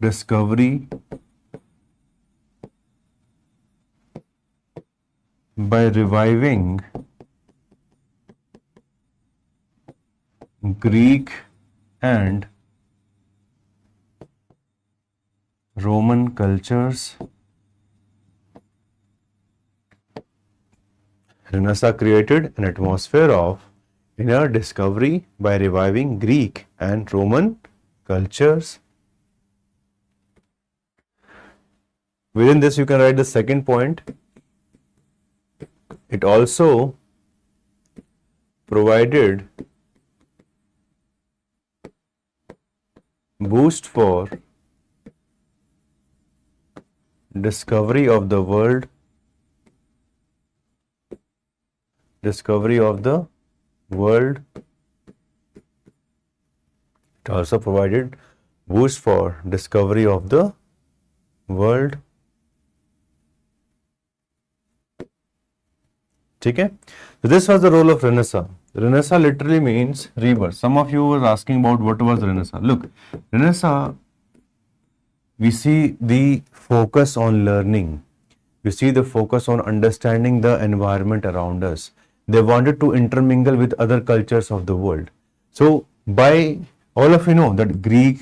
[SPEAKER 1] discovery by reviving Greek and Roman cultures. Renaissance created an atmosphere of inner discovery by reviving Greek and Roman cultures. Within this, you can write the second point. It also provided boost for discovery of the world, discovery of the world. It also provided boost for discovery of the world. ठीक है? So this was the role of Renaissance. Renaissance literally means rebirth. Some of you were asking about what was Renaissance. Look, Renaissance, we see the focus on learning. We see the focus on understanding the environment around us. They wanted to intermingle with other cultures of the world. So by all of you know that Greek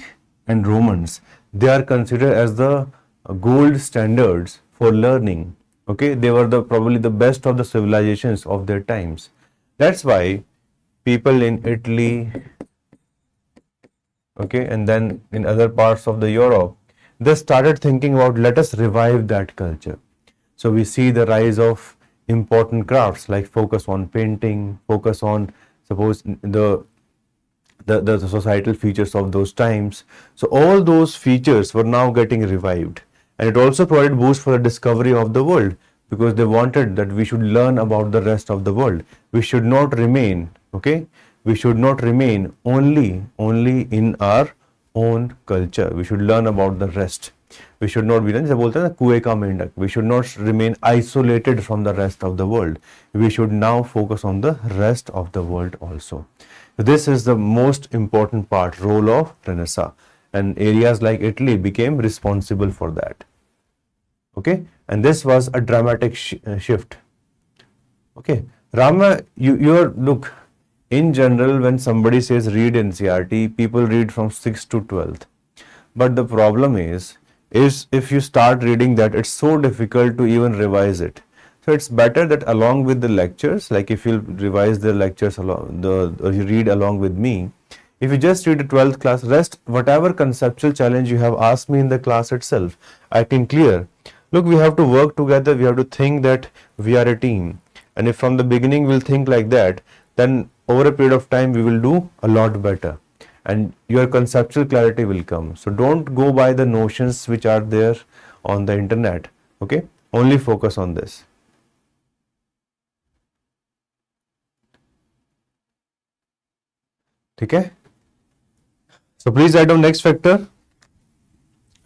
[SPEAKER 1] and Romans, they are considered as the gold standards for learning. Okay, they were probably the best of the civilizations of their times. That's why people in Italy, okay, and then in other parts of the Europe, they started thinking about, let us revive that culture. So we see the rise of important crafts like focus on painting, focus on suppose the societal features of those times. So all those features were now getting revived. And it also provided boost for the discovery of the world, because they wanted that we should learn about the rest of the world. We should not remain, okay, we should not remain only in our own culture. We should learn about the rest. We should not be, जैसे बोलते हैं ना कुएं का मेंढक, we should not remain isolated from the rest of the world. We should now focus on the rest of the world also. This is the most important part, role of Renaissance, and areas like Italy became responsible for that. Okay, and this was a dramatic shift. Okay, Rama, you're look. In general, when somebody says read NCERT, people read from 6th to 12th. But the problem is if you start reading that, it's so difficult to even revise it. So it's better that along with the lectures, like if you revise the lectures along or you read along with me, if you just read the 12th class, rest whatever conceptual challenge you have asked me in the class itself, I can clear. Look, we have to work together. We have to think that we are a team. And if from the beginning we'll think like that, then over a period of time we will do a lot better and your conceptual clarity will come. So don't go by the notions which are there on the internet. Okay, only focus on this. Okay, so please write down next factor,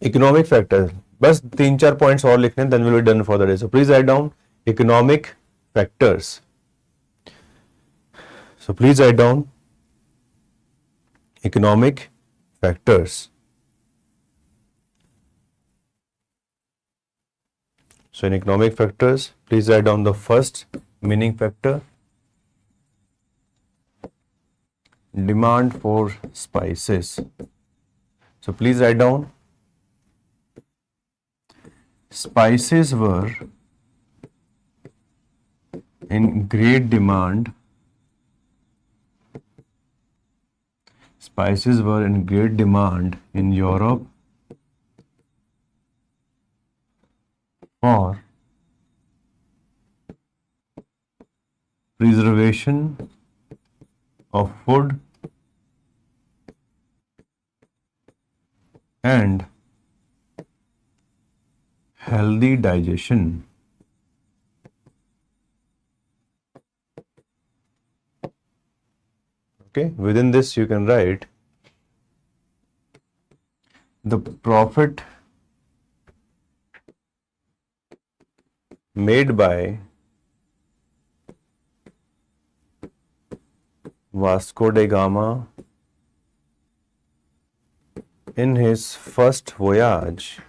[SPEAKER 1] economic factor. बस 3-4 points और लिखने, then we'll be done for the day. So please write down economic factors. So please write down economic factors. So in economic factors, please write down the first meaning factor, demand for spices. So please write down spices were in great demand. Spices were in great demand in Europe for preservation of food and healthy digestion. Okay, within this you can write the profit made by Vasco da Gama in his first voyage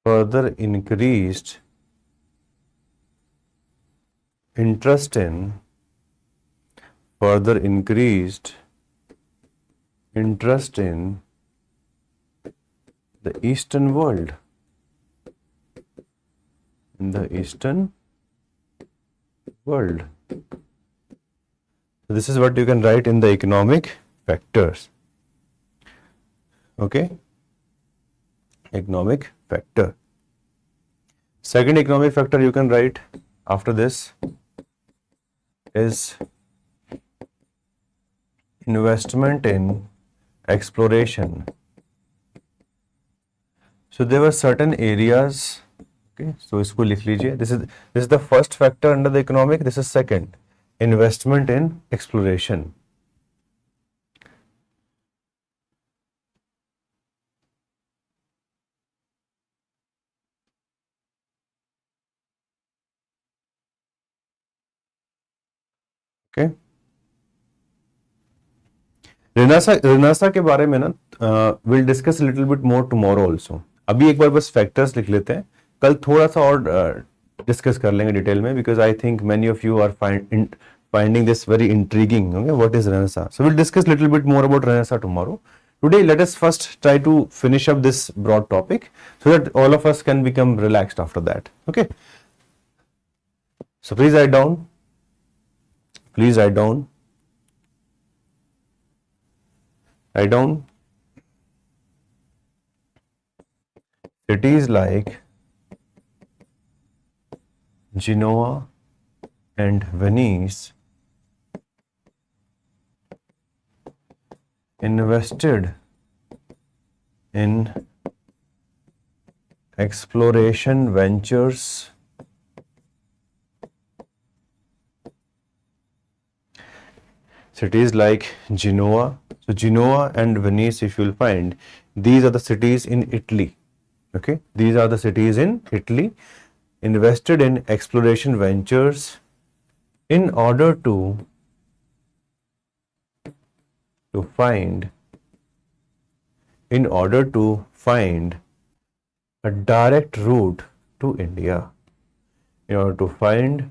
[SPEAKER 1] further increased interest in the Eastern world. In the Eastern world. So this is what you can write in the economic factors. Okay? Economic factor. Second economic factor you can write after this is investment in exploration. So there were certain areas. Okay, so इसको लिख लीजिए. This is the first factor under the economic. This is second, investment in exploration. Okay. Renaissance के बारे में ना will discuss little bit more tomorrow also. अभी एक बार बस फैक्टर्स लिख लेते हैं, कल थोड़ा सा और डिस्कस कर लेंगे डिटेल में, because I think many of you are finding this very intriguing. Okay, what is Renaissance? So we'll discuss little bit more about Renaissance tomorrow. Today, let us first try to finish up this broad topic so that all of us can become relaxed after that. Okay. So please write down. Please write down. Write down cities like Genoa and Venice invested in exploration ventures cities like Genoa. So Genoa and Venice, if you'll find, these are the cities in Italy. Okay, these are the cities in Italy invested in exploration ventures in order to to find in order to find a direct route to India. In order to find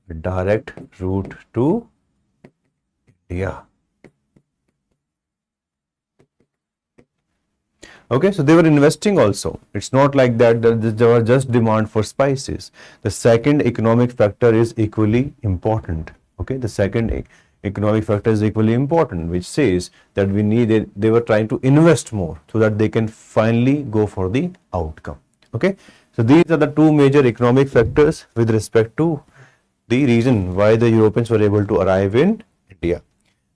[SPEAKER 1] a direct route to India. Okay, so they were investing also. It's not like that there was just demand for spices. The second economic factor is equally important. Okay, the second economic factor is equally important, which says that they were trying to invest more so that they can finally go for the outcome. Okay, so these are the two major economic factors with respect to the reason why the Europeans were able to arrive in India.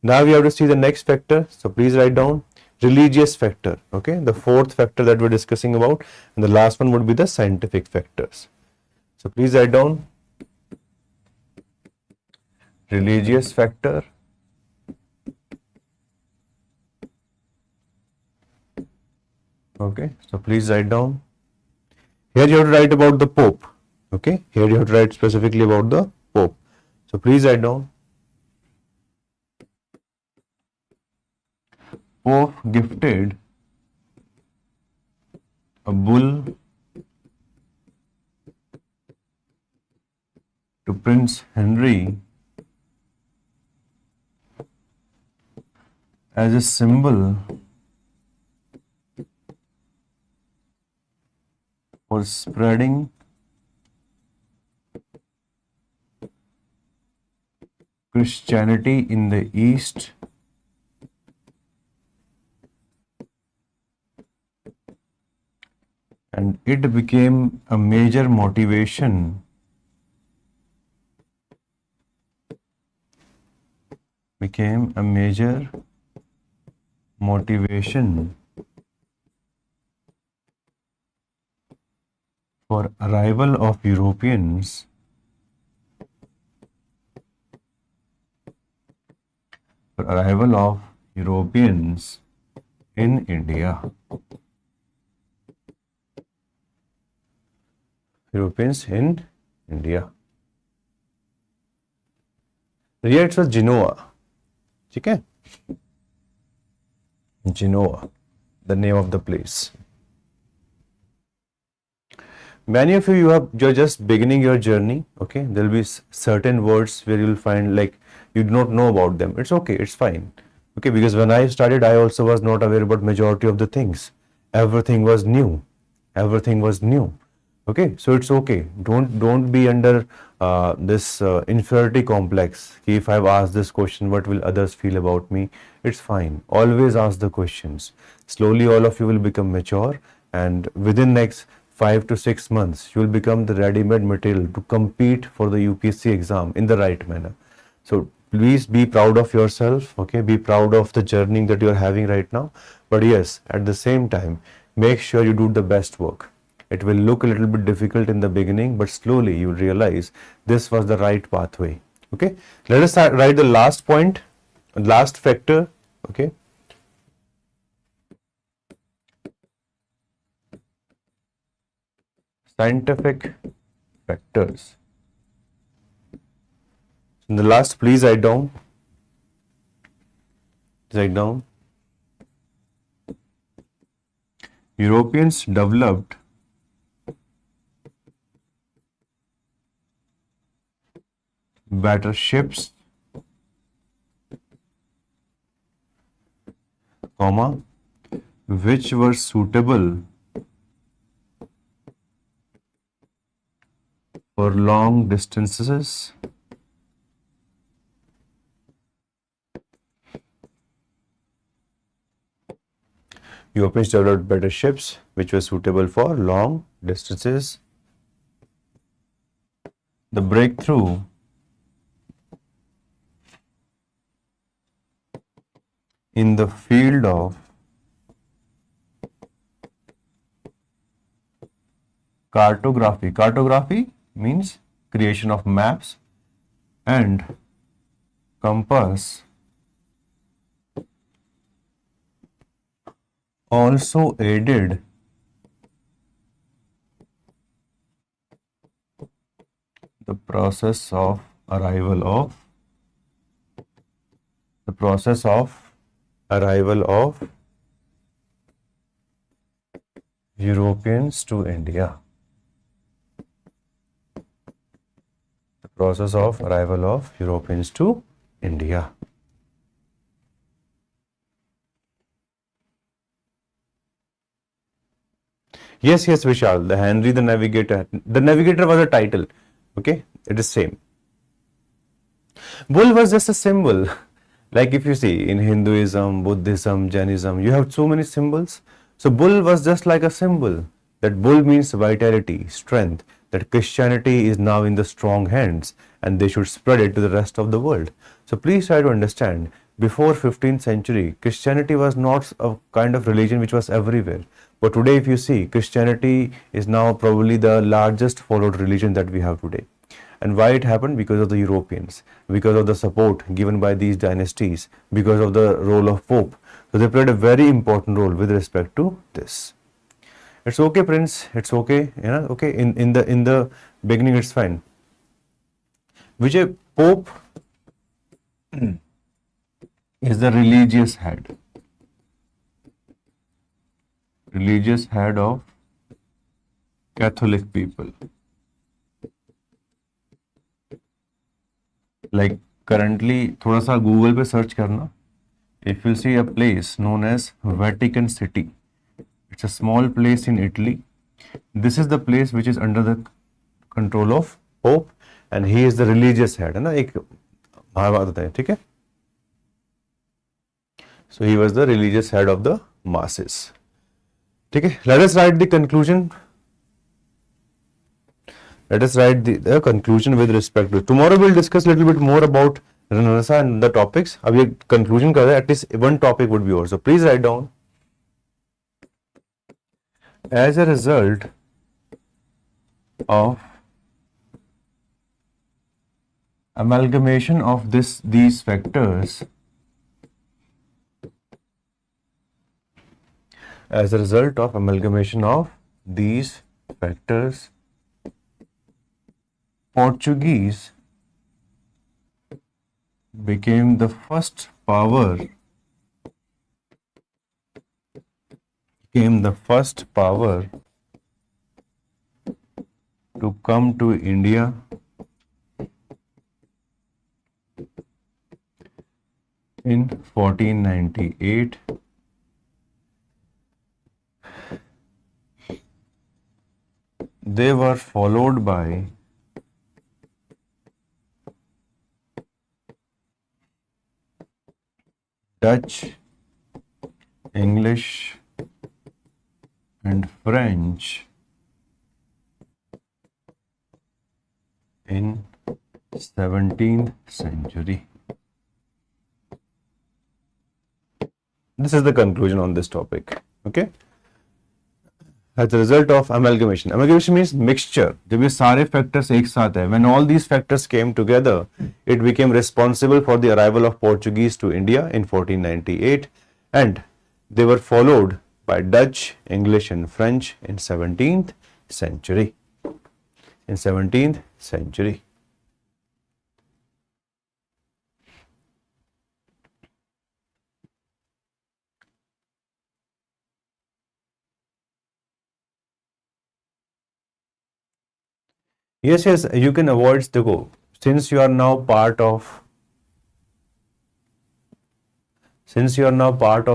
[SPEAKER 1] Now we have to see the next factor. So please write down religious factor. Okay, the fourth factor that we're discussing about, and the last one would be the scientific factors. So please write down religious factor, okay, so please write down. Here you have to write about the Pope. Okay, here you have to write specifically about the Pope. So please write down Pope gifted a bull to Prince Henry as a symbol for spreading Christianity in the East and it became a major motivation for arrival of Europeans in India. Europeans in India. Here it was Genoa. Okay? Genoa, the name of the place. Many of you're just beginning your journey. Okay, there will be certain words where you'll find like you do not know about them. It's okay, it's fine. Okay, because when I started, I also was not aware about majority of the things. Everything was new. Okay, so it's okay. Don't be under this inferiority complex. If I've asked this question, what will others feel about me? It's fine. Always ask the questions. Slowly, all of you will become mature, and within next 5 to 6 months, you will become the ready-made material to compete for the UPSC exam in the right manner. So please be proud of yourself. Okay, be proud of the journey that you are having right now. But yes, at the same time, make sure you do the best work. It will look a little bit difficult in the beginning, but slowly you will realize this was the right pathway. Okay, let us write the last point, last factor. Okay, scientific factors. In the last, please write down. Europeans developed better ships, which were suitable for long distances Europeans developed better ships which were suitable for long distances. The breakthrough in the field of cartography. Cartography means creation of maps and compass also aided the process of arrival of Europeans to India. The process of arrival of Europeans to India. Yes, Vishal, the Henry the Navigator. The Navigator was a title. Okay, it is same. Bull was just a symbol. Like if you see in Hinduism, Buddhism, Jainism, you have so many symbols. So bull was just like a symbol. That bull means vitality, strength. That Christianity is now in the strong hands and they should spread it to the rest of the world. So please try to understand, before 15th century, Christianity was not a kind of religion which was everywhere. But today if you see, Christianity is now probably the largest followed religion that we have today. And why it happened? Because of the Europeans, because of the support given by these dynasties, because of the role of Pope. So they played a very important role with respect to this. It's okay, Prince. It's okay. You know, okay. In the beginning, it's fine. Vijay, Pope is the religious head of Catholic people. Like currently, थोड़ा सा Google पे search करना. If you see a place known as Vatican City, it's a small place in Italy. This is the place which is under the control of Pope, and he is the religious head. है ना, एक महाभारत है, ठीक है? So he was the religious head of the masses. ठीक है? Let us write the conclusion. Let us write the conclusion with respect to. Tomorrow we'll discuss a little bit more about Renaissance and the topics. अब ये conclusion कर रहे हैं. At least one topic would be over. So please write down. As a result of amalgamation of these factors, as a result of amalgamation of these factors, Portuguese became the first power to come to India in 1498. They were followed by Dutch, English, and French in 17th century. This is the conclusion on this topic. Okay. As a result of amalgamation. Amalgamation means mixture. जब ये सारे factors एक साथ है, when all these factors came together, it became responsible for the arrival of Portuguese to India in 1498, and they were followed by Dutch, English, and French in 17th century. In 17th century. Yes, you can avoid the go. Since you are now part of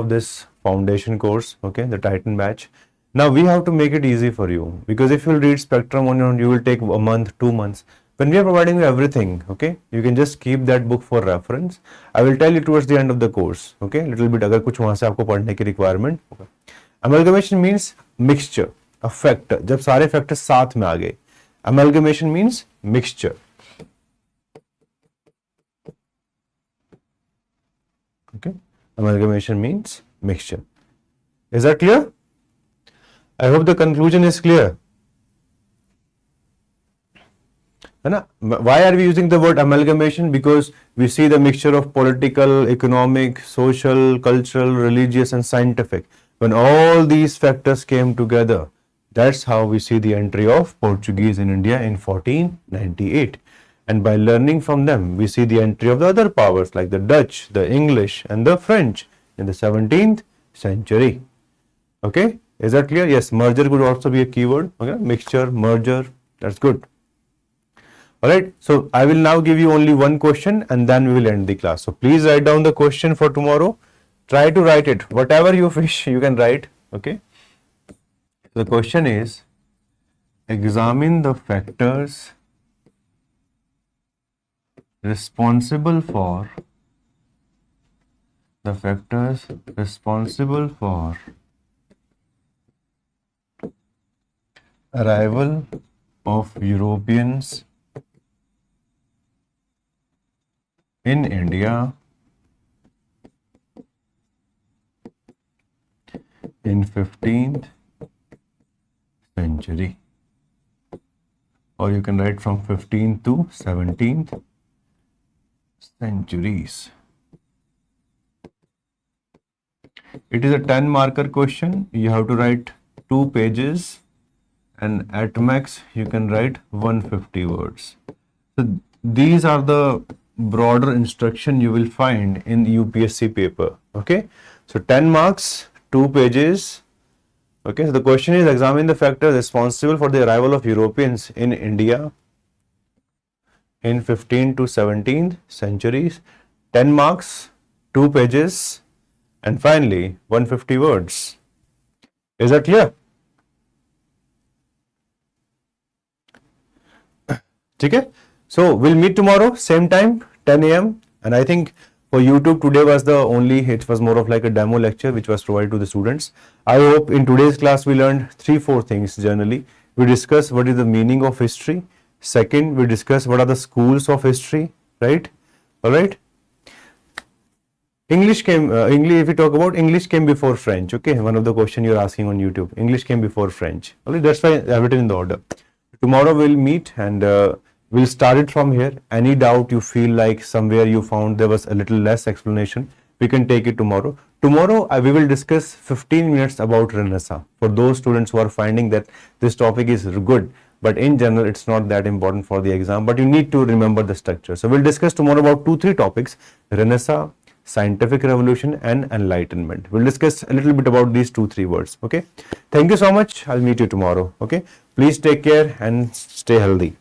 [SPEAKER 1] this foundation course, okay, the Titan batch. Now we have to make it easy for you, because if you will read Spectrum on your own, you will take a month, 2 months. When we are providing you everything, okay, you can just keep that book for reference. I will tell you towards the end of the course, okay, little bit अगर कुछ वहाँ से आपको पढ़ने की requirement होगा. Amalgamation means mixture, a factor. जब सारे factors साथ में आ गए. Amalgamation means mixture. Okay, amalgamation means mixture. Is that clear? I hope the conclusion is clear. Why are we using the word amalgamation? Because we see the mixture of political, economic, social, cultural, religious, and scientific. When all these factors came together, that's how we see the entry of Portuguese in India in 1498. And by learning from them, we see the entry of the other powers like the Dutch, the English, and the French in the 17th century. Okay, is that clear? Yes, merger could also be a keyword. Okay, mixture, merger, that's good. Alright, so I will now give you only one question and then we will end the class. So please write down the question for tomorrow. Try to write it. Whatever you wish, you can write. Okay. The question is, examine the factors responsible for arrival of Europeans in India in 15th century, or you can write from 15th to 17th centuries. It is a 10 marker question. You have to write 2 pages and at max you can write 150 words. So these are the broader instruction you will find in UPSC paper. Okay, so 10 marks, 2 pages. Okay, so the question is, examine the factors responsible for the arrival of Europeans in India in 15th to 17th centuries. 10 marks, 2 pages, and finally 150 words. Is that clear? Okay, so we'll meet tomorrow, same time, 10 a.m. And I think for YouTube today was it was more of like a demo lecture which was provided to the students. I hope in today's class we learned 3-4 things generally. We discussed what is the meaning of history. Second, we discussed what are the schools of history, right? All right. If we talk about English came before French. Okay, one of the question you're asking on YouTube. English came before French. Okay, that's why I have written in the order. Tomorrow we'll meet and we'll start it from here. Any doubt you feel like somewhere you found there was a little less explanation, we can take it tomorrow. Tomorrow we will discuss 15 minutes about Renaissance for those students who are finding that this topic is good, but in general it's not that important for the exam, but you need to remember the structure. So we'll discuss tomorrow about 2-3 topics: Renaissance, scientific revolution and enlightenment. We'll discuss a little bit about these 2-3 words. Okay, thank you so much. I'll meet you tomorrow. Okay, please take care and stay healthy.